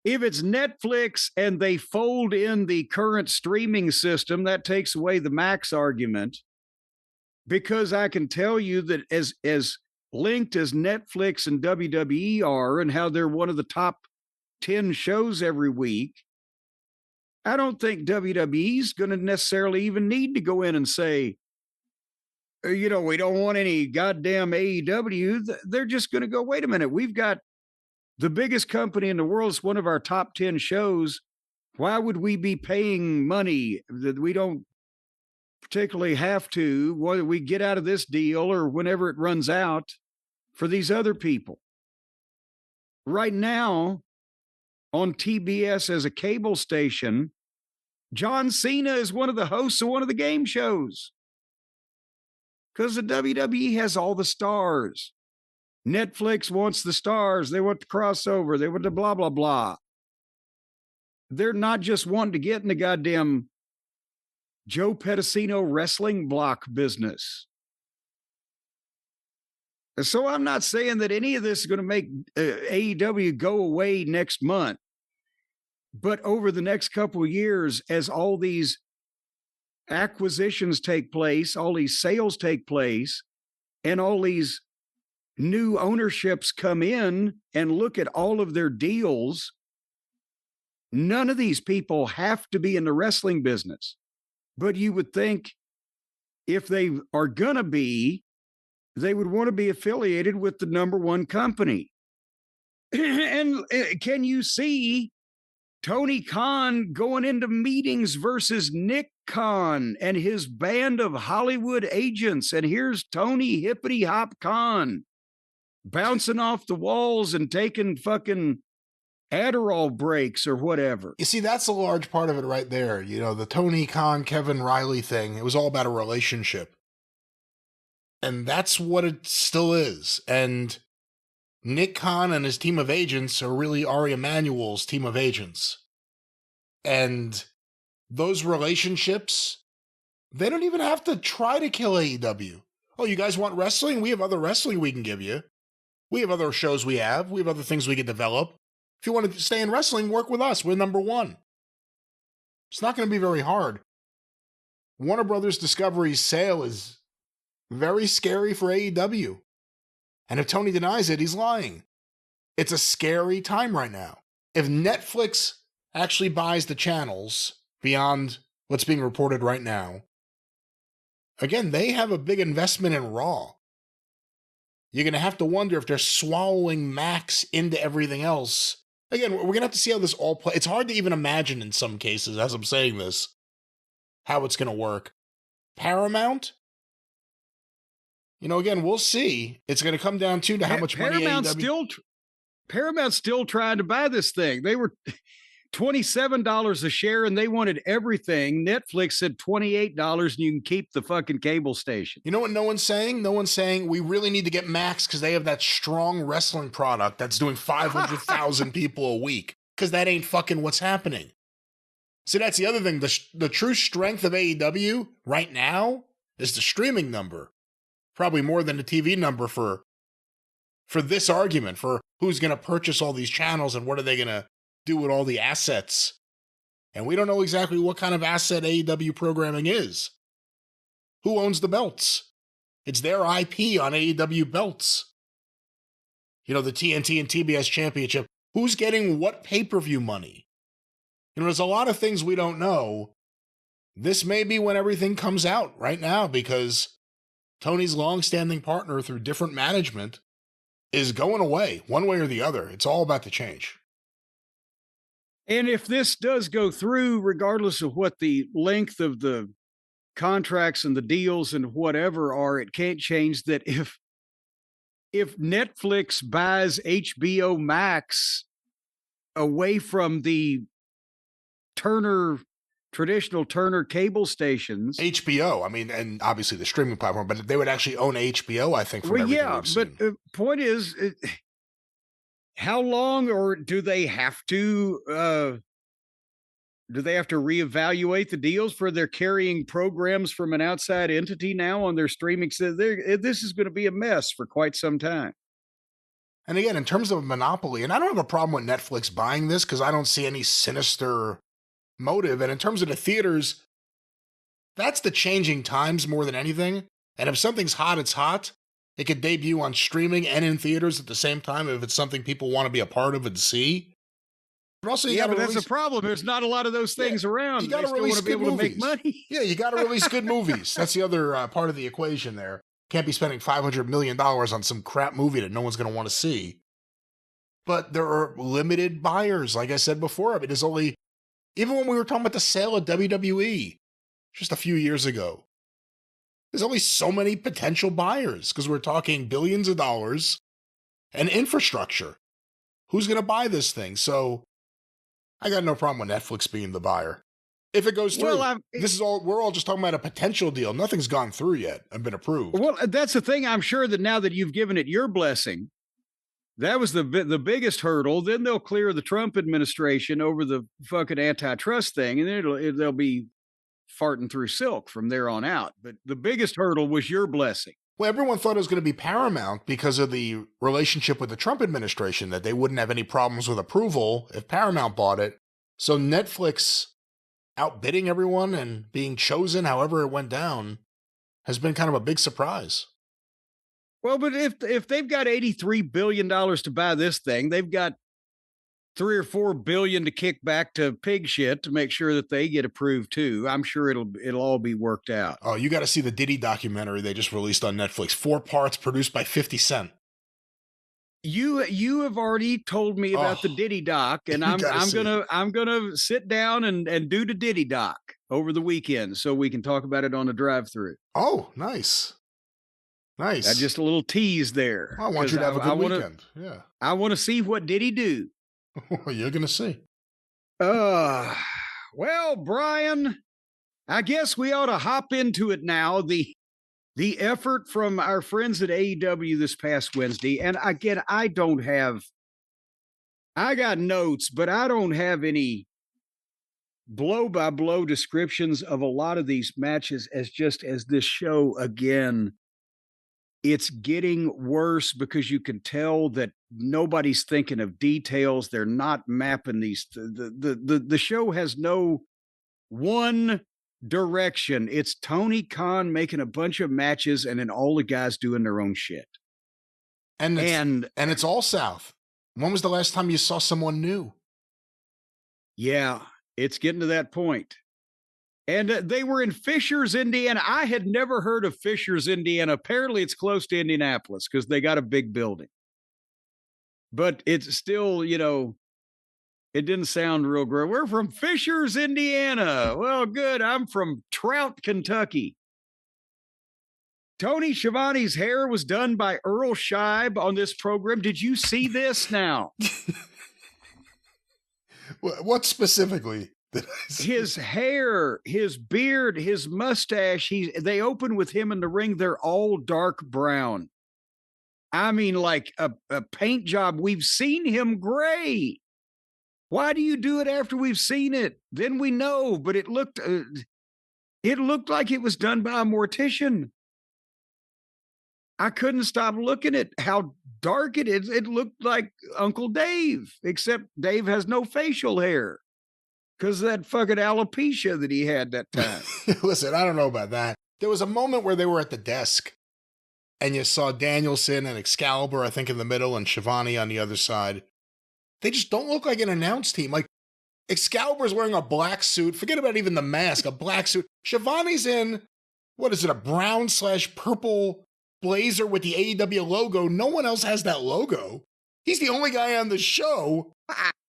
if it's Netflix and they fold in the current streaming system, that takes away the Max argument. Because I can tell you that as linked as Netflix and WWE are and how they're one of the top 10 shows every week, I don't think WWE's going to necessarily even need to go in and say, we don't want any goddamn AEW. They're just going to go, wait a minute, we've got the biggest company in the world. Is one of our top 10 shows. Why would we be paying money that we don't particularly have to, whether we get out of this deal or whenever it runs out, for these other people? Right now, on TBS as a cable station, John Cena is one of the hosts of one of the game shows. Because the WWE has all the stars. Netflix wants the stars. They want the crossover. They want the blah, blah, blah. They're not just wanting to get in the goddamn Joe Pedicino wrestling block business. So I'm not saying that any of this is going to make AEW go away next month. But over the next couple of years, as all these acquisitions take place, all these sales take place, and all these new ownerships come in and look at all of their deals, none of these people have to be in the wrestling business. But you would think if they are going to be, they would want to be affiliated with the number one company. And can you see Tony Khan going into meetings versus Nick Khan and his band of Hollywood agents? And here's Tony Hippity Hop Khan bouncing off the walls and taking fucking Adderall breaks or whatever. You see, that's a large part of it right there. The Tony Khan, Kevin Riley thing, it was all about a relationship. And that's what it still is. And Nick Khan and his team of agents are really Ari Emanuel's team of agents. And those relationships, they don't even have to try to kill AEW. Oh, you guys want wrestling? We have other wrestling we can give you. We have other shows we have other things we can develop. If you want to stay in wrestling, work with us. We're number one. It's not going to be very hard. Warner Brothers Discovery's sale is very scary for AEW. And if Tony denies it, he's lying. It's a scary time right now. If Netflix actually buys the channels beyond what's being reported right now, again, they have a big investment in Raw. You're going to have to wonder if they're swallowing Max into everything else. Again, we're going to have to see how this all plays. It's hard to even imagine in some cases, as I'm saying this, how it's going to work. Paramount? Again, we'll see. It's going to come down to how much money AEW... Paramount's still trying to buy this thing. $27 a share, and they wanted everything. Netflix said $28, and you can keep the fucking cable station. You know what no one's saying? No one's saying we really need to get Max because they have that strong wrestling product that's doing 500,000 people a week, because that ain't fucking what's happening. See, that's the other thing. The true strength of AEW right now is the streaming number. Probably more than the TV number for this argument, for who's going to purchase all these channels and what are they going to do with all the assets. And we don't know exactly what kind of asset AEW programming is. Who owns the belts? It's their IP on AEW belts. You know, the TNT and TBS championship. Who's getting what pay-per-view money? You know, there's a lot of things we don't know. This may be when everything comes out right now, because Tony's long-standing partner through different management is going away one way or the other. It's all about to change. And if this does go through, regardless of what the length of the contracts and the deals and whatever are, it can't change that if Netflix buys HBO Max away from the traditional Turner cable stations. HBO, I mean, and obviously the streaming platform, but they would actually own HBO, I think, from everything we've seen. But point is, how long, or do they have to reevaluate the deals for their carrying programs from an outside entity now on their streaming? So this is going to be a mess for quite some time. And again, in terms of a monopoly, and I don't have a problem with Netflix buying this because I don't see any sinister motive. And in terms of the theaters, that's the changing times more than anything. And if something's hot, it's hot. It could debut on streaming and in theaters at the same time if it's something people want to be a part of and see. But also, but that's a problem. There's not a lot of those things around. You got to release good movies. To make money. Yeah, you got to release good movies. That's the other part of the equation there. Can't be spending $500 million on some crap movie that no one's going to want to see. But there are limited buyers, like I said before. I mean, there's only... Even when we were talking about the sale of WWE just a few years ago, there's only so many potential buyers because we're talking billions of dollars and infrastructure. Who's going to buy this thing? So I got no problem with Netflix being the buyer. If it goes through, we're all just talking about a potential deal. Nothing's gone through yet and been approved. Well, that's the thing. I'm sure that now that you've given it your blessing, that was the biggest hurdle. Then they'll clear the Trump administration over the fucking antitrust thing, and then they'll be farting through silk from there on out. But the biggest hurdle was your blessing. Well, everyone thought it was going to be Paramount because of the relationship with the Trump administration, that they wouldn't have any problems with approval if Paramount bought it. So Netflix outbidding everyone and being chosen however it went down has been kind of a big surprise. Well, but if they've got $83 billion to buy this thing, they've got $3 or $4 billion to kick back to pig shit to make sure that they get approved too. I'm sure it'll all be worked out. Oh, you got to see the Diddy documentary they just released on Netflix. 4 parts produced by 50 Cent. You have already told me about the Diddy doc, and I'm gonna sit down and do the Diddy doc over the weekend so we can talk about it on the drive-through. Oh, nice. Nice. Just a little tease there. I want you to have a good weekend. Yeah. I want to see what did he do. You're going to see. Well, Brian, I guess we ought to hop into it now. The effort from our friends at AEW this past Wednesday, and again, I got notes, but I don't have any blow-by-blow descriptions of a lot of these matches as this show again. It's getting worse because you can tell that nobody's thinking of details. They're not mapping these. The show has no one direction. It's Tony Khan making a bunch of matches and then all the guys doing their own shit. And it's all South. When was the last time you saw someone new? Yeah, it's getting to that point. And they were in Fishers, Indiana. I had never heard of Fishers, Indiana. Apparently, it's close to Indianapolis because they got a big building. But it's still, it didn't sound real great. We're from Fishers, Indiana. Well, good. I'm from Trout, Kentucky. Tony Schiavone's hair was done by Earl Scheib on this program. Did you see this now? What specifically? His hair, his beard, his mustache. They open with him in the ring. They're all dark brown. I mean, like a paint job. We've seen him gray. Why do you do it after we've seen it? Then we know. But it looked like it was done by a mortician. I couldn't stop looking at how dark it is. It looked like Uncle Dave, except Dave has no facial hair because of that fucking alopecia that he had that time. Listen, I don't know about that. There was a moment where they were at the desk and you saw Danielson and Excalibur, I think, in the middle and Shivani on the other side. They just don't look like an announce team. Like, Excalibur's wearing a black suit. Forget about even the mask, a black suit. Shivani's in, what is it, a brown/purple blazer with the AEW logo. No one else has that logo. He's the only guy on the show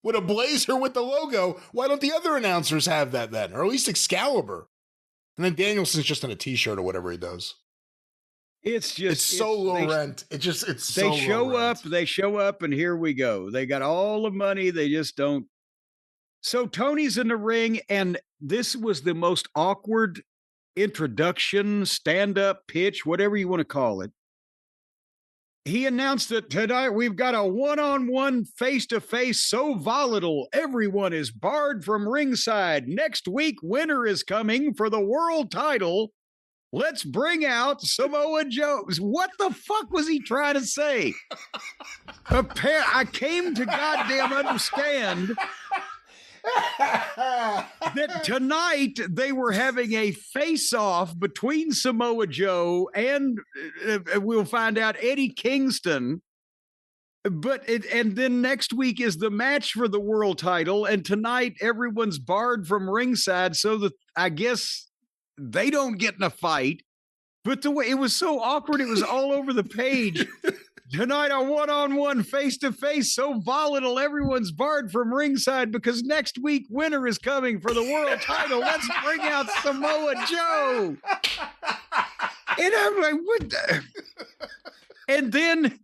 with a blazer with the logo. Why don't the other announcers have that then? Or at least Excalibur. And then Danielson's just in a t-shirt or whatever he does. It's so low rent. They show up and here we go. They got all the money. They just don't. So Tony's in the ring, and this was the most awkward introduction, stand-up pitch, whatever you want to call it. He announced that tonight we've got a one-on-one face-to-face so volatile everyone is barred from ringside. Next week, winner is coming for the world title. Let's bring out Samoa Joe. What the fuck was he trying to say? I came to goddamn understand that tonight they were having a face-off between Samoa Joe and we'll find out Eddie Kingston. And then next week is the match for the world title, and tonight everyone's barred from ringside so that I guess they don't get in a fight. But the way it was so awkward, it was all over the page. Tonight, a one-on-one, face-to-face, so volatile, everyone's barred from ringside because next week, winner is coming for the world title. Let's bring out Samoa Joe. And I'm like, what the? And then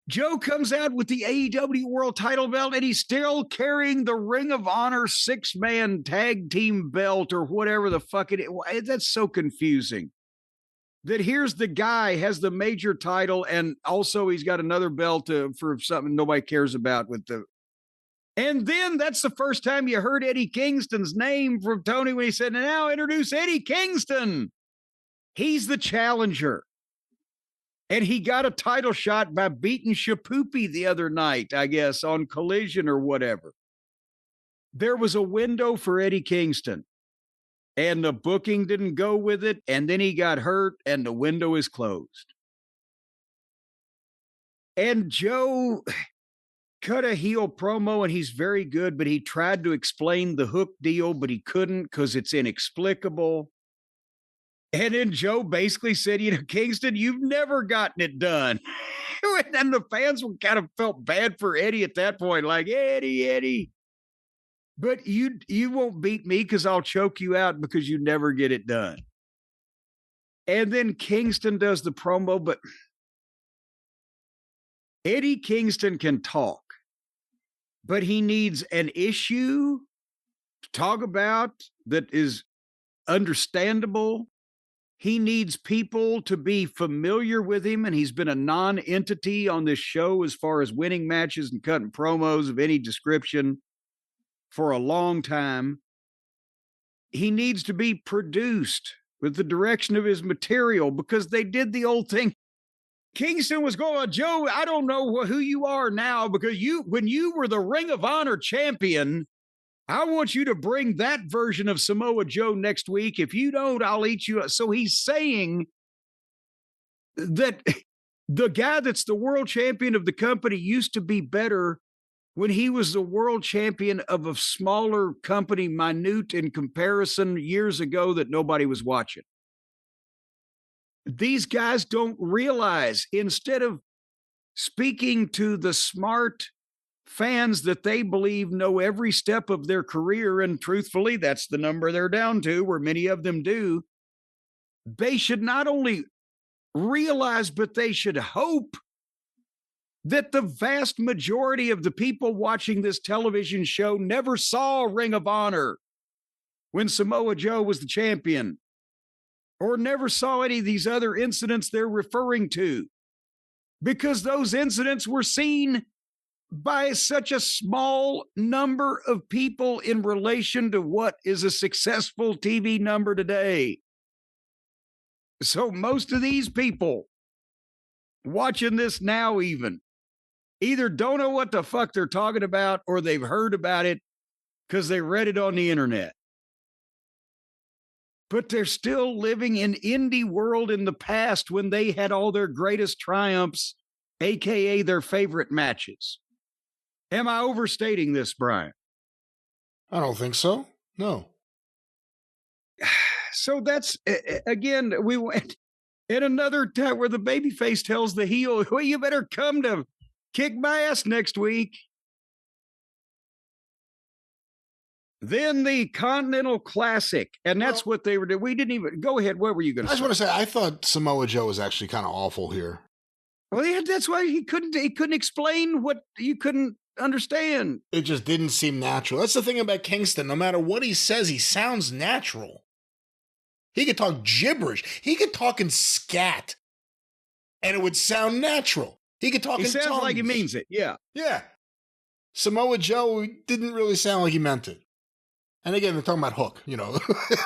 Joe comes out with the AEW world title belt, and he's still carrying the Ring of Honor 6-man tag team belt or whatever the fuck it is. That's so confusing. That here's the guy has the major title, and also he's got another belt for something nobody cares about with the. And then that's the first time you heard Eddie Kingston's name from Tony when he said, "Now introduce Eddie Kingston. He's the challenger." And he got a title shot by beating Shapoopy the other night, I guess, on Collision or whatever. There was a window for Eddie Kingston. And the booking didn't go with it, and then he got hurt, and the window is closed. And Joe cut a heel promo, and he's very good, but he tried to explain the hook deal, but he couldn't because it's inexplicable. And then Joe basically said, Kingston, you've never gotten it done. And the fans kind of felt bad for Eddie at that point, like, Eddie. But you won't beat me because I'll choke you out because you never get it done. And then Kingston does the promo, but Eddie Kingston can talk, but he needs an issue to talk about that is understandable. He needs people to be familiar with him, and he's been a non-entity on this show as far as winning matches and cutting promos of any description for a long time. He needs to be produced with the direction of his material because they did the old thing. Kingston was going, Joe, I don't know who you are now because when you were the Ring of Honor champion, I want you to bring that version of Samoa Joe next week. If you don't, I'll eat you. So he's saying that the guy that's the world champion of the company used to be better when he was the world champion of a smaller company, minute in comparison years ago that nobody was watching. These guys don't realize, instead of speaking to the smart fans that they believe know every step of their career, and truthfully, that's the number they're down to, where many of them do, they should not only realize, but they should hope that the vast majority of the people watching this television show never saw Ring of Honor when Samoa Joe was the champion, or never saw any of these other incidents they're referring to, because those incidents were seen by such a small number of people in relation to what is a successful TV number today. So most of these people watching this now either don't know what the fuck they're talking about, or they've heard about it because they read it on the internet. But they're still living in indie world in the past when they had all their greatest triumphs, AKA their favorite matches. Am I overstating this, Brian? I don't think so. No. So that's, again, we went in another time where the babyface tells the heel, well, you better come to kick my ass next week. Then the Continental Classic, and that's what they were doing. We didn't even, go ahead, what were you going to say? I just want to say, I thought Samoa Joe was actually kind of awful here. Well, yeah, that's why he couldn't explain what you couldn't understand. It just didn't seem natural. That's the thing about Kingston. No matter what he says, he sounds natural. He could talk gibberish. He could talk in scat, and it would sound natural. He could talk in tongues. He sounds like he means it, yeah. Yeah. Samoa Joe didn't really sound like he meant it. And again, they're talking about Hook, I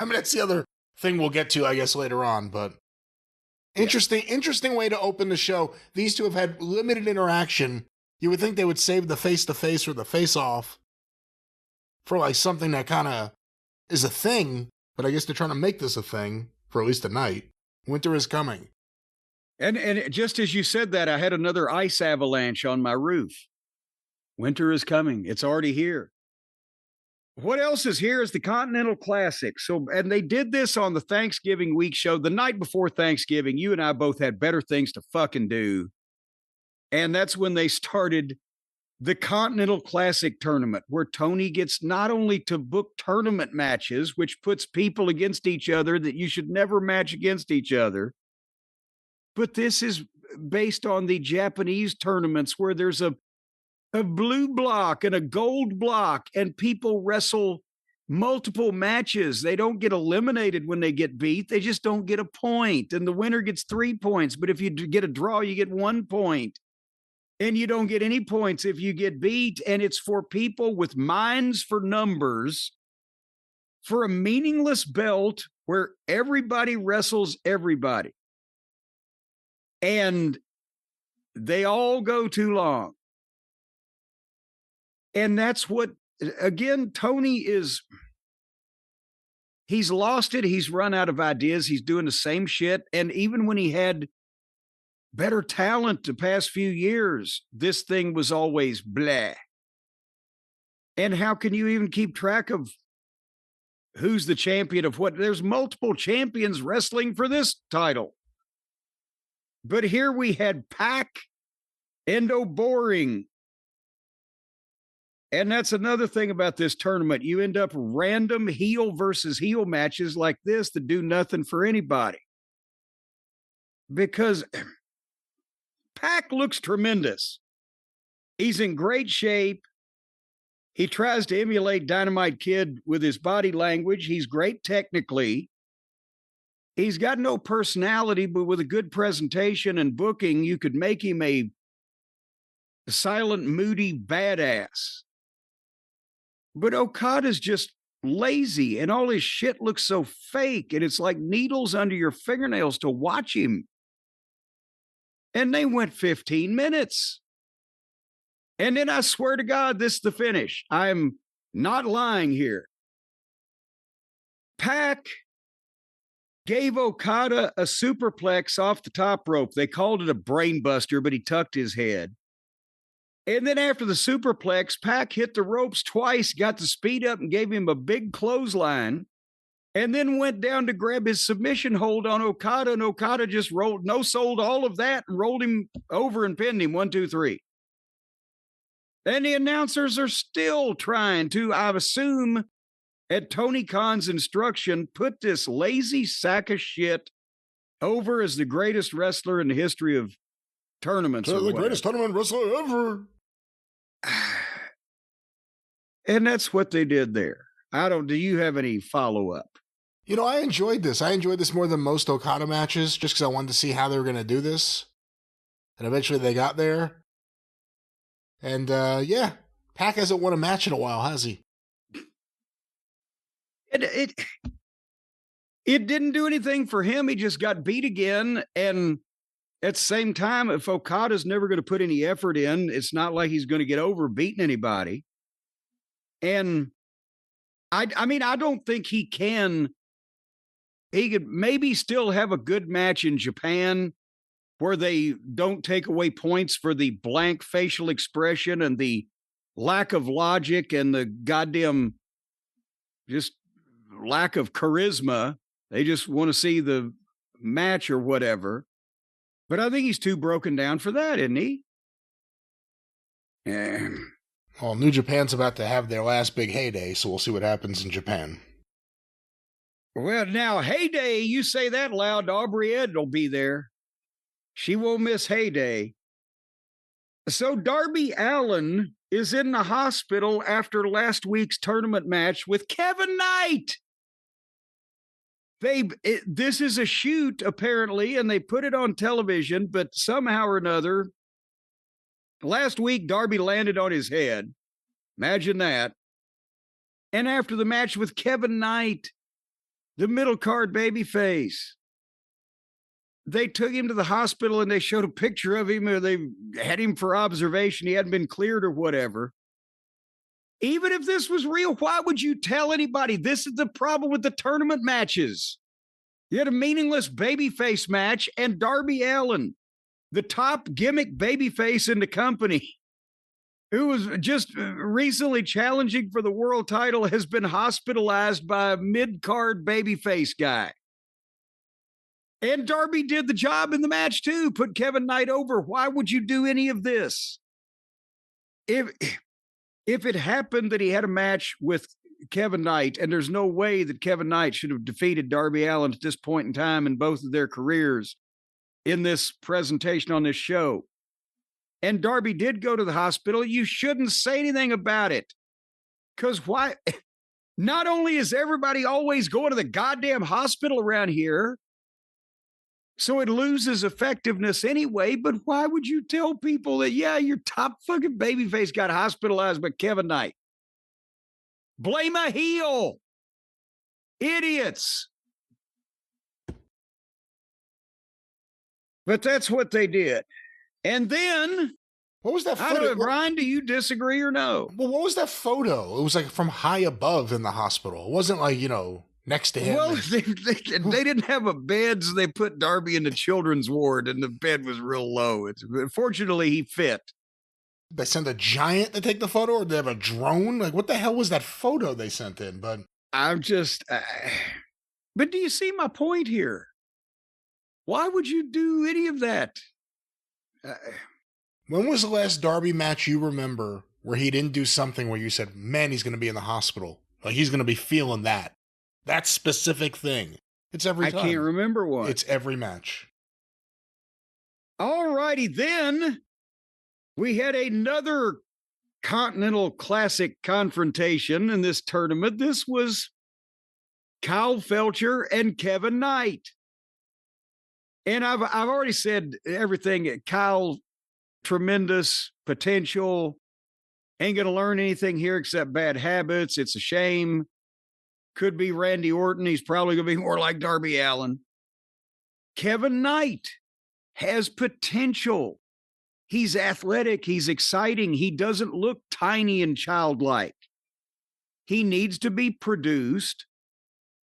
mean, that's the other thing we'll get to, I guess, later on, but interesting way to open the show. These two have had limited interaction. You would think they would save the face-to-face or the face-off for like something that kind of is a thing, but I guess they're trying to make this a thing for at least tonight. Winter is coming. And just as you said that, I had another ice avalanche on my roof. Winter is coming. It's already here. What else is here is the Continental Classic. So, and they did this on the Thanksgiving week show the night before Thanksgiving. You and I both had better things to fucking do. And that's when they started the Continental Classic tournament, where Tony gets not only to book tournament matches, which puts people against each other that you should never match against each other, but this is based on the Japanese tournaments where there's a blue block and a gold block, and people wrestle multiple matches. They don't get eliminated when they get beat. They just don't get a point. And the winner gets 3 points. But if you get a draw, you get 1 point. And you don't get any points if you get beat. And it's for people with minds for numbers for a meaningless belt where everybody wrestles everybody. And they all go too long. And that's what, again, Tony he's lost it. He's run out of ideas. He's doing the same shit. And even when he had better talent the past few years, this thing was always blah. And how can you even keep track of who's the champion of what? There's multiple champions wrestling for this title. But here we had Pac, Endo Boring. And that's another thing about this tournament. You end up random heel versus heel matches like this that do nothing for anybody. Because Pac looks tremendous. He's in great shape. He tries to emulate Dynamite Kid with his body language. He's great technically. He's got no personality, but with a good presentation and booking, you could make him a silent, moody badass. But Okada's just lazy, and all his shit looks so fake, and it's like needles under your fingernails to watch him. And they went 15 minutes. And then I swear to God, this is the finish. I'm not lying here. Pac gave Okada a superplex off the top rope. They called it a brain buster, but he tucked his head. And then after the superplex, Pac hit the ropes twice, got the speed up and gave him a big clothesline, and then went down to grab his submission hold on Okada, and Okada just sold all of that and rolled him over and pinned him 1, 2, 3. And the announcers are still trying to, I assume, at Tony Khan's instruction, put this lazy sack of shit over as the greatest wrestler in the history of tournaments. So the greatest tournament wrestler ever. And that's what they did there. Do you have any follow-up? You know, I enjoyed this. I enjoyed this more than most Okada matches just because I wanted to see how they were going to do this. And eventually they got there. And, yeah, Pac hasn't won a match in a while, has he? It didn't do anything for him. He just got beat again. And at the same time, if Okada's never going to put any effort in, it's not like he's going to get over beating anybody. And I mean, I don't think he can. He could maybe still have a good match in Japan where they don't take away points for the blank facial expression and the lack of logic and the goddamn just lack of charisma. They just want to see the match or whatever. But I think he's too broken down for that, isn't he? Yeah. Well, New Japan's about to have their last big heyday, so we'll see what happens in Japan. Well, now, heyday, you say that loud, Aubrey Ed will be there. She won't miss heyday. So Darby Allin is in the hospital after last week's tournament match with Kevin Knight. This is a shoot, apparently, and they put it on television, but somehow or another, last week, Darby landed on his head. Imagine that. And after the match with Kevin Knight, the middle card babyface, they took him to the hospital and they showed a picture of him, or they had him for observation. He hadn't been cleared or whatever. Even if this was real, why would you tell anybody? This is the problem with the tournament matches. You had a meaningless babyface match, and Darby Allin, the top gimmick babyface in the company, who was just recently challenging for the world title, has been hospitalized by a mid-card babyface guy. And Darby did the job in the match too, put Kevin Knight over. Why would you do any of this? If it happened that he had a match with Kevin Knight, and there's no way that Kevin Knight should have defeated Darby Allin at this point in time in both of their careers in this presentation on this show, and Darby did go to the hospital, you shouldn't say anything about it. Because why? Not only is everybody always going to the goddamn hospital around here, so it loses effectiveness anyway, but why would you tell people that, yeah, your top fucking babyface got hospitalized by Kevin Knight? Blame a heel. Idiots. But that's what they did. And then, what was that I photo? don't know, Brian, do you disagree or no? Well, what was that photo? It was like from high above in the hospital. It wasn't like, you know, next to him. Well, they didn't have a bed, so they put Darby in the children's ward, and the bed was real low. Fortunately, he fit. They sent a giant to take the photo, or did they have a drone? Like, what the hell was that photo they sent in? But I'm just... but do you see my point here? Why would you do any of that? When was the last Darby match you remember where he didn't do something where you said, man, he's going to be in the hospital? Like, he's going to be feeling that specific thing. It's every time. I can't remember one. It's every match. All righty, then we had another Continental Classic confrontation in this tournament. This was Kyle Felcher and Kevin Knight. And I've already said everything. Kyle, tremendous potential. Ain't going to learn anything here except bad habits. It's a shame. Could be Randy Orton. He's probably going to be more like Darby Allin. Kevin Knight has potential. He's athletic. He's exciting. He doesn't look tiny and childlike. He needs to be produced.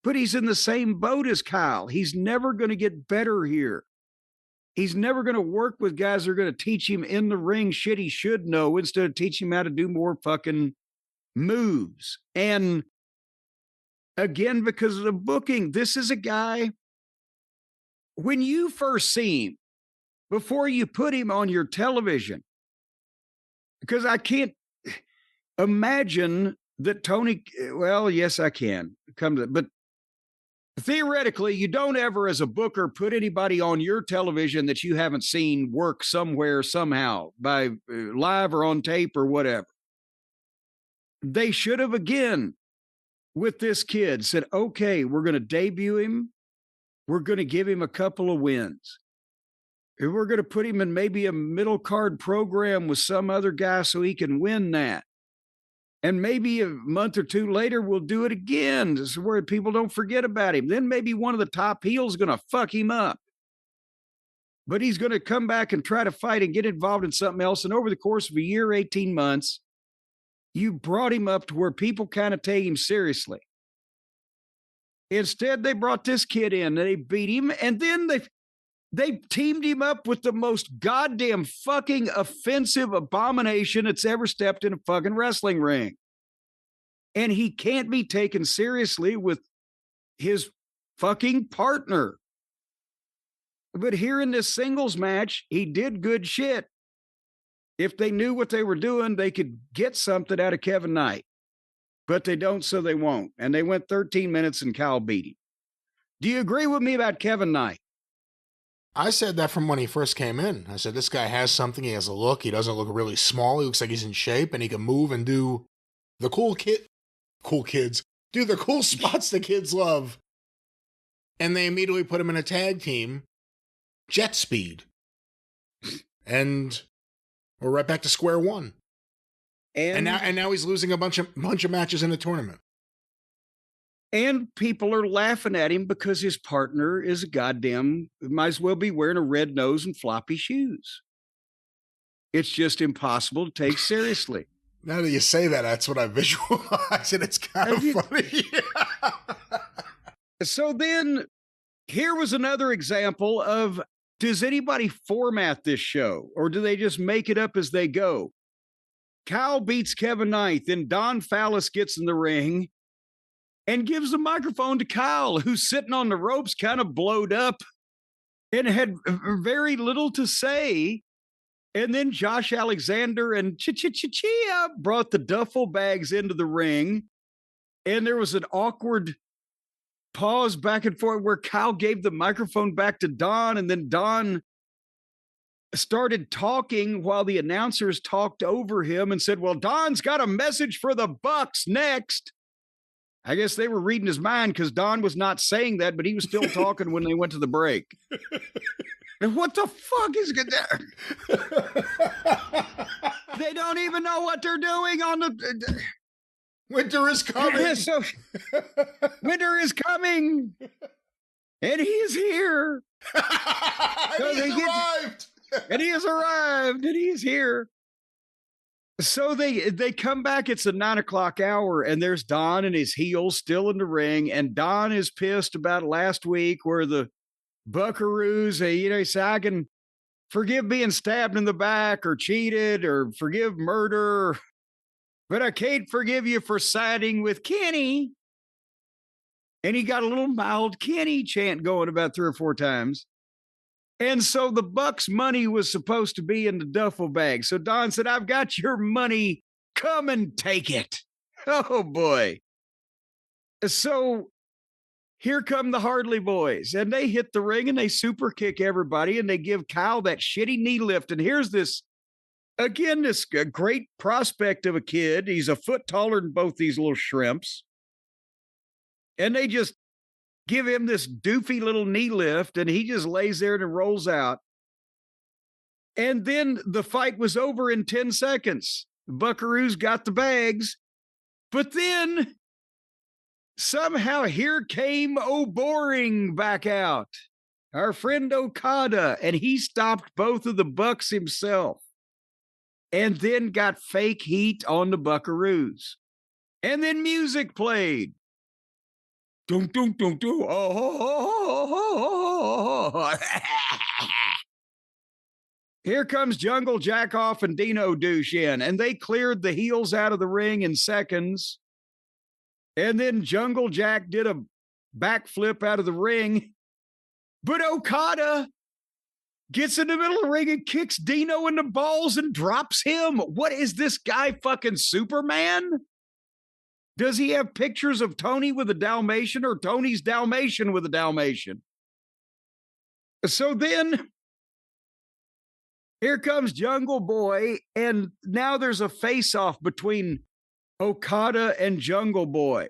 But he's in the same boat as Kyle. He's never going to get better here. He's never going to work with guys that are going to teach him in the ring shit he should know instead of teaching him how to do more fucking moves. And again, because of the booking, this is a guy, when you first see him, before you put him on your television, because I can't imagine that Tony, well, yes, I can come to, but theoretically, you don't ever, as a booker, put anybody on your television that you haven't seen work somewhere, somehow, by live or on tape or whatever. They should have, again, with this kid, said, okay, we're going to debut him. We're going to give him a couple of wins. And we're going to put him in maybe a middle card program with some other guy so he can win that. And maybe a month or two later, we'll do it again. This is where people don't forget about him. Then maybe one of the top heels is going to fuck him up. But he's going to come back and try to fight and get involved in something else. And over the course of a year, 18 months, you brought him up to where people kind of take him seriously. Instead, they brought this kid in, and they beat him, and then they teamed him up with the most goddamn fucking offensive abomination that's ever stepped in a fucking wrestling ring. And he can't be taken seriously with his fucking partner. But here in this singles match, he did good shit. If they knew what they were doing, they could get something out of Kevin Knight. But they don't, so they won't. And they went 13 minutes and Kyle beat him. Do you agree with me about Kevin Knight? I said that from when he first came in. I said, this guy has something. He has a look. He doesn't look really small. He looks like he's in shape, and he can move and do the cool kids, do the cool spots the kids love. And they immediately put him in a tag team, Jet Speed. And we're right back to square one. And now he's losing a bunch of matches in the tournament. And people are laughing at him because his partner is a goddamn, might as well be wearing a red nose and floppy shoes. It's just impossible to take seriously. Now that you say that, that's what I visualize, and it's kind of funny. So then, here was another example of, does anybody format this show, or do they just make it up as they go? Kyle beats Kevin Knight, then Don Fallis gets in the ring and gives the microphone to Kyle, who's sitting on the ropes, kind of blowed up and had very little to say. And then Josh Alexander and Chia brought the duffel bags into the ring. And there was an awkward pause back and forth where Kyle gave the microphone back to Don. And then Don started talking while the announcers talked over him and said, well, Don's got a message for the Bucks next. I guess they were reading his mind because Don was not saying that, but he was still talking when they went to the break. And what the fuck is they don't even know what they're doing on the... Winter is coming. So, winter is coming. And he is here. So he arrived. And he has arrived. And he is here. So they come back. It's the 9 o'clock hour, and there's Don and his heels still in the ring. And Don is pissed about last week where the Buckaroos, he said, I can forgive being stabbed in the back or cheated or forgive murder, but I can't forgive you for siding with Kenny. And he got a little mild Kenny chant going about 3 or 4 times. And so the Bucks' money was supposed to be in the duffel bag. So Don said, I've got your money. Come and take it. Oh, boy. So here come the Hardley boys. And they hit the ring and they super kick everybody. And they give Kyle that shitty knee lift. And here's this, again, this great prospect of a kid. He's a foot taller than both these little shrimps. And they just give him this doofy little knee lift, and he just lays there and rolls out. And then the fight was over in 10 seconds. The Buckaroos got the bags. But then somehow here came O'Boring back out, our friend Okada, and he stopped both of the Bucks himself and then got fake heat on the Buckaroos. And then music played. Dun, dun, dun, dun. Oh. Here comes Jungle Jackoff and Dino Douche in, and they cleared the heels out of the ring in seconds. And then Jungle Jack did a backflip out of the ring. But Okada gets in the middle of the ring and kicks Dino in the balls and drops him. What is this guy, fucking Superman? Does he have pictures of Tony with a Dalmatian or Tony's Dalmatian with a Dalmatian? So then here comes Jungle Boy, and now there's a face-off between Okada and Jungle Boy.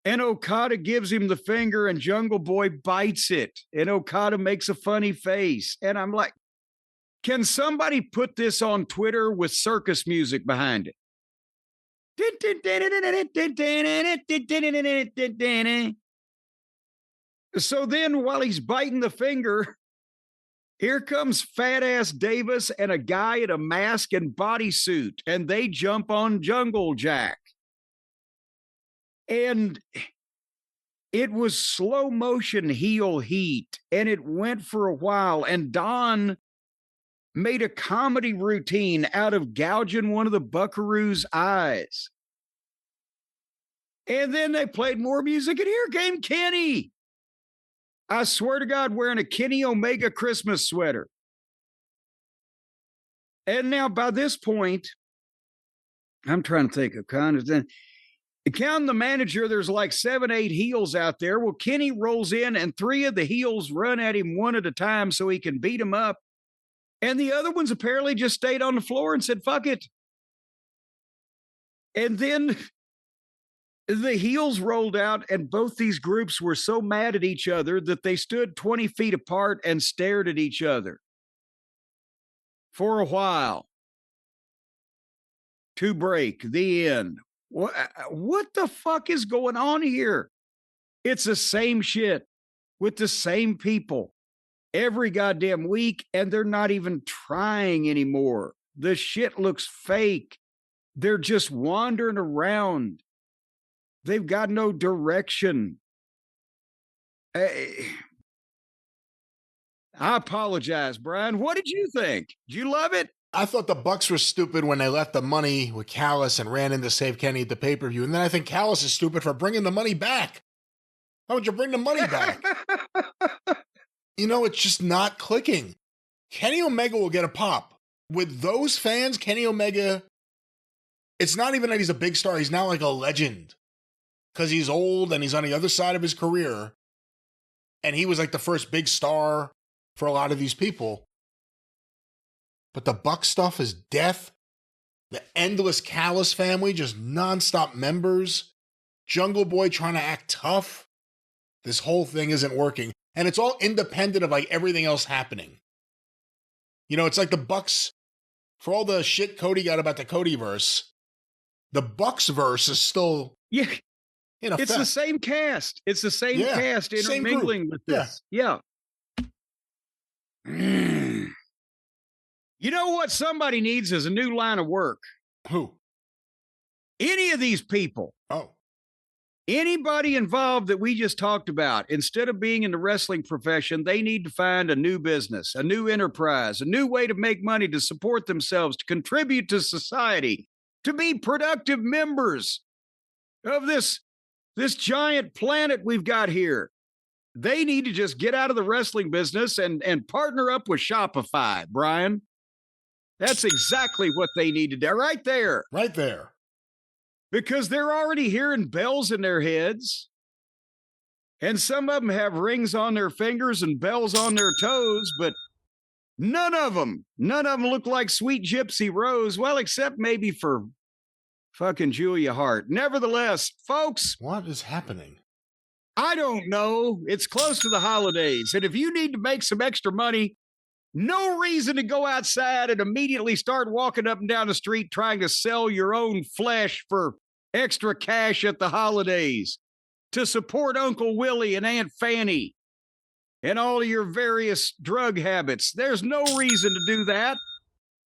And Okada gives him the finger, and Jungle Boy bites it. And Okada makes a funny face. And I'm like, can somebody put this on Twitter with circus music behind it? So then while he's biting the finger, here comes fat ass Davis and a guy in a mask and bodysuit, and they jump on Jungle Jack. And it was slow motion heel heat, and it went for a while. And Don made a comedy routine out of gouging one of the Buckaroo's eyes. And then they played more music, and here came Kenny. I swear to God, wearing a Kenny Omega Christmas sweater. And now by this point, I'm trying to think of kind of then. Counting the manager, there's like 7, 8 heels out there. Well, Kenny rolls in, and 3 of the heels run at him one at a time so he can beat him up. And the other ones apparently just stayed on the floor and said, fuck it. And then the heels rolled out, and both these groups were so mad at each other that they stood 20 feet apart and stared at each other for a while. To break, the end. What the fuck is going on here? It's the same shit with the same people every goddamn week, and they're not even trying anymore. The shit looks fake. They're just wandering around. They've got no direction. I apologize, Brian. What did you think? Did you love it? I thought the Bucks were stupid when they left the money with Callis and ran in to save Kenny at the pay-per-view. And then I think Callis is stupid for bringing the money back. How would you bring the money back? It's just not clicking. Kenny Omega will get a pop. With those fans, Kenny Omega, it's not even that he's a big star. He's now like a legend because he's old and he's on the other side of his career. And he was like the first big star for a lot of these people. But the Buck stuff is death. The endless Callis family, just nonstop members. Jungle Boy trying to act tough. This whole thing isn't working. And it's all independent of like everything else happening. It's like the Bucks, for all the shit Cody got about the Codyverse, the Bucks verse is still in effect. It's the same cast. It's the same cast intermingling with this. Yeah. You know what somebody needs is a new line of work. Who? Any of these people. Oh. Anybody involved that we just talked about, instead of being in the wrestling profession, they need to find a new business, a new enterprise, a new way to make money, to support themselves, to contribute to society, to be productive members of this giant planet we've got here. They need to just get out of the wrestling business and partner up with Shopify, Brian. That's exactly what they need to do. Right there. Right there. Because they're already hearing bells in their heads. And some of them have rings on their fingers and bells on their toes, but none of them look like Sweet Gypsy Rose. Well, except maybe for fucking Julia Hart. Nevertheless, folks. What is happening? I don't know. It's close to the holidays. And if you need to make some extra money, no reason to go outside and immediately start walking up and down the street trying to sell your own flesh for extra cash at the holidays to support Uncle Willie and Aunt Fanny and all of your various drug habits. There's no reason to do that.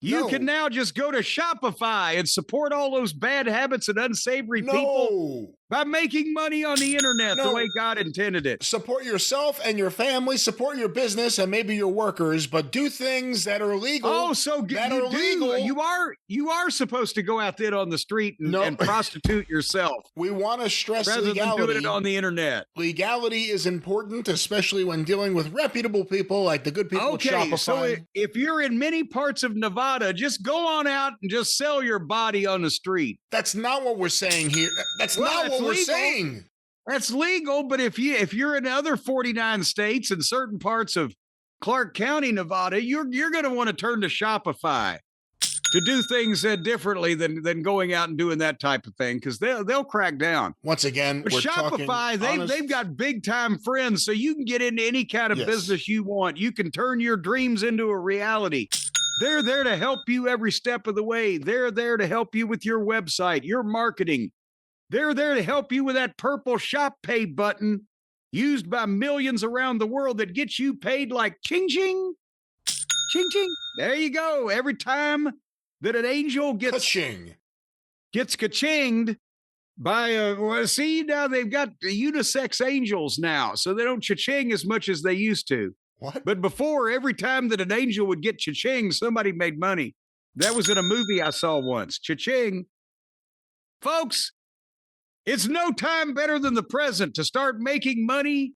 You can now just go to Shopify and support all those bad habits and unsavory people by making money on the internet the way God intended it. Support yourself and your family, support your business and maybe your workers, but do things that are legal. Oh, so legal. You are supposed to go out there on the street and prostitute yourself. We want to stress rather legality. than doing it on the internet. Legality is important, especially when dealing with reputable people like the good people at Shopify. So if you're in many parts of Nevada, just go on out and just sell your body on the street. That's not what we're saying here. That's not what we're saying. That's legal, but if you're in other 49 states and certain parts of Clark County, Nevada, you're going to want to turn to Shopify to do things differently than going out and doing that type of thing, because they'll crack down. Once again, but Shopify, they've got big time friends, so you can get into any kind of business you want. You can turn your dreams into a reality. They're there to help you every step of the way. They're there to help you with your website, your marketing. They're there to help you with that purple shop pay button used by millions around the world that gets you paid like ching ching, ching ching. There you go. Every time that an angel gets ka-chinged by see, now they've got unisex angels now, so they don't cha-ching as much as they used to. What? But before, every time that an angel would get cha-ching, somebody made money. That was in a movie I saw once. Cha-ching. Folks, it's no time better than the present to start making money,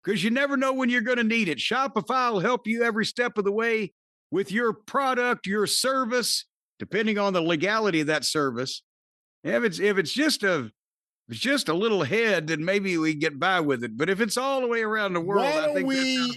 because you never know when you're going to need it. Shopify will help you every step of the way with your product, your service, depending on the legality of that service. If it's just a little head, then maybe we get by with it. But if it's all the way around the world,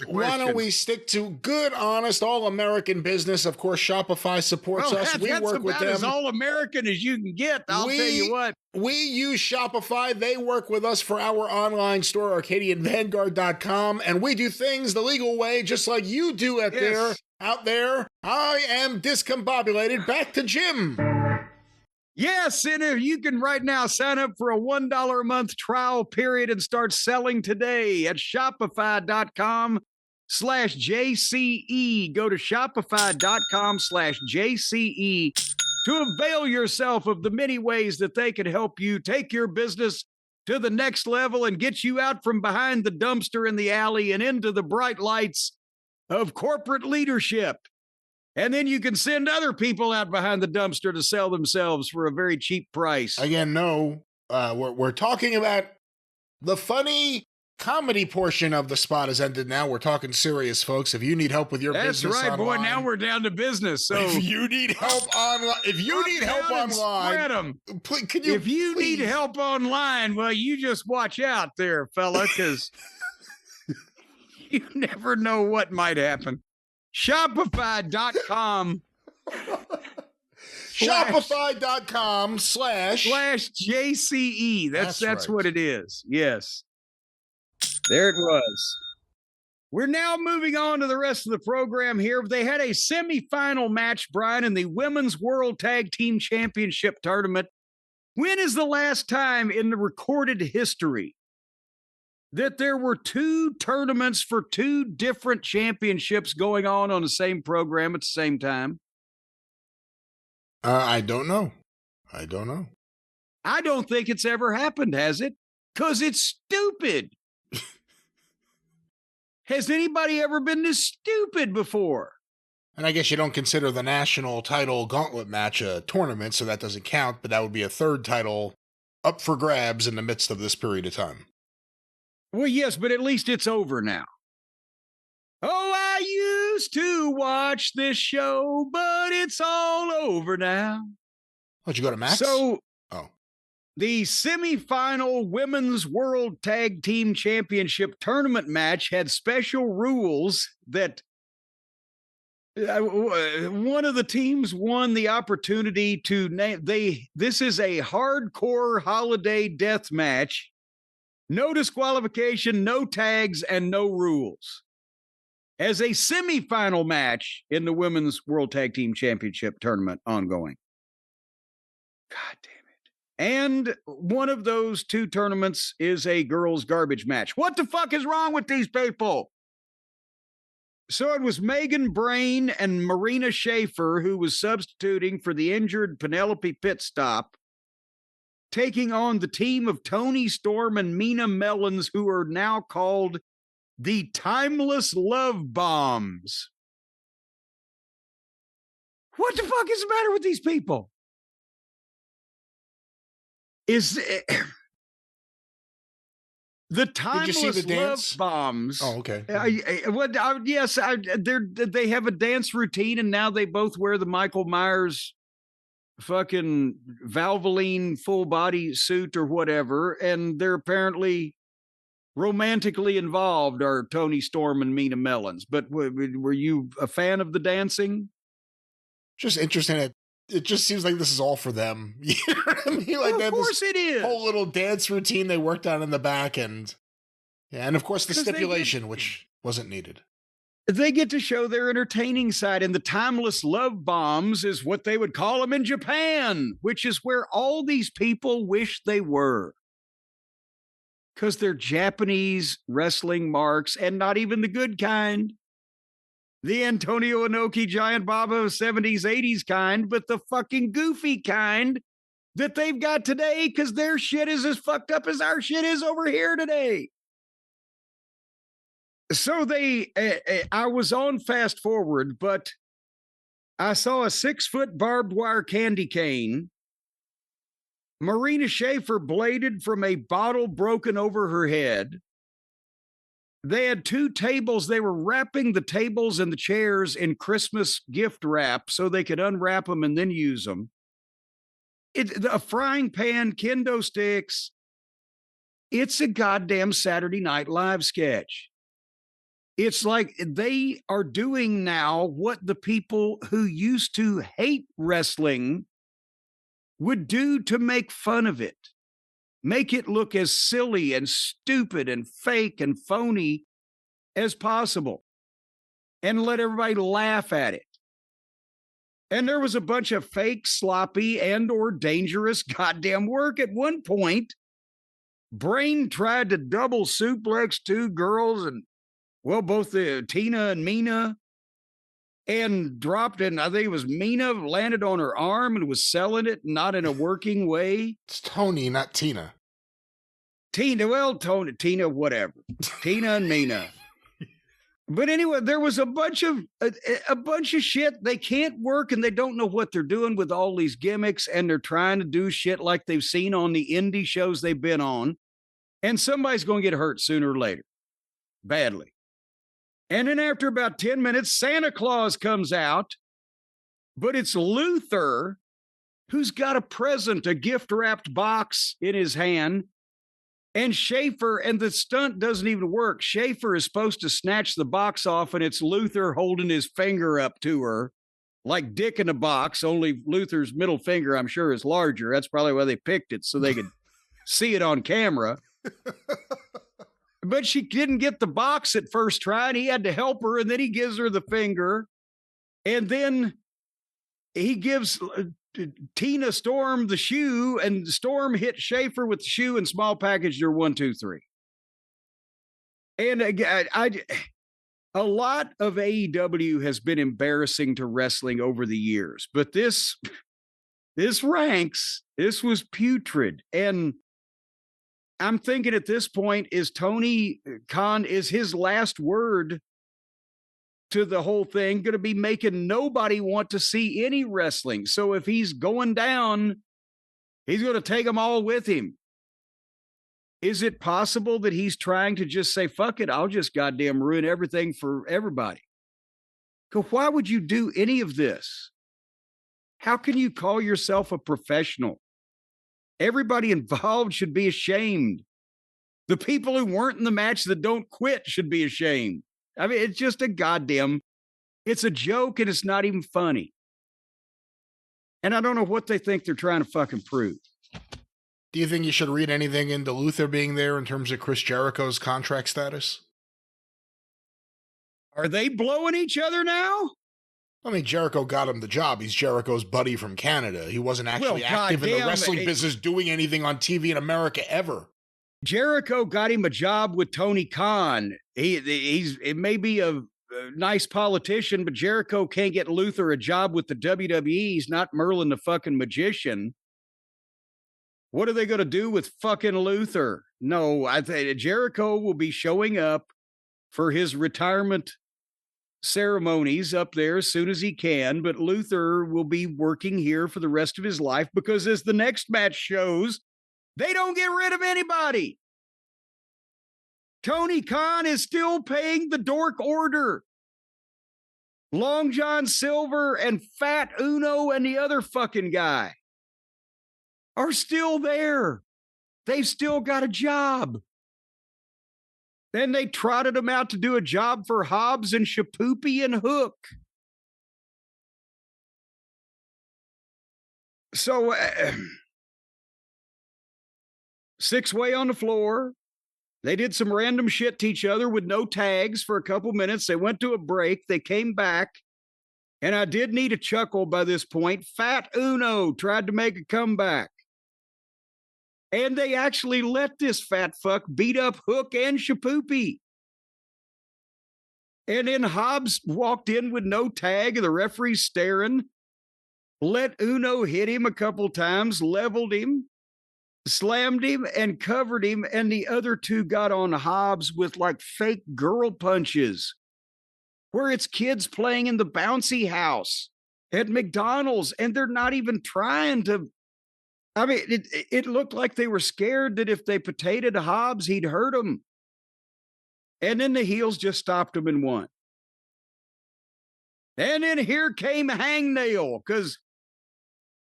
why don't we stick to good, honest, all-American business? Of course, Shopify supports us. We work with them. That's as all-American as you can get. I'll tell you what. We use Shopify. They work with us for our online store, ArcadianVanguard.com, and we do things the legal way, just like you do out there. I am discombobulated. Back to Jim. Yes, and if you can right now sign up for a $1 a month trial period and start selling today at Shopify.com/JCE. Go to Shopify.com/JCE to avail yourself of the many ways that they can help you take your business to the next level and get you out from behind the dumpster in the alley and into the bright lights of corporate leadership. And then you can send other people out behind the dumpster to sell themselves for a very cheap price. Again, no, we're talking about the funny comedy portion of the spot has ended now. We're talking serious, folks. If you need help with your business that's right, online, boy. Now we're down to business. So if you need help online, if you need help online, well, you just watch out there, fella, because you never know what might happen. Shopify.com. Shopify.com/JCE. That's what it is. Yes. There it was. We're now moving on to the rest of the program here. They had a semifinal match, Brian, in the Women's World Tag Team Championship tournament. When is the last time in the recorded history that there were two tournaments for two different championships going on the same program at the same time? I don't know. I don't think it's ever happened, has it? Because it's stupid. Has anybody ever been this stupid before? And I guess you don't consider the national title gauntlet match a tournament, so that doesn't count, but that would be a third title up for grabs in the midst of this period of time. Well, yes, but at least it's over now. Oh, I used to watch this show, but it's all over now. Did you go to Max? The semifinal Women's World Tag Team Championship tournament match had special rules that one of the teams won the opportunity to name. This is a hardcore holiday death match. No disqualification, no tags, and no rules. As a semifinal match in the Women's World Tag Team Championship tournament ongoing. God damn it. And one of those two tournaments is a girls' garbage match. What the fuck is wrong with these people? So it was Megan Brain and Marina Schaefer who was substituting for the injured Penelope Pitstop. taking on the team of Toni Storm and Mina Mellons, who are now called the Timeless Love Bombs. What the fuck is the matter with these people? The Timeless Love Bombs. Oh, okay. Yes, they have a dance routine, and now they both wear the Michael Myers fucking Valvoline full body suit or whatever, and they're apparently romantically involved, are Toni Storm and Mina Mellons. But were you a fan of the dancing? Just interesting. It just seems like this is all for them. You know what I mean? Like, of course it is. Whole little dance routine they worked on in the back, and of course the stipulation, which wasn't needed. They get to show their entertaining side, and the Timeless Love Bombs is what they would call them in Japan, which is where all these people wish they were. Because they're Japanese wrestling marks, and not even the good kind. The Antonio Inoki Giant Baba 70s, 80s kind, but the fucking goofy kind that they've got today, because their shit is as fucked up as our shit is over here today. So I was on Fast Forward, but I saw a 6-foot barbed wire candy cane. Marina Schaefer bladed from a bottle broken over her head. They had 2 tables. They were wrapping the tables and the chairs in Christmas gift wrap so they could unwrap them and then use them. A frying pan, kendo sticks. It's a goddamn Saturday Night Live sketch. It's like they are doing now what the people who used to hate wrestling would do to make fun of it. Make it look as silly and stupid and fake and phony as possible. And let everybody laugh at it. And there was a bunch of fake, sloppy, and or dangerous goddamn work. At one point, Brain tried to double suplex 2 girls, and both Tina and Mina, and dropped it. And I think it was Mina landed on her arm and was selling it, not in a working way. It's Tony, not Tina. Tina, whatever. Tina and Mina. But anyway, there was a bunch of shit. They can't work, and they don't know what they're doing with all these gimmicks, and they're trying to do shit like they've seen on the indie shows they've been on. And somebody's going to get hurt sooner or later. Badly. And then after about 10 minutes, Santa Claus comes out, but it's Luther who's got a present, a gift-wrapped box in his hand, and Schaefer, and the stunt doesn't even work. Schaefer is supposed to snatch the box off, and it's Luther holding his finger up to her, like Dick in a box, only Luther's middle finger, I'm sure, is larger. That's probably why they picked it, so they could see it on camera. But she didn't get the box at first try, and he had to help her, and then he gives her the finger. And then he gives Tina Storm the shoe, and Storm hit Schaefer with the shoe and small packaged her 1, 2, 3. And a lot of AEW has been embarrassing to wrestling over the years, but this ranks. This was putrid. And I'm thinking at this point, is Tony Khan, is his last word to the whole thing going to be making nobody want to see any wrestling? So if he's going down, he's going to take them all with him. Is it possible that he's trying to just say, fuck it, I'll just goddamn ruin everything for everybody? Because why would you do any of this? How can you call yourself a professional? Everybody involved should be ashamed. The people who weren't in the match that don't quit should be ashamed. I mean, it's just it's a joke, and it's not even funny. And I don't know what they think they're trying to fucking prove. Do you think you should read anything into Luther being there in terms of Chris Jericho's contract status? Are they blowing each other now? I mean, Jericho got him the job. He's Jericho's buddy from Canada. He wasn't actually active in the wrestling business doing anything on TV in America ever. Jericho got him a job with Tony Khan. It may be a nice politician, but Jericho can't get Luther a job with the WWE. He's not Merlin the fucking magician. What are they going to do with fucking Luther? No, I think Jericho will be showing up for his retirement ceremonies up there as soon as he can, but Luther will be working here for the rest of his life because, as the next match shows, they don't get rid of anybody. Tony Khan is still paying the Dork Order. Long John Silver and Fat Uno and the other fucking guy are still there. They've still got a job. Then they trotted him out to do a job for Hobbs and Shapoopy and Hook. So, six-way on the floor. They did some random shit to each other with no tags for a couple minutes. They went to a break. They came back. And I did need a chuckle by this point. Fat Uno tried to make a comeback. And they actually let this fat fuck beat up Hook and Shapoopy. And then Hobbs walked in with no tag, and the referee's staring. Let Uno hit him a couple times, leveled him, slammed him, and covered him. And the other two got on Hobbs with like fake girl punches, where it's kids playing in the bouncy house at McDonald's, and they're not even trying to. I mean, it looked like they were scared that if they potatoed Hobbs, he'd hurt them. And then the heels just stopped him and won. And then here came Hangnail, because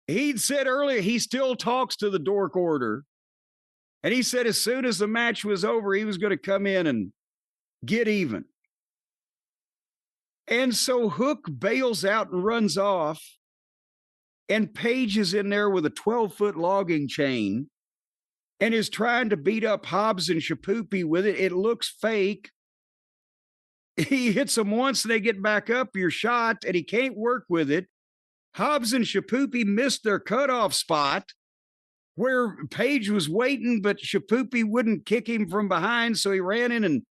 he'd said earlier he still talks to the Dork Order. And he said as soon as the match was over, he was going to come in and get even. And so Hook bails out and runs off. And Paige is in there with a 12-foot logging chain and is trying to beat up Hobbs and Shapoopy with it. It looks fake. He hits them once and they get back up. You're shot, and he can't work with it. Hobbs and Shapoopy missed their cutoff spot where Paige was waiting, but Shapoopy wouldn't kick him from behind, so he ran in and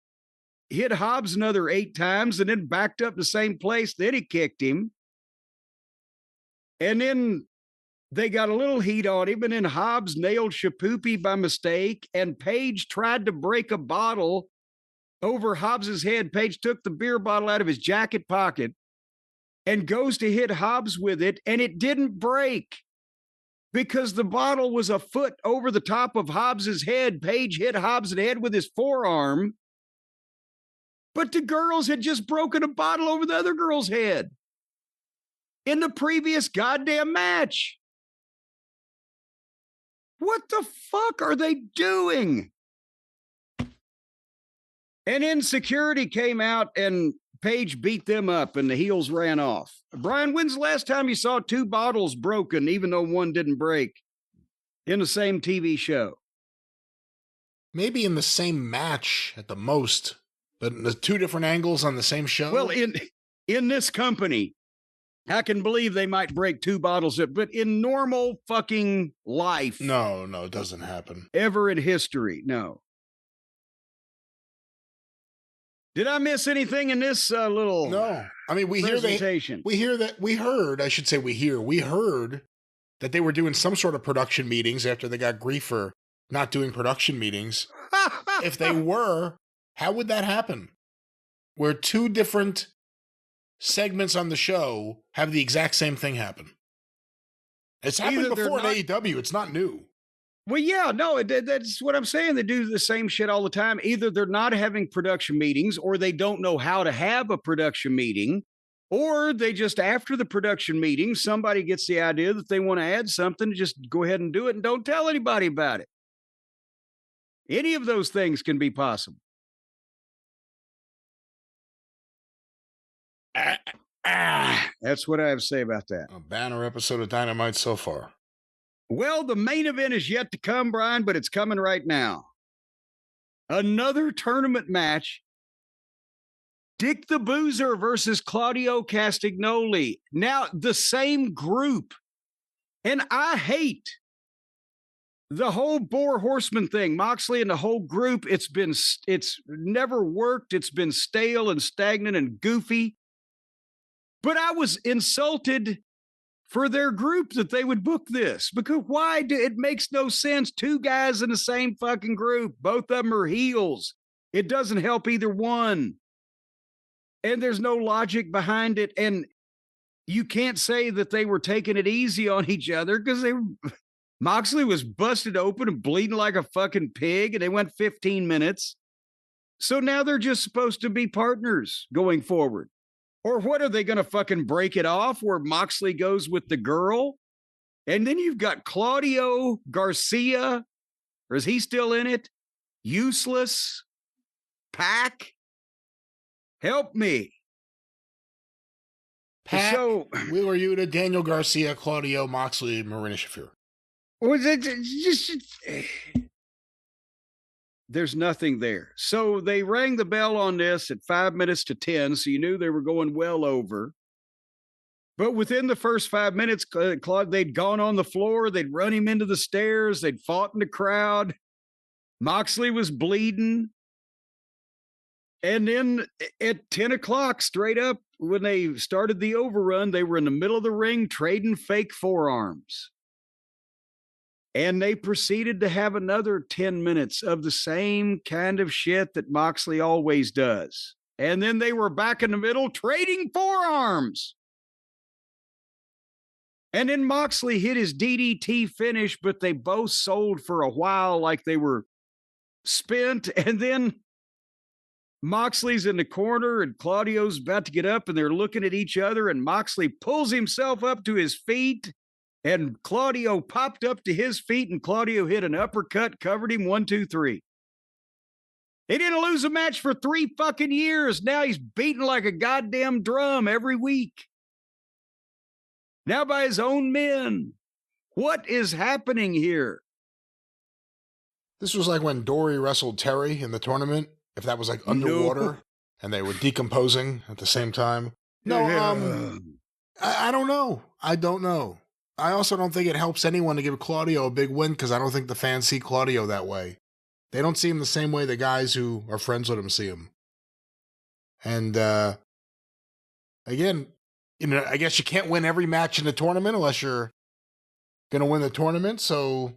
hit Hobbs another 8 times and then backed up the same place. Then he kicked him. And then they got a little heat on him, and then Hobbs nailed Shapoopy by mistake, and Paige tried to break a bottle over Hobbs's head. Paige took the beer bottle out of his jacket pocket and goes to hit Hobbs with it, and it didn't break because the bottle was a foot over the top of Hobbs's head. Paige hit Hobbs in the head with his forearm, but the girls had just broken a bottle over the other girl's head in the previous goddamn match. What the fuck are they doing? And then security came out and Paige beat them up and the heels ran off. Brian, when's the last time you saw 2 bottles broken, even though one didn't break, in the same TV show? Maybe in the same match at the most, but in the 2 different angles on the same show? Well, in this company, I can believe they might break 2 bottles, but in normal fucking life. No, it doesn't happen. Ever in history, no. Did I miss anything in this little No. I mean, we heard that they were doing some sort of production meetings after they got grief for not doing production meetings. If they were, how would that happen? Where 2 different segments on the show have the exact same thing happen. It's happened before in AEW. It's not new. Well, yeah, no, that's what I'm saying. They do the same shit all the time. Either they're not having production meetings, or they don't know how to have a production meeting, or they just, after the production meeting, somebody gets the idea that they want to add something, just go ahead and do it and don't tell anybody about it. Any of those things can be possible. That's what I have to say about that. A banner episode of Dynamite so far. Well, the main event is yet to come, Brian, but it's coming right now. Another tournament match. Dick the Boozer versus Claudio Castagnoli. Now, the same group. And I hate the whole Boar Horseman thing. Moxley and the whole group, it's never worked. It's been stale and stagnant and goofy. But I was insulted for their group that they would book this. Because why? It makes no sense. Two guys in the same fucking group. Both of them are heels. It doesn't help either one. And there's no logic behind it. And you can't say that they were taking it easy on each other because Moxley was busted open and bleeding like a fucking pig, and they went 15 minutes. So now they're just supposed to be partners going forward. Or what, are they going to fucking break it off where Moxley goes with the girl? And then you've got Claudio Garcia, or is he still in it? Useless. Pac. Help me. Pac, So, Wheeler Yuta, Daniel Garcia, Claudio, Moxley, Marina Shafir. was it just there's nothing there. So they rang the bell on this at 5 minutes to 10, so you knew they were going well over. But within the first 5 minutes, Claude, they'd gone on the floor, they'd run him into the stairs, they'd fought in the crowd. Moxley was bleeding. And then at 10 o'clock, straight up, when they started the overrun, they were in the middle of the ring trading fake forearms. And they proceeded to have another 10 minutes of the same kind of shit that Moxley always does. And then they were back in the middle trading forearms. And then Moxley hit his DDT finish, but they both sold for a while like they were spent. And then Moxley's in the corner and Claudio's about to get up and they're looking at each other, and Moxley pulls himself up to his feet. And Claudio popped up to his feet, and Claudio hit an uppercut, covered him 1, 2, 3. He didn't lose a match for 3 fucking years. Now he's beating like a goddamn drum every week. Now by his own men. What is happening here? This was like when Dory wrestled Terry in the tournament, if that was like underwater and they were decomposing at the same time. No, I don't know. I don't know. I also don't think it helps anyone to give Claudio a big win because I don't think the fans see Claudio that way. They don't see him the same way the guys who are friends with him see him. And again, you know, I guess you can't win every match in the tournament unless you're going to win the tournament. So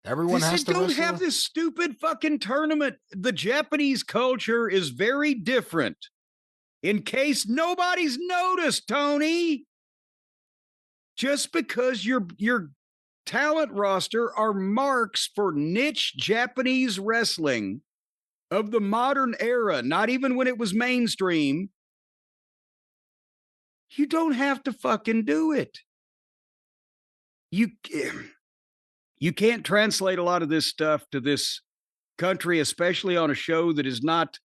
everyone has to don't have this stupid fucking tournament. The Japanese culture is very different. In case nobody's noticed, Tony. Just because your talent roster are marks for niche Japanese wrestling of the modern era, not even when it was mainstream, you don't have to fucking do it. You can't translate a lot of this stuff to this country, especially on a show that has not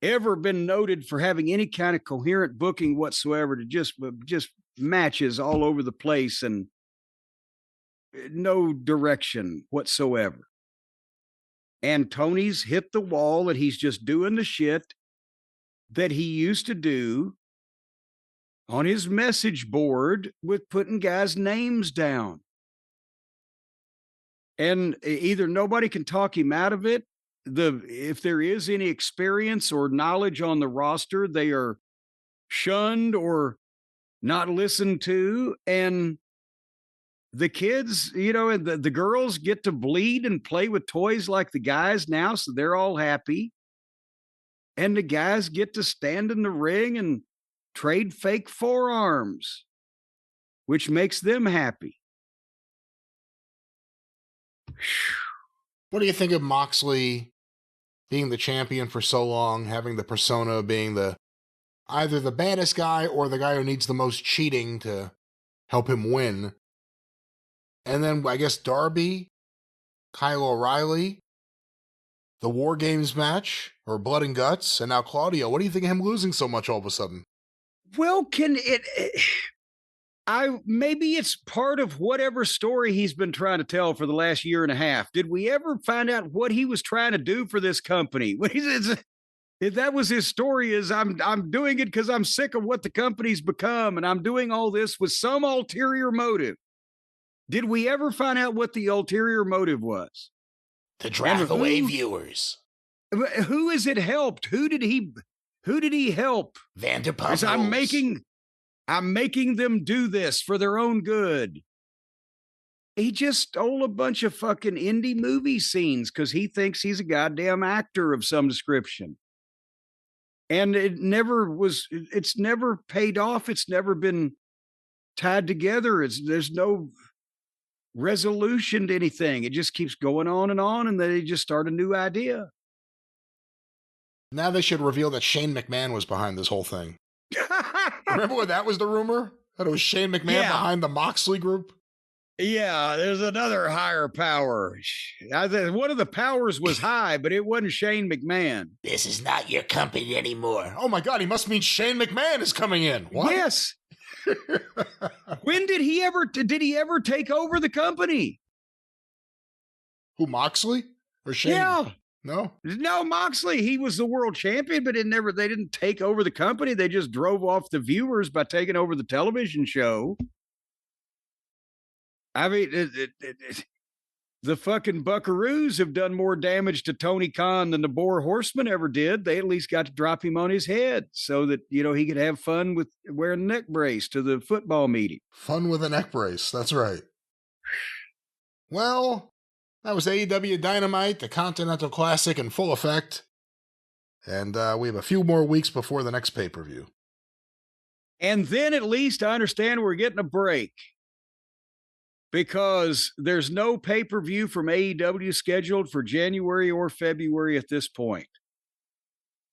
ever been noted for having any kind of coherent booking whatsoever, to just matches all over the place and no direction whatsoever. And Tony's hit the wall and he's just doing the shit that he used to do on his message board with putting guys' names down. And either nobody can talk him out of it. If there is any experience or knowledge on the roster, they are shunned or not listened to. And the kids, you know, and the girls get to bleed and play with toys like the guys now, so they're all happy. And the guys get to stand in the ring and trade fake forearms, which makes them happy. What do you think of Moxley being the champion for so long, having the persona of being either the baddest guy or the guy who needs the most cheating to help him win? And then I guess Darby, Kyle O'Reilly, the War Games match, or Blood and Guts, and now Claudio. What do you think of him losing so much all of a sudden? Well, maybe it's part of whatever story he's been trying to tell for the last year and a half. Did we ever find out what he was trying to do for this company? If that was his story, is I'm doing it because I'm sick of what the company's become, and I'm doing all this with some ulterior motive. Did we ever find out what the ulterior motive was? To drive away viewers. Who has it helped? Who did he help? Vanderpump. I'm making I'm making them do this for their own good. He just stole a bunch of fucking indie movie scenes because he thinks he's a goddamn actor of some description. And it's never paid off. It's never been tied together. There's no resolution to anything. It just keeps going on, and then they just start a new idea. Now they should reveal that Shane McMahon was behind this whole thing. Remember when that was the rumor? That it was Shane McMahon behind the Moxley group? Yeah, there's another higher power. One of the powers was high, but it wasn't Shane McMahon. This is not your company anymore. Oh my God, he must mean Shane McMahon is coming in. What? Yes. When did he ever take over the company? Who, Moxley or Shane? Yeah. No, Moxley. He was the world champion, but they didn't take over the company. They just drove off the viewers by taking over the television show. I mean, the fucking Buckaroos have done more damage to Tony Khan than the Boer Horseman ever did. They at least got to drop him on his head so that, he could have fun with wearing a neck brace to the football meeting. Fun with a neck brace. That's right. Well, that was AEW Dynamite, the Continental Classic in full effect. And we have a few more weeks before the next pay-per-view. And then at least I understand we're getting a break. Because there's no pay-per-view from AEW scheduled for January or February at this point.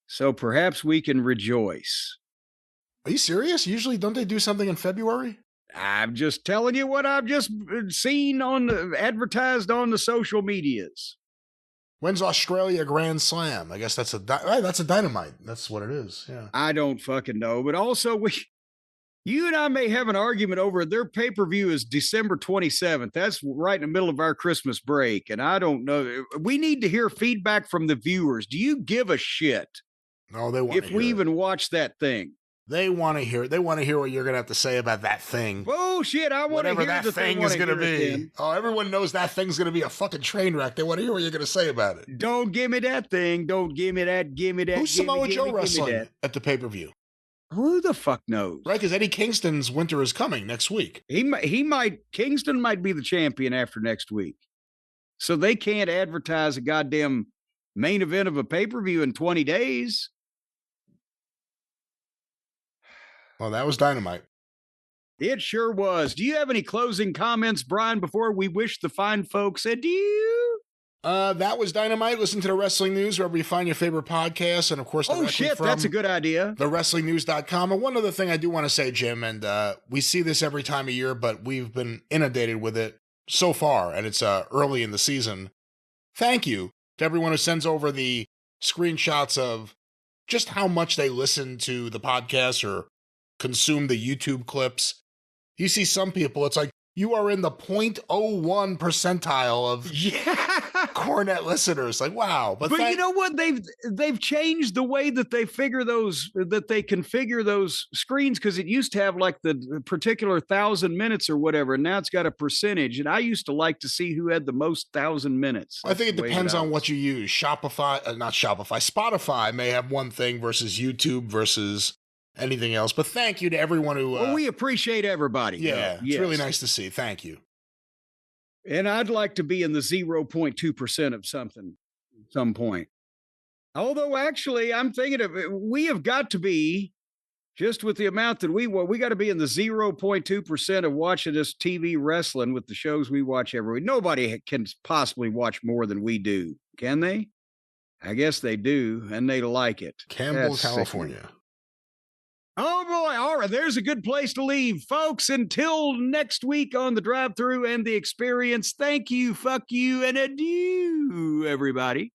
So perhaps we can rejoice. Are you serious? Usually don't they do something in February? I'm just telling you what I've just seen advertised on the social medias. When's Australia Grand Slam? I guess that's a Dynamite. That's what it is, yeah. I don't fucking know. But also you and I may have an argument over their pay-per-view is December 27th. That's right in the middle of our Christmas break. And I don't know. We need to hear feedback from the viewers. Do you give a shit? No, they want to hear if we even watch that thing. They want to hear it. They want to hear what you're going to have to say about that thing. Oh, shit. I want to hear whatever that thing is going to be. Oh, everyone knows that thing's going to be a fucking train wreck. They want to hear what you're going to say about it. Don't give me that thing. Don't give me that. Give me that. Who's Samoa Joe wrestling at the pay-per-view? Who the fuck knows? Right, because Eddie Kingston's winter is coming next week. Kingston might be the champion after next week. So they can't advertise a goddamn main event of a pay-per-view in 20 days. Well, that was Dynamite. It sure was. Do you have any closing comments, Brian, before we wish the fine folks adieu? That was Dynamite. Listen to the wrestling news wherever you find your favorite podcasts. And of course, that's a good idea. TheWrestlingNews.com. And one other thing I do want to say, Jim, and we see this every time of year, but we've been inundated with it so far, and it's early in the season. Thank you to everyone who sends over the screenshots of just how much they listen to the podcast or consume the YouTube clips. You see some people, it's like, you are in the 0.01 percentile of Cornette listeners. Like, wow. But you know what? They've changed the way that they configure those screens, because it used to have like the particular 1,000 minutes or whatever, and now it's got a percentage. And I used to like to see who had the most 1,000 minutes. I think it depends on what you use. Spotify may have one thing versus YouTube versus anything else. But thank you to everyone who... we appreciate everybody. Yeah, it's really nice to see. Thank you. And I'd like to be in the 0.2% of something at some point. Although, actually, I'm thinking we have got to be, just with the amount that we got to be in the 0.2% of watching this TV wrestling with the shows we watch every week. Nobody can possibly watch more than we do, can they? I guess they do, and they like it. Campbell, California. Sickening. Oh, boy. All right. There's a good place to leave, folks. Until next week on The Drive-Thru and The Experience, thank you, fuck you, and adieu, everybody.